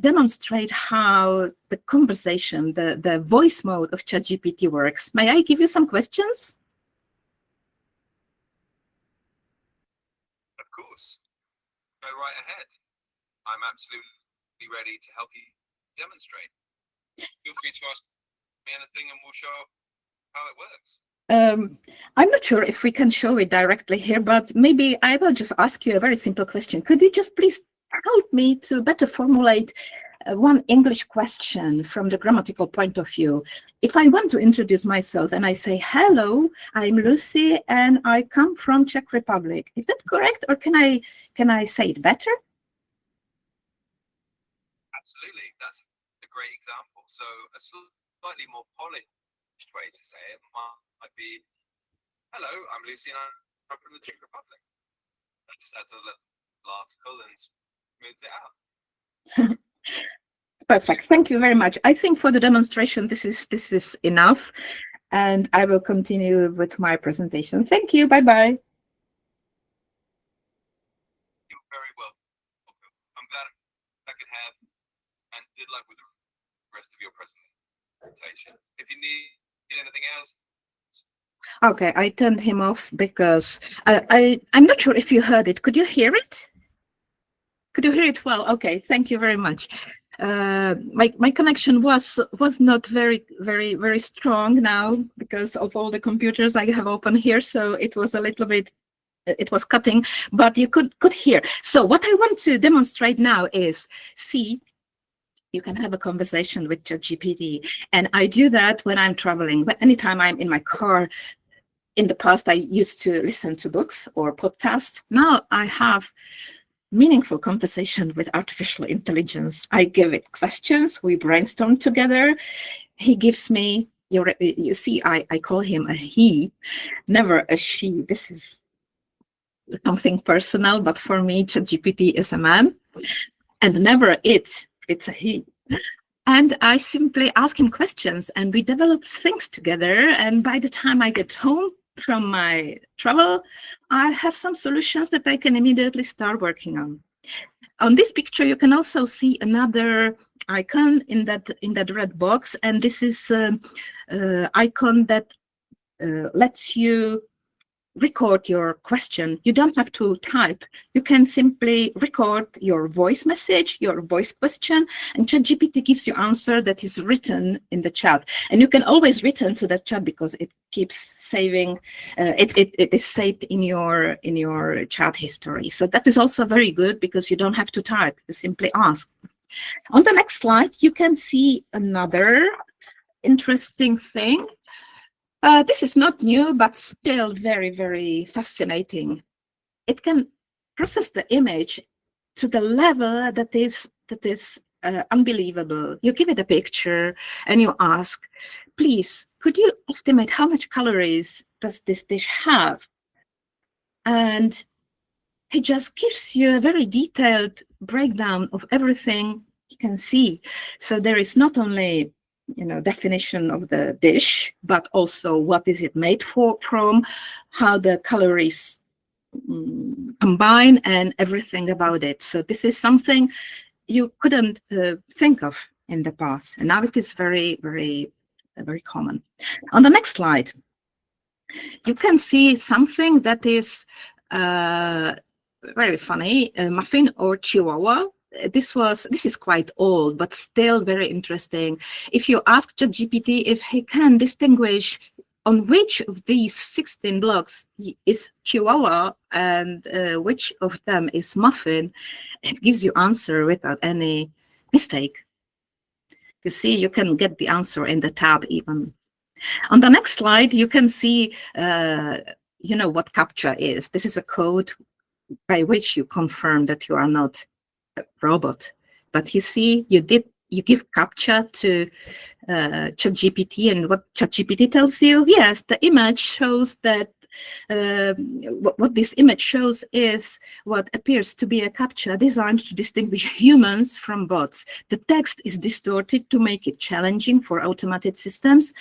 demonstrate how the conversation, the voice mode of ChatGPT works. May I give you some questions? Of course. Go right ahead. I'm absolutely ready to help you demonstrate. Feel free to ask me anything and we'll show how it works. I'm not sure if we can show it directly here, but maybe I will just ask you a very simple question. Could you just please help me to better formulate one English question from the grammatical point of view? If I want to introduce myself and I say, hello, I'm Lucy and I come from Czech Republic. Is that correct? Or can I say it better? Absolutely. That's a great example. So a slightly more polished way to say it might be, hello, I'm Lucy and I'm from the Czech Republic. That just adds a little article and smooths it out. Perfect. Thank you very much. I think for the demonstration, this is enough, and I will continue with my presentation. Thank you. Bye-bye. You're very welcome. I'm glad I could have, and good luck with the rest of your presentation. If you need anything else. Okay, I turned him off because I'm not sure if you heard it. Could you hear it? Could you hear it well? Okay, thank you very much. My connection was not very strong now because of all the computers I have open here, so it was a little bit, it was cutting, but you could hear. So what I want to demonstrate now is, see, you can have a conversation with ChatGPT, and I do that when I'm traveling. But anytime I'm in my car, in the past I used to listen to books or podcasts. Now I have meaningful conversation with artificial intelligence. I give it questions, we brainstorm together. He gives me, you see, I call him a he, never a she. This is something personal, but for me, ChatGPT is a man, and never it. It's a he. And I simply ask him questions and we develop things together. And by the time I get home from my travel, I have some solutions that I can immediately start working on. On this picture, you can also see another icon in that red box. And this is an icon that lets you record your question. You don't have to type. You can simply record your voice message, your voice question, and ChatGPT gives you answer that is written in the chat. And you can always return to that chat because it keeps saving. It is saved in your chat history. So that is also very good because you don't have to type. You simply ask. On the next slide, you can see another interesting thing. This is not new, but still very fascinating. It can process the image to the level that is unbelievable. You give it a picture and you ask, please, could you estimate how much calories does this dish have? And he just gives you a very detailed breakdown of everything you can see. So there is not only definition of the dish, but also what is it made from, how the calories combine, and everything about it. So this is something you couldn't think of in the past, and now it is very common. On the next slide, you can see something that is very funny, muffin or chihuahua. This is quite old, but still very interesting. If you ask ChatGPT if he can distinguish on which of these 16 blocks is Chihuahua and which of them is Muffin, it gives you answer without any mistake. You see, you can get the answer in the tab even. On the next slide, you can see, what CAPTCHA is. This is a code by which you confirm that you are not a robot. But you see, you give CAPTCHA to ChatGPT, and what ChatGPT tells you, yes, the image shows that what this image shows is what appears to be a CAPTCHA designed to distinguish humans from bots. The text is distorted to make it challenging for automated systems.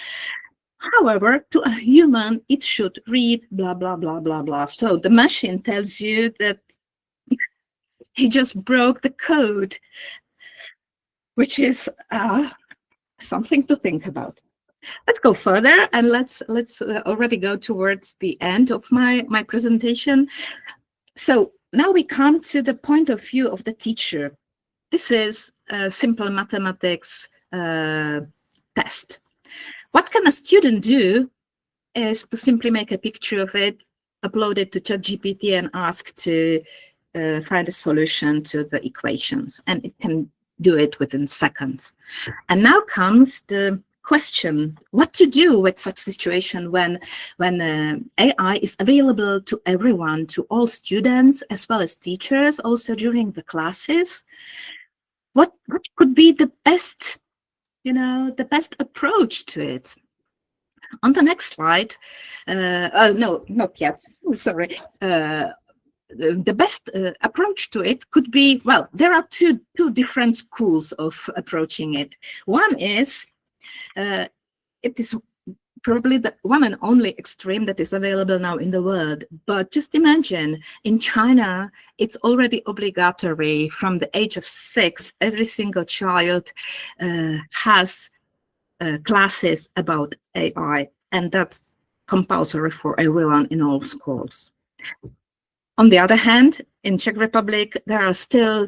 However, to a human, it should read blah, blah, blah, blah, blah. So the machine tells you that he just broke the code, which is something to think about. Let's go further, and let's already go towards the end of my presentation. So now we come to the point of view of the teacher. This is a simple mathematics test. What can a student do is to simply make a picture of it, upload it to ChatGPT, and ask to find a solution to the equations, and it can do it within seconds. And now comes the question: what to do with such situation when AI is available to everyone, to all students as well as teachers, also during the classes? What could be the best, the best approach to it? On the next slide, oh no, not yet. Sorry. The best approach to it could be, well, there are two different schools of approaching it. One is, it is probably the one and only extreme that is available now in the world. But just imagine, in China, it's already obligatory from the age of 6, every single child has classes about AI, and that's compulsory for everyone in all schools. On the other hand, in Czech Republic, there are still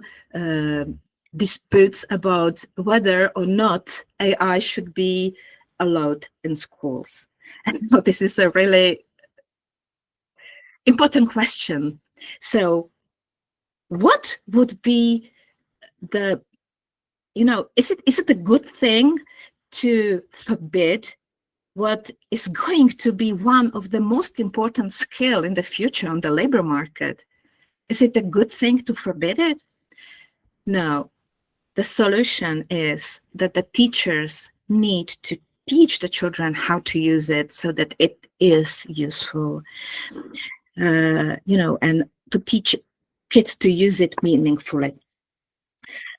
disputes about whether or not AI should be allowed in schools. And so this is a really important question. So what would be the, is it a good thing to forbid what is going to be one of the most important skills in the future on the labor market? Is it a good thing to forbid it? No. The solution is that the teachers need to teach the children how to use it so that it is useful, and to teach kids to use it meaningfully.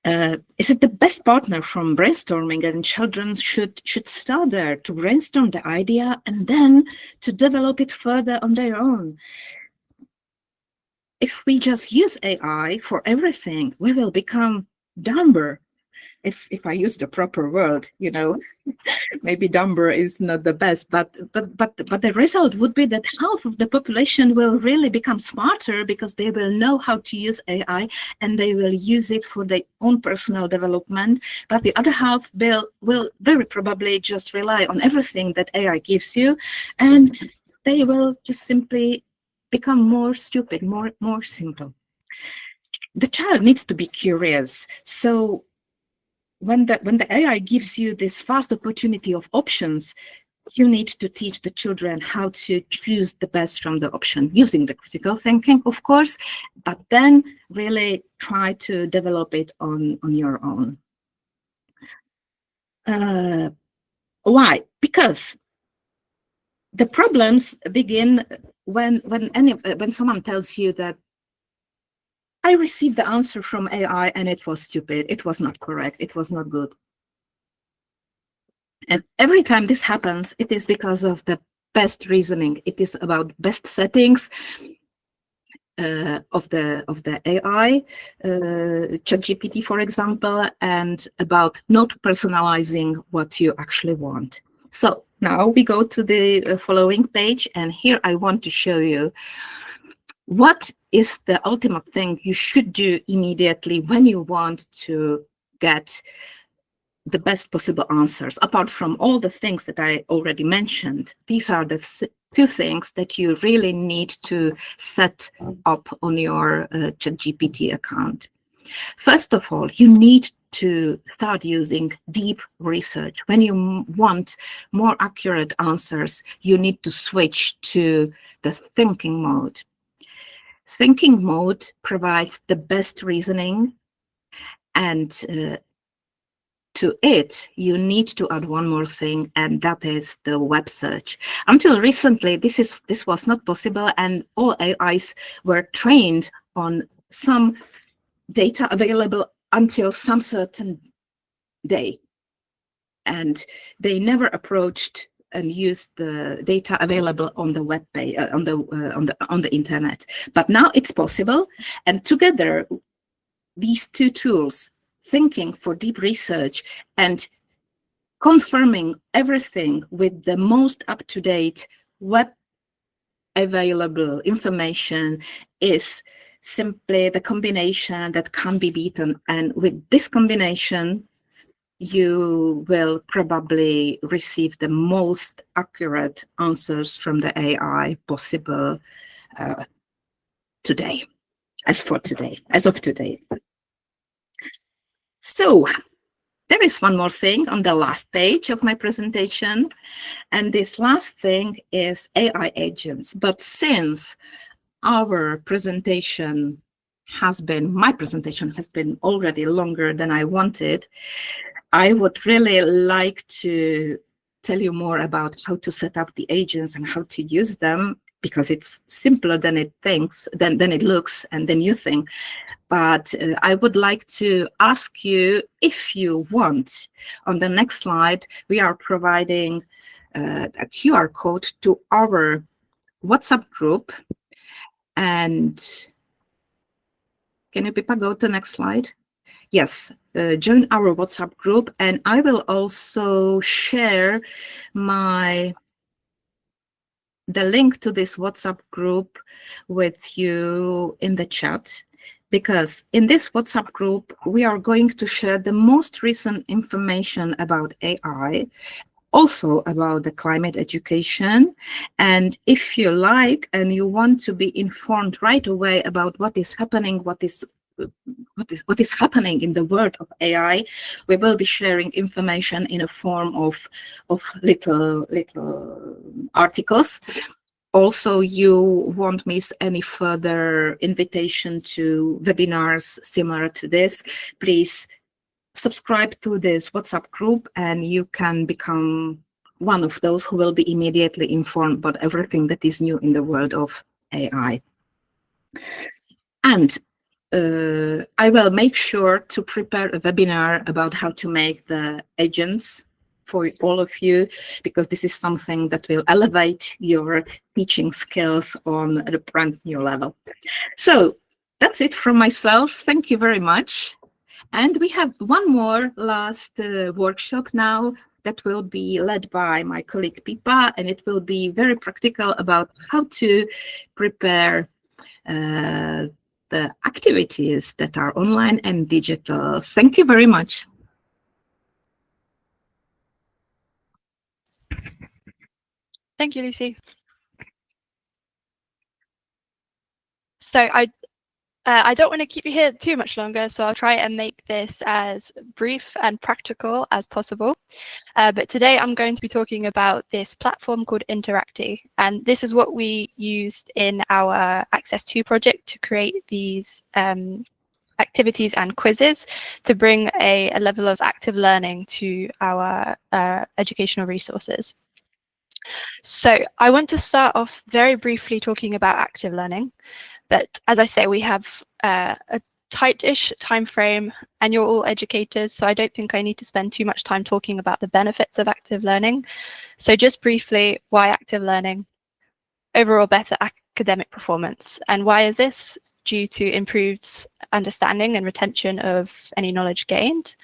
Is it the best partner from brainstorming? And children should start there to brainstorm the idea and then to develop it further on their own. If we just use AI for everything, we will become dumber. If I use the proper word, maybe dumber is not the best, but the result would be that half of the population will really become smarter because they will know how to use AI and they will use it for their own personal development. But the other half will very probably just rely on everything that AI gives you, and they will just simply become more stupid, more simple. The child needs to be curious. So when the AI gives you this vast opportunity of options, you need to teach the children how to choose the best from the option, using the critical thinking, of course, but then really try to develop it on your own. Why? Because the problems begin when someone tells you that I received the answer from AI and it was stupid, it was not correct, it was not good. And every time this happens, it is because of the best reasoning. It is about best settings of the AI, ChatGPT, for example, and about not personalizing what you actually want. So now we go to the following page, and here I want to show you what is the ultimate thing you should do immediately when you want to get the best possible answers. Apart from all the things that I already mentioned, these are the two things that you really need to set up on your ChatGPT account. First of all, you need to start using deep research. When you want more accurate answers, you need to switch to the thinking mode. Thinking mode provides the best reasoning, and to it, you need to add one more thing, and that is the web search. Until recently, this was not possible, and all AIs were trained on some data available until some certain day. And they never approached and use the data available on the web page, on the internet. But now it's possible, and together these two tools, thinking for deep research and confirming everything with the most up-to-date web available information, is simply the combination that can be beaten. And with this combination, you will probably receive the most accurate answers from the AI possible today, as of today. So there is one more thing on the last page of my presentation, and this last thing is AI agents. But since my presentation has been already longer than I wanted, I would really like to tell you more about how to set up the agents and how to use them, because it's simpler than it looks and than you think. But I would like to ask you, if you want, on the next slide, we are providing a QR code to our WhatsApp group. And can you, Pippa, go to the next slide? Yes, join our WhatsApp group, and I will also share the link to this WhatsApp group with you in the chat, because in this WhatsApp group, we are going to share the most recent information about AI, also about the climate education. And if you like and you want to be informed right away about what is happening, what is happening in the world of AI, we will be sharing information in a form of little articles. Also, you won't miss any further invitation to webinars similar to this. Please subscribe to this WhatsApp group, and you can become one of those who will be immediately informed about everything that is new in the world of AI. And I will make sure to prepare a webinar about how to make the agents for all of you, because this is something that will elevate your teaching skills on a brand new level. So that's it from myself. Thank you very much. And we have one more last workshop now that will be led by my colleague Pippa, and it will be very practical about how to prepare the activities that are online and digital. Thank you very much. Thank you, Lucy. So I don't want to keep you here too much longer, so I'll try and make this as brief and practical as possible. But today I'm going to be talking about this platform called Interacty, and this is what we used in our Access 2 project to create these activities and quizzes to bring a level of active learning to our educational resources. So I want to start off very briefly talking about active learning. But as I say, we have a tight-ish time frame, and you're all educators, so I don't think I need to spend too much time talking about the benefits of active learning. So just briefly, why active learning? Overall better academic performance. And why is this? Due to improved understanding and retention of any knowledge gained.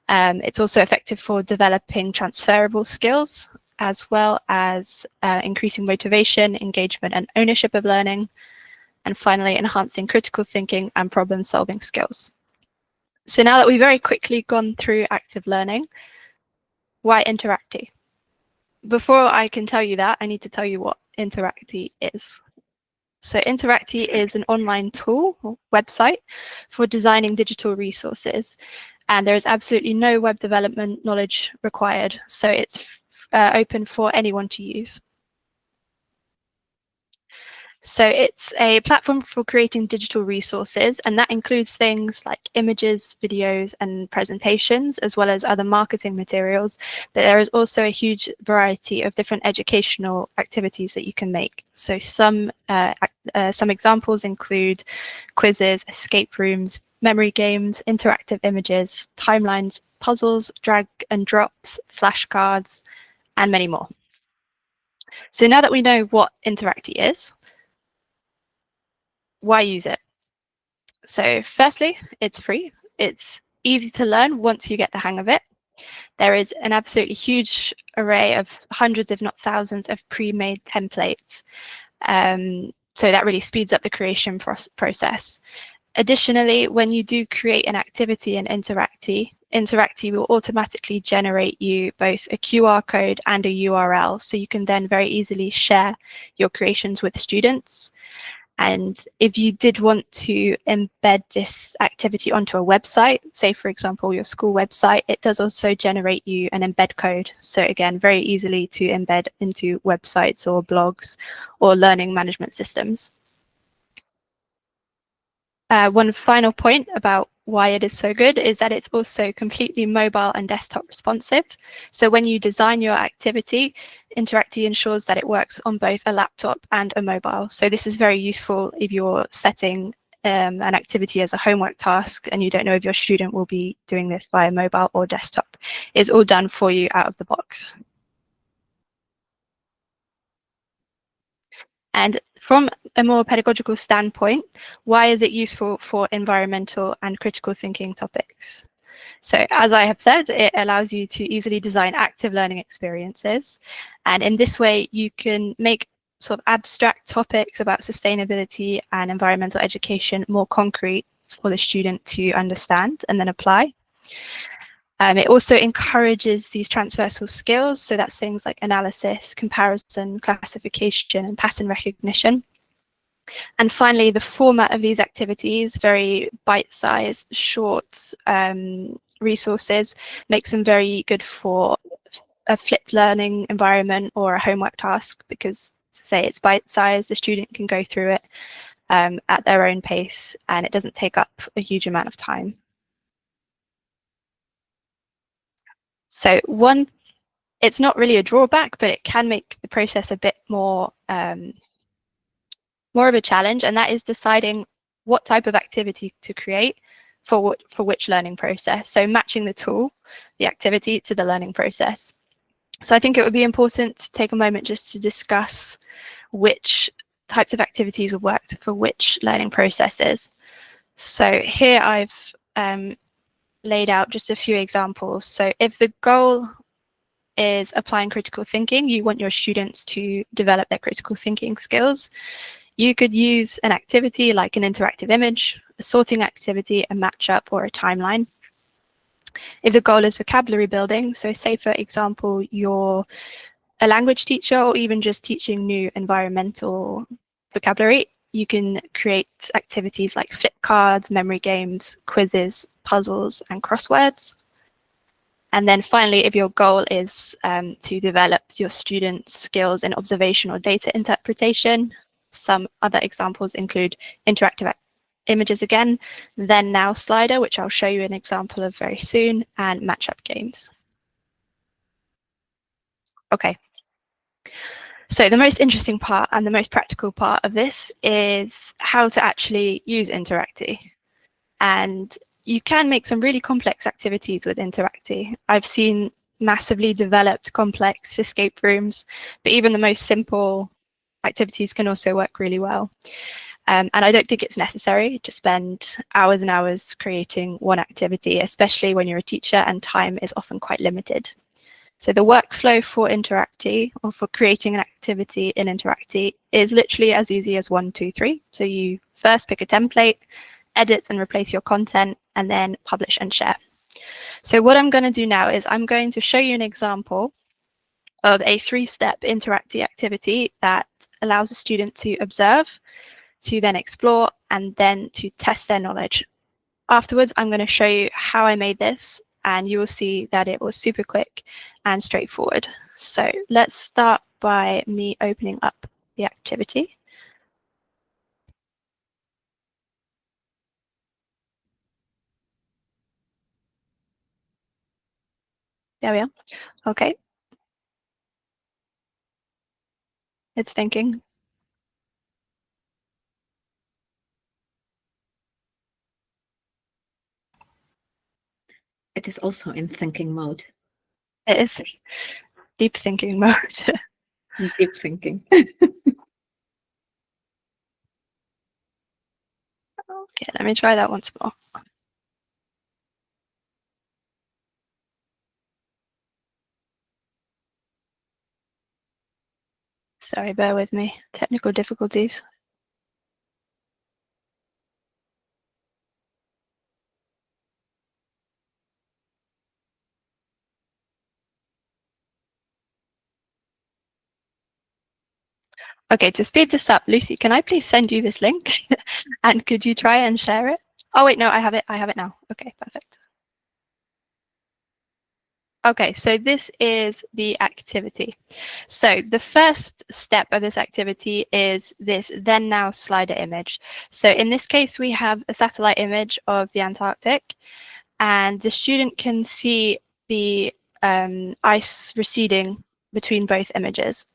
It's also effective for developing transferable skills, as well as increasing motivation, engagement, and ownership of learning. And finally, enhancing critical thinking and problem-solving skills. So now that we've very quickly gone through active learning, why Interacty? Before I can tell you that, I need to tell you what Interacty is. So Interacty is an online tool or website for designing digital resources. And there is absolutely no web development knowledge required. So it's open for anyone to use. So it's a platform for creating digital resources, and that includes things like images, videos, and presentations, as well as other marketing materials. But there is also a huge variety of different educational activities that you can make. So some examples include quizzes, escape rooms, memory games, interactive images, timelines, puzzles, drag and drops, flashcards, and many more. So now that we know what Interacty is, why use it? So firstly, it's free. It's easy to learn once you get the hang of it. There is an absolutely huge array of hundreds, if not thousands, of pre-made templates. So that really speeds up the creation process. Additionally, when you do create an activity in Interacty, Interacty will automatically generate you both a QR code and a URL, so you can then very easily share your creations with students. And if you did want to embed this activity onto a website, say for example your school website, it does also generate you an embed code. So again, very easily to embed into websites or blogs or learning management systems. One final point about why it is so good is that it's also completely mobile and desktop responsive. So when you design your activity, Interacty ensures that it works on both a laptop and a mobile. So this is very useful if you're setting an activity as a homework task and you don't know if your student will be doing this via mobile or desktop. It's all done for you out of the box. And from a more pedagogical standpoint, why is it useful for environmental and critical thinking topics? So as I have said, it allows you to easily design active learning experiences. And in this way, you can make sort of abstract topics about sustainability and environmental education more concrete for the student to understand and then apply. It also encourages these transversal skills. So that's things like analysis, comparison, classification, and pattern recognition. And finally, the format of these activities, very bite-sized, short resources, makes them very good for a flipped learning environment or a homework task because, say, it's bite-sized, the student can go through it at their own pace, and it doesn't take up a huge amount of time. So it's not really a drawback, but it can make the process a bit more of a challenge, and that is deciding what type of activity to create for which learning process. So matching the tool, the activity, to the learning process. So I think it would be important to take a moment just to discuss which types of activities will work for which learning processes. So here I've laid out just a few examples. So if the goal is applying critical thinking, you want your students to develop their critical thinking skills, you could use an activity like an interactive image, a sorting activity, a matchup, or a timeline. If the goal is vocabulary building, so say for example, you're a language teacher or even just teaching new environmental vocabulary, you can create activities like flip cards, memory games, quizzes, puzzles, and crosswords. And then finally, if your goal is to develop your students' skills in observation or data interpretation, some other examples include interactive images again, then now slider, which I'll show you an example of very soon, and matchup games. Okay. So the most interesting part and the most practical part of this is how to actually use Interacty. And you can make some really complex activities with Interacty. I've seen massively developed complex escape rooms, but even the most simple activities can also work really well. And I don't think it's necessary to spend hours and hours creating one activity, especially when you're a teacher and time is often quite limited. So the workflow for Interacty, or for creating an activity in Interacty, is literally as easy as 1, 2, 3. So you first pick a template, edit and replace your content, and then publish and share. So what I'm going to do now is I'm going to show you an example of a 3-step Interacty activity that allows a student to observe, to then explore, and then to test their knowledge. Afterwards, I'm going to show you how I made this, and you will see that it was super quick and straightforward. So let's start by me opening up the activity. There we are. Okay. It's thinking. It is also in thinking mode. It is deep thinking mode. Deep thinking. Okay, let me try that once more. Sorry, bear with me. Technical difficulties. Okay, to speed this up, Lucy, can I please send you this link? And could you try and share it? Oh wait, no, I have it now. Okay, perfect. Okay, so this is the activity. So the first step of this activity is this then now slider image. So in this case, we have a satellite image of the Antarctic, and the student can see the ice receding between both images.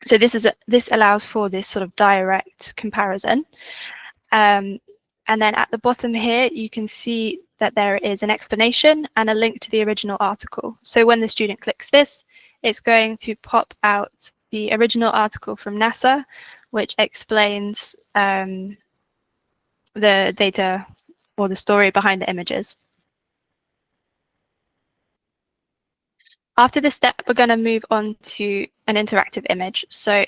So this allows for this sort of direct comparison. And then at the bottom here, you can see that there is an explanation and a link to the original article. So when the student clicks this, it's going to pop out the original article from NASA, which explains the data or the story behind the images. After this step, we're going to move on to an interactive image. So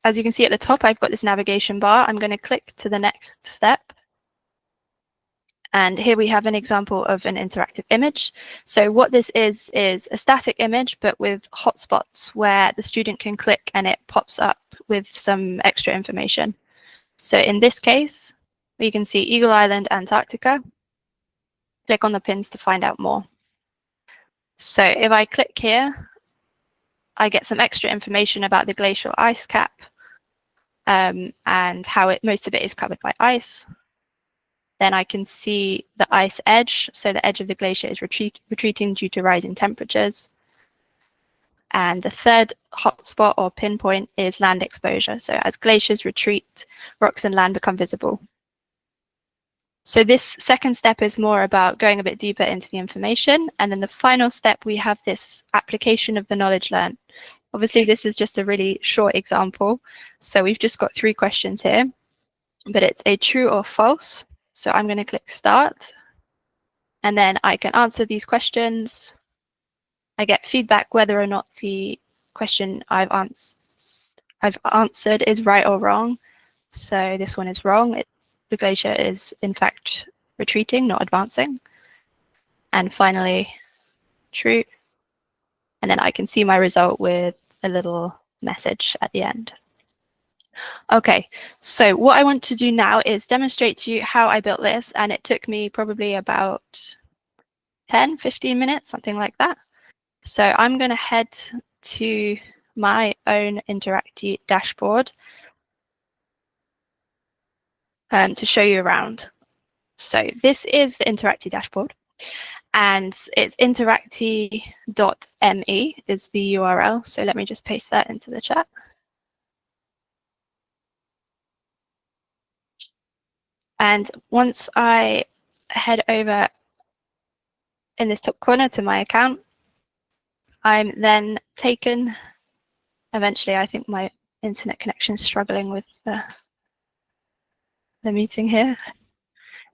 as you can see at the top, I've got this navigation bar. I'm going to click to the next step. And here we have an example of an interactive image. So what this is a static image, but with hotspots where the student can click and it pops up with some extra information. So in this case, we can see Eagle Island, Antarctica. Click on the pins to find out more. So if I click here, I get some extra information about the glacial ice cap and how most of it is covered by ice. Then I can see the ice edge. So the edge of the glacier is retreating due to rising temperatures. And the third hotspot or pinpoint is land exposure. So as glaciers retreat, rocks and land become visible. So this second step is more about going a bit deeper into the information. And then the final step, we have this application of the knowledge learned. Obviously, this is just a really short example. So we've just got 3 questions here, but it's a true or false. So I'm going to click start, and then I can answer these questions. I get feedback whether or not the question I've answered is right or wrong. So this one is wrong. The glacier is in fact retreating, not advancing. And finally, true. And then I can see my result with a little message at the end. Okay, so what I want to do now is demonstrate to you how I built this, and it took me probably about 10-15 minutes, something like that. So I'm going to head to my own Interacty dashboard to show you around. So this is the Interacty dashboard, and it's interacty.me is the URL. So let me just paste that into the chat. And once I head over in this top corner to my account, I'm then taken. Eventually, I think my internet connection is struggling with the meeting here.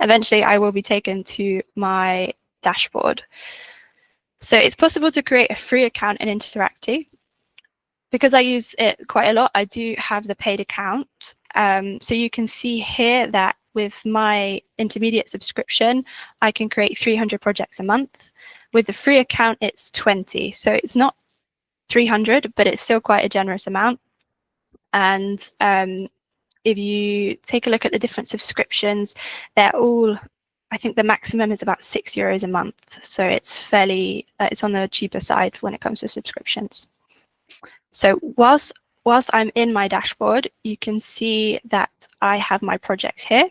Eventually, I will be taken to my dashboard. So it's possible to create a free account in Interacty. Because I use it quite a lot, I do have the paid account. So you can see here that with my intermediate subscription, I can create 300 projects a month. With the free account, it's 20. So it's not 300, but it's still quite a generous amount. And if you take a look at the different subscriptions, they're all, I think the maximum is about €6 a month. So it's fairly, it's on the cheaper side when it comes to subscriptions. So whilst I'm in my dashboard, you can see that I have my projects here,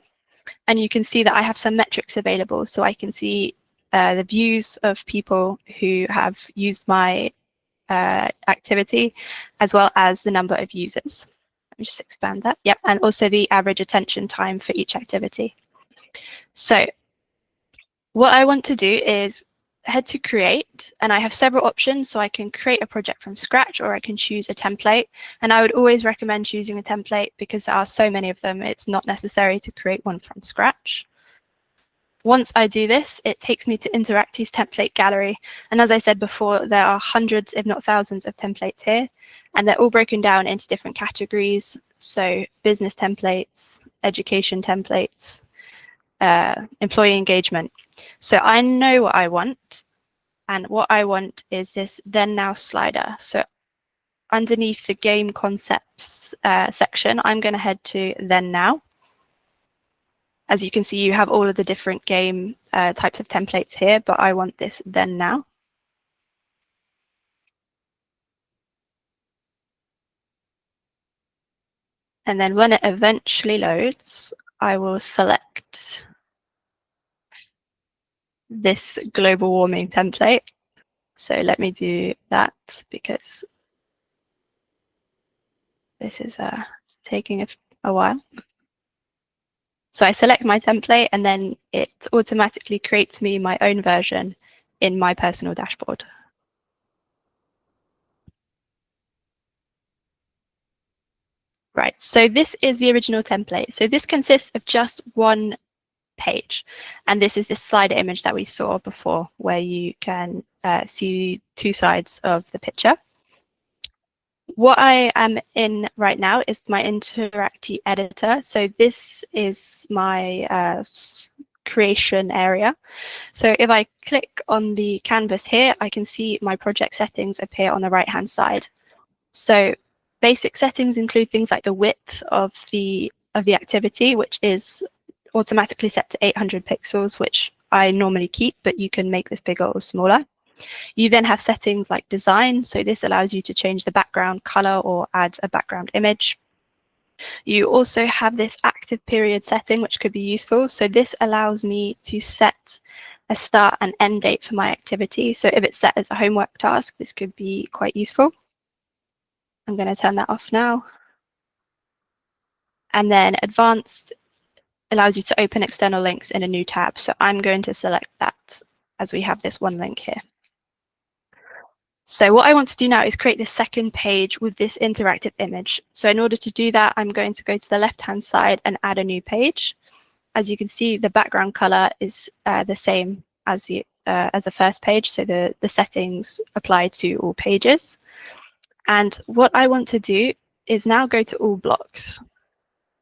and you can see that I have some metrics available. So I can see the views of people who have used my activity, as well as the number of users. Let me just expand that. Yep, and also the average attention time for each activity. So what I want to do is head to create, and I have several options. So I can create a project from scratch, or I can choose a template. And I would always recommend choosing a template because there are so many of them. It's not necessary to create one from scratch. Once I do this, it takes me to Interacty's template gallery. And as I said before, there are hundreds, if not thousands, of templates here, and they're all broken down into different categories. So business templates, education templates, employee engagement. So I know what I want, and what I want is this then now slider. So underneath the game concepts section, I'm going to head to then now. As you can see, you have all of the different game types of templates here, but I want this then now. And then when it eventually loads, I will select this global warming template. So let me do that because this is taking a while. So I select my template, and then it automatically creates me my own version in my personal dashboard. Right, so this is the original template. So this consists of just one page. And this is this slider image that we saw before, where you can see two sides of the picture. What I am in right now is my Interacty editor. So this is my creation area. So if I click on the canvas here, I can see my project settings appear on the right-hand side. So basic settings include things like the width of the activity, which is automatically set to 800 pixels, which I normally keep, but you can make this bigger or smaller. You then have settings like design. So this allows you to change the background color or add a background image. You also have this active period setting, which could be useful. So this allows me to set a start and end date for my activity. So if it's set as a homework task, this could be quite useful. I'm going to turn that off now. And then advanced allows you to open external links in a new tab. So I'm going to select that as we have this one link here. So what I want to do now is create this second page with this interactive image. So in order to do that, I'm going to go to the left-hand side and add a new page. As you can see, the background color is the same as the first page. So the settings apply to all pages. And what I want to do is now go to all blocks.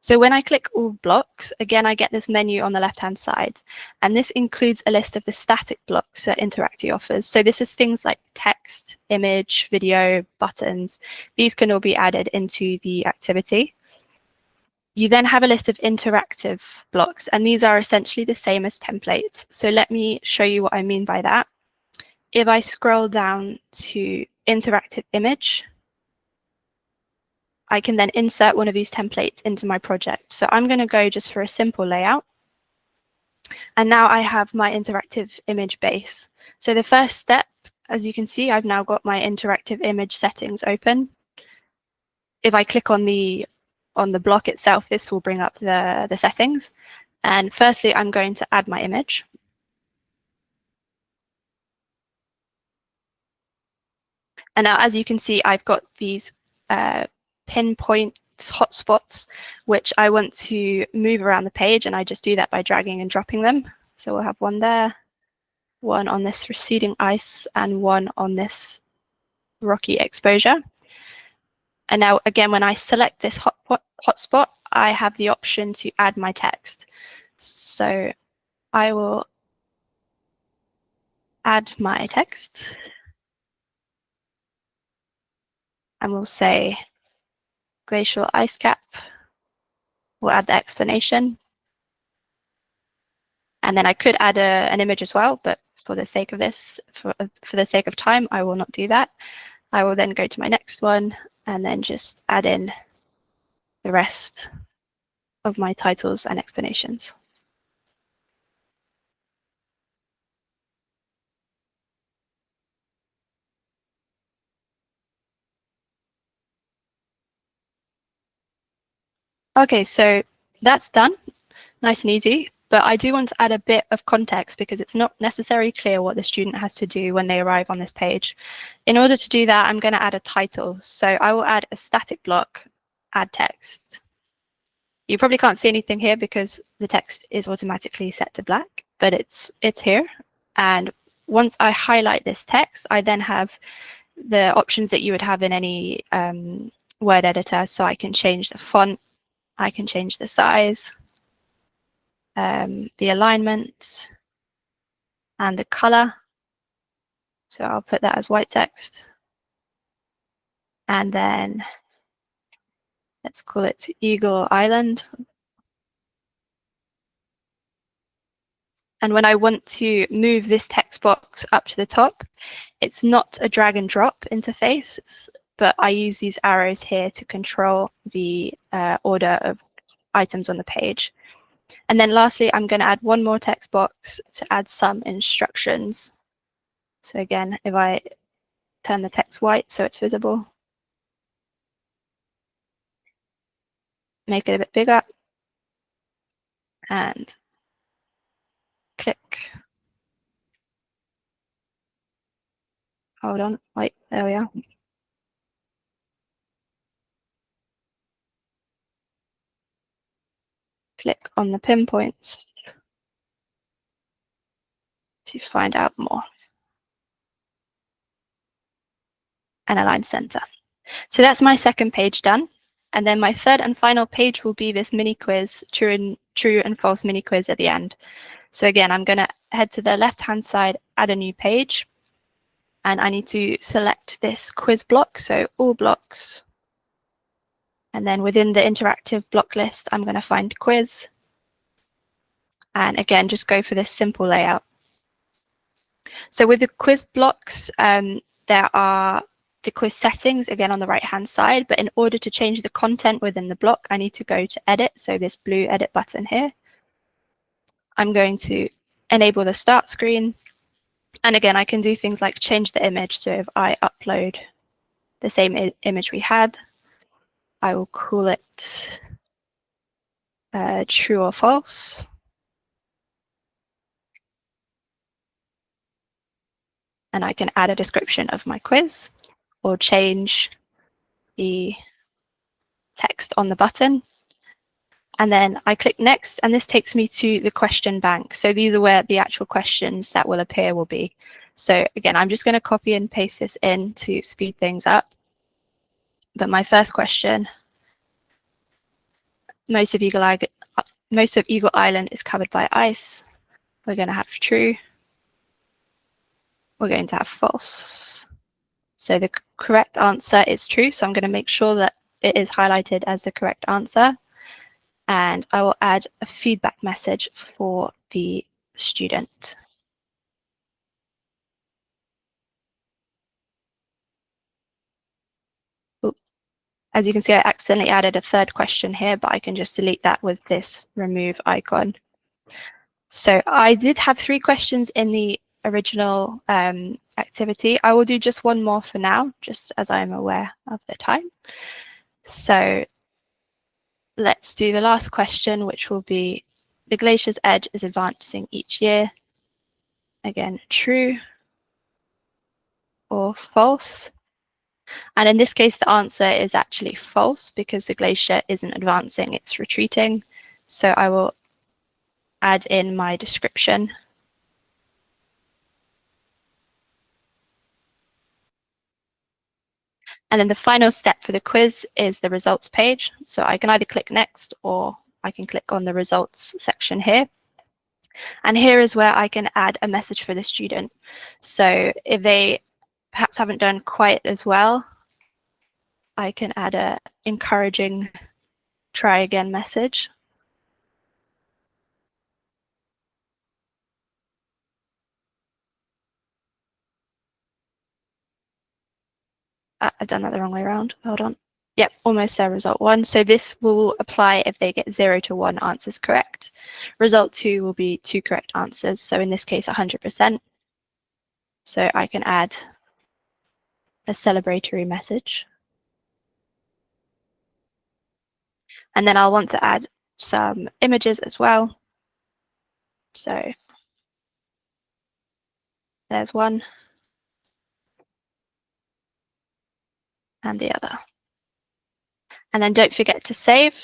So when I click all blocks, again, I get this menu on the left-hand side, and this includes a list of the static blocks that Interacty offers. So this is things like text, image, video, buttons. These can all be added into the activity. You then have a list of interactive blocks, and these are essentially the same as templates. So let me show you what I mean by that. If I scroll down to interactive image, I can then insert one of these templates into my project. So I'm going to go just for a simple layout. And now I have my interactive image base. So the first step, as you can see, I've now got my interactive image settings open. If I click on the block itself, this will bring up the settings. And firstly, I'm going to add my image. And now, as you can see, I've got these pinpoint hotspots, which I want to move around the page, and I just do that by dragging and dropping them. So we'll have one there, one on this receding ice, and one on this rocky exposure. And now, again, when I select this hotspot, I have the option to add my text. So I will add my text, and we'll say glacial ice cap. We'll add the explanation. And then I could add an image as well, but for the sake of this, for the sake of time, I will not do that. I will then go to my next one and then just add in the rest of my titles and explanations. Okay, so that's done, nice and easy. but I do want to add a bit of context because it's not necessarily clear what the student has to do when they arrive on this page. In order to do that, I'm going to add a title. So I will add a static block, add text. You probably can't see anything here because the text is automatically set to black, but it's here. And once I highlight this text, I then have the options that you would have in any word editor. So I can change the font, I can change the size, the alignment, and the color. So I'll put that as white text. And then let's call it Eagle Island. And when I want to move this text box up to the top, it's not a drag and drop interface, but I use these arrows here to control the order of items on the page. And then lastly, I'm going to add one more text box to add some instructions. So again, if I turn the text white so it's visible, make it a bit bigger, and click. Hold on, wait, there we are. Click on the pinpoints to find out more. And align center. So that's my second page done. And then my third and final page will be this mini quiz, true and false mini quiz at the end. So again, I'm going to head to the left-hand side, add a new page. And I need to select this quiz block, so all blocks. And then within the interactive block list, I'm going to find quiz. And again, just go for this simple layout. So with the quiz blocks, there are the quiz settings, again, on the right-hand side. But in order to change the content within the block, I need to go to edit. So this blue edit button here. I'm going to enable the start screen. And again, I can do things like change the image. So if I upload the same image we had, I will call it true or false. And I can add a description of my quiz or change the text on the button. And then I click next, and this takes me to the question bank. So these are where the actual questions that will appear will be. So again, I'm just going to copy and paste this in to speed things up. But my first question, most of Eagle Island is covered by ice. We're going to have true. We're going to have false. So the correct answer is true. So I'm going to make sure that it is highlighted as the correct answer. And I will add a feedback message for the student. Ooh. As you can see, I accidentally added a third question here, but I can just delete that with this remove icon. So I did have 3 questions in the original activity. I will do just one more for now, just as I'm aware of the time. So let's do the last question, which will be the glacier's edge is advancing each year. Again, true or false. And in this case, the answer is actually false because the glacier isn't advancing, it's retreating. So I will add in my description. And then the final step for the quiz is the results page. So I can either click next or I can click on the results section here. And here is where I can add a message for the student. So if they perhaps haven't done quite as well, I can add a encouraging try again message. I've done that the wrong way around. Hold on. Yep, almost there, result 1. So this will apply if they get 0 to 1 answers correct. Result 2 will be 2 correct answers. So in this case, 100%. So I can add a celebratory message. And then I'll want to add some images as well. So there's one and the other. And then don't forget to save.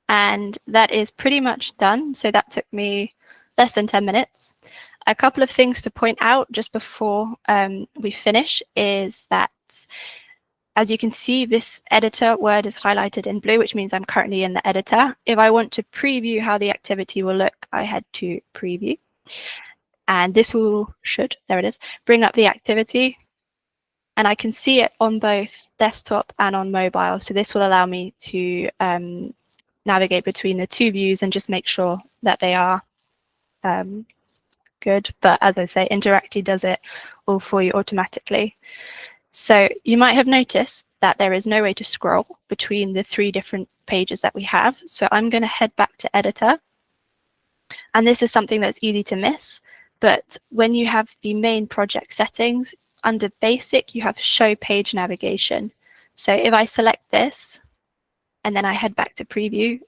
And that is pretty much done. So that took me less than 10 minutes. A couple of things to point out just before we finish is that, as you can see, this editor word is highlighted in blue, which means I'm currently in the editor. If I want to preview how the activity will look, I head to preview. And this there it is, bring up the activity. And I can see it on both desktop and on mobile. So this will allow me to navigate between the two views and just make sure that they are good. But as I say, Interacty does it all for you automatically. So you might have noticed that there is no way to scroll between the 3 different pages that we have. So I'm going to head back to editor. And this is something that's easy to miss. But when you have the main project settings, under basic, you have show page navigation. So if I select this and then I head back to preview,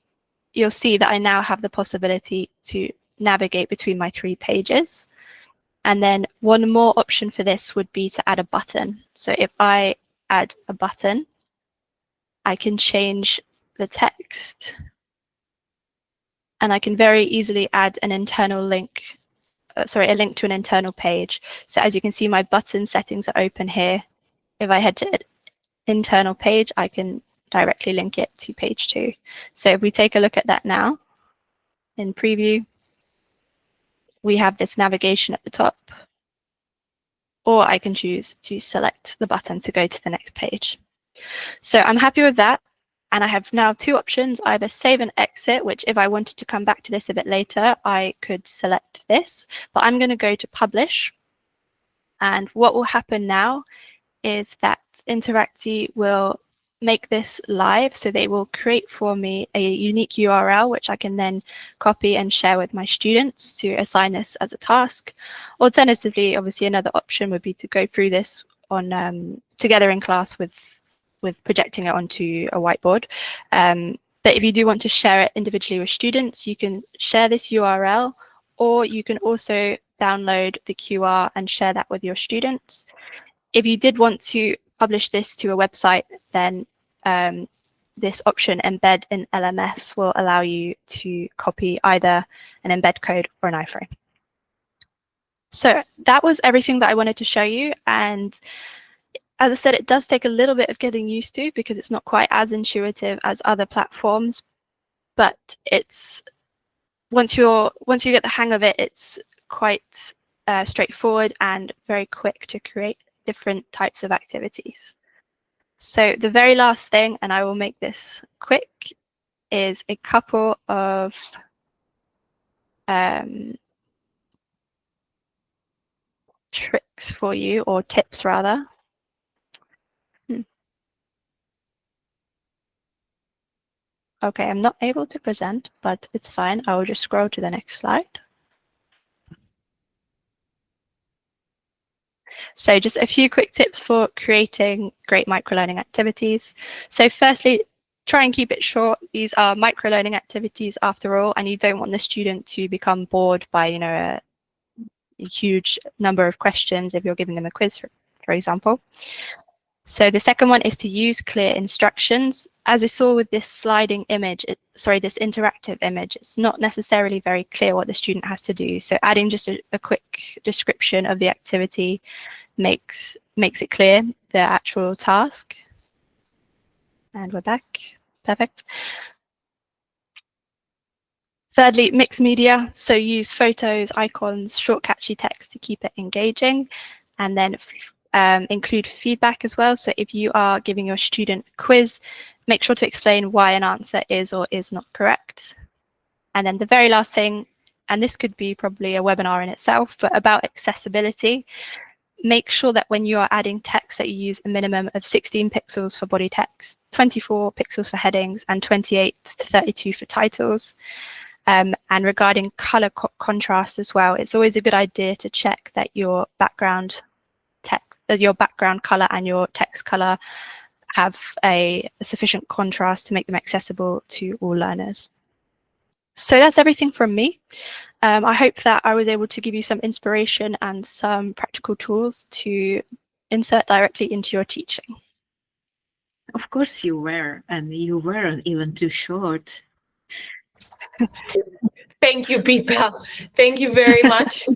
you'll see that I now have the possibility to navigate between my 3 pages. And then one more option for this would be to add a button. So if I add a button, I can change the text and I can very easily add an internal link, a link to an internal page. So as you can see, my button settings are open here. If I head to internal page, I can directly link it to page 2. So if we take a look at that now in preview, we have this navigation at the top, or I can choose to select the button to go to the next page. So I'm happy with that. And I have now 2 options, either save and exit, which if I wanted to come back to this a bit later, I could select this, but I'm going to go to publish. And what will happen now is that Interacty will make this live. So they will create for me a unique URL, which I can then copy and share with my students to assign this as a task. Alternatively, obviously, another option would be to go through this on together in class with projecting it onto a whiteboard. But if you do want to share it individually with students, you can share this URL, or you can also download the QR and share that with your students. If you did want to publish this to a website, then this option, embed in LMS, will allow you to copy either an embed code or an iframe. So that was everything that I wanted to show you. And as I said, it does take a little bit of getting used to because it's not quite as intuitive as other platforms, but it's once you get the hang of it, it's quite straightforward and very quick to create different types of activities. So the very last thing, and I will make this quick, is a couple of tricks for you, or tips rather. Okay, I'm not able to present, but it's fine. I will just scroll to the next slide. So just a few quick tips for creating great microlearning activities. So firstly, try and keep it short. These are microlearning activities after all, and you don't want the student to become bored by, a huge number of questions if you're giving them a quiz, for example. So the second one is to use clear instructions. As we saw with this sliding image, this interactive image, it's not necessarily very clear what the student has to do. So adding just a quick description of the activity makes it clear, the actual task. And we're back. Perfect. Thirdly, mixed media. So use photos, icons, short catchy text to keep it engaging. And then include feedback as well. So if you are giving your student a quiz, make sure to explain why an answer is or is not correct. And then the very last thing, and this could be probably a webinar in itself, but about accessibility, make sure that when you are adding text that you use a minimum of 16 pixels for body text, 24 pixels for headings, and 28 to 32 for titles. And regarding color contrast as well, it's always a good idea to check that your background color and your text color have a sufficient contrast to make them accessible to all learners. So that's everything from me. I hope that I was able to give you some inspiration and some practical tools to insert directly into your teaching. Of course you were, and you weren't even too short. Thank you, Pipa. Thank you very much.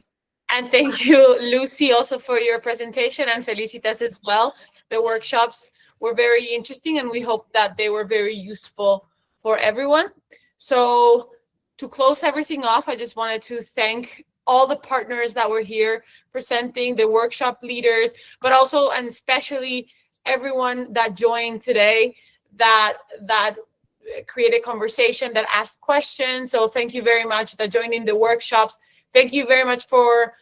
And thank you, Lucy, also for your presentation, and Felicitas as well. The workshops were very interesting, and we hope that they were very useful for everyone. So to close everything off, I just wanted to thank all the partners that were here presenting, the workshop leaders, but also and especially everyone that joined today that created conversation, that asked questions. So thank you very much that joined in the workshops. Thank you very much for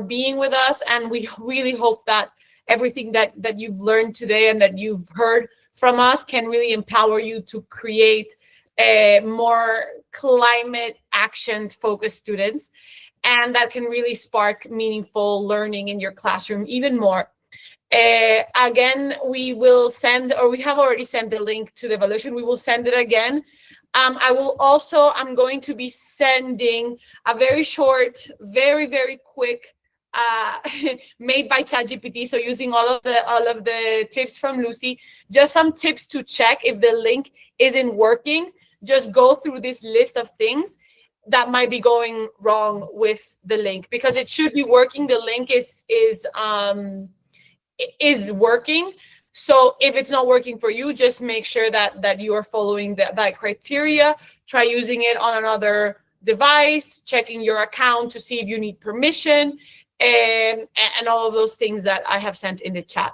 being with us, and we really hope that everything that you've learned today and that you've heard from us can really empower you to create a more climate action focused students, and that can really spark meaningful learning in your classroom even more. Again, we will send, or we have already sent the link to the evaluation. We will send it again. I'm going to be sending a very short, very quick, made by ChatGPT. So using all of the tips from Lucy, just some tips to check if the link isn't working. Just go through this list of things that might be going wrong with the link, because it should be working. The link is working. So if it's not working for you, just make sure that you are following that criteria. Try using it on another device, checking your account to see if you need permission, and all of those things that I have sent in the chat.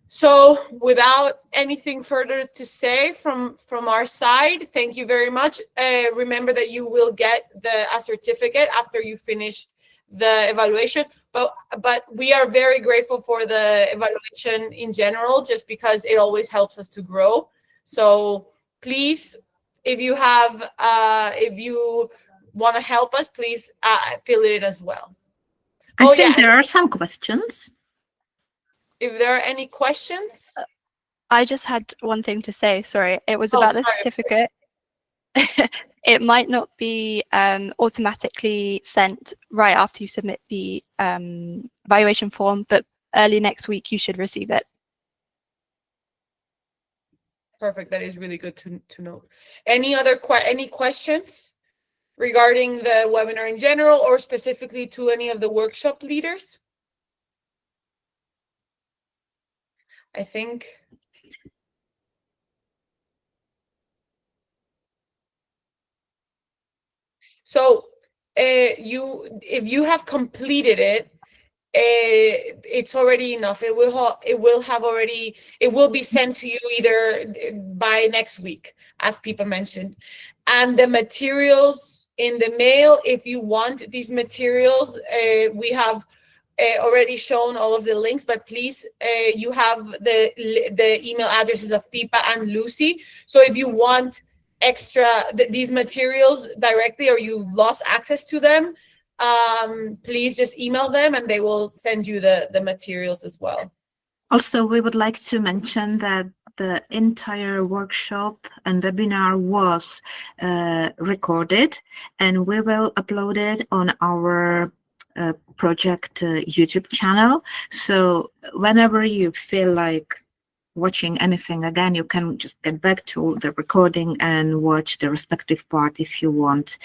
So without anything further to say from our side, thank you very much. Remember that you will get a certificate after you finish the evaluation, but we are very grateful for the evaluation in general, just because it always helps us to grow. So please, if you want to help us, please fill it in as well. I think there are some questions. If there are any questions. I just had one thing to say, sorry. It was about the certificate. It might not be automatically sent right after you submit the evaluation form, but early next week you should receive it. Perfect. That is really good to know. Any questions regarding the webinar in general, or specifically to any of the workshop leaders? I think. So if you have completed it, it's already enough. It will be sent to you either by next week, as Pipa mentioned. And the materials in the mail, if you want these materials, we have already shown all of the links, but please, you have the email addresses of Pipa and Lucy. So if you want these materials directly, or you lost access to them, please just email them and they will send you the materials as well. Also, we would like to mention that the entire workshop and webinar was recorded, and we will upload it on our project YouTube channel. So whenever you feel like watching anything again, you can just get back to the recording and watch the respective part if you want.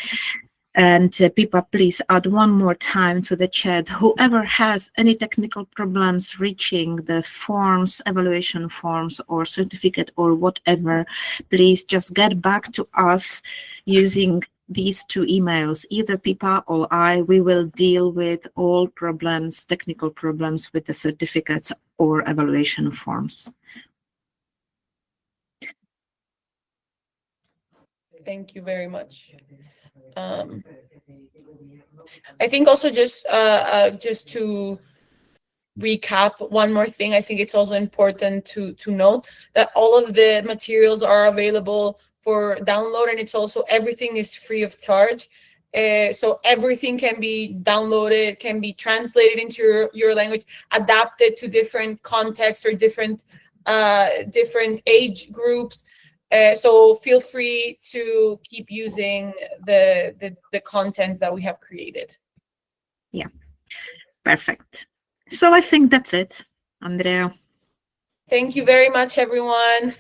And Pipa, please add one more time to the chat. Whoever has any technical problems reaching the forms, evaluation forms or certificate or whatever, please just get back to us using these two emails, either Pipa or I. We will deal with all problems, technical problems with the certificates or evaluation forms. Thank you very much. I think also just to recap one more thing, I think it's also important to note that all of the materials are available for download, and it's also everything is free of charge. So everything can be downloaded, can be translated into your language, adapted to different contexts or different age groups. So feel free to keep using the content that we have created. Yeah, perfect. So I think that's it, Andrea. Thank you very much, everyone.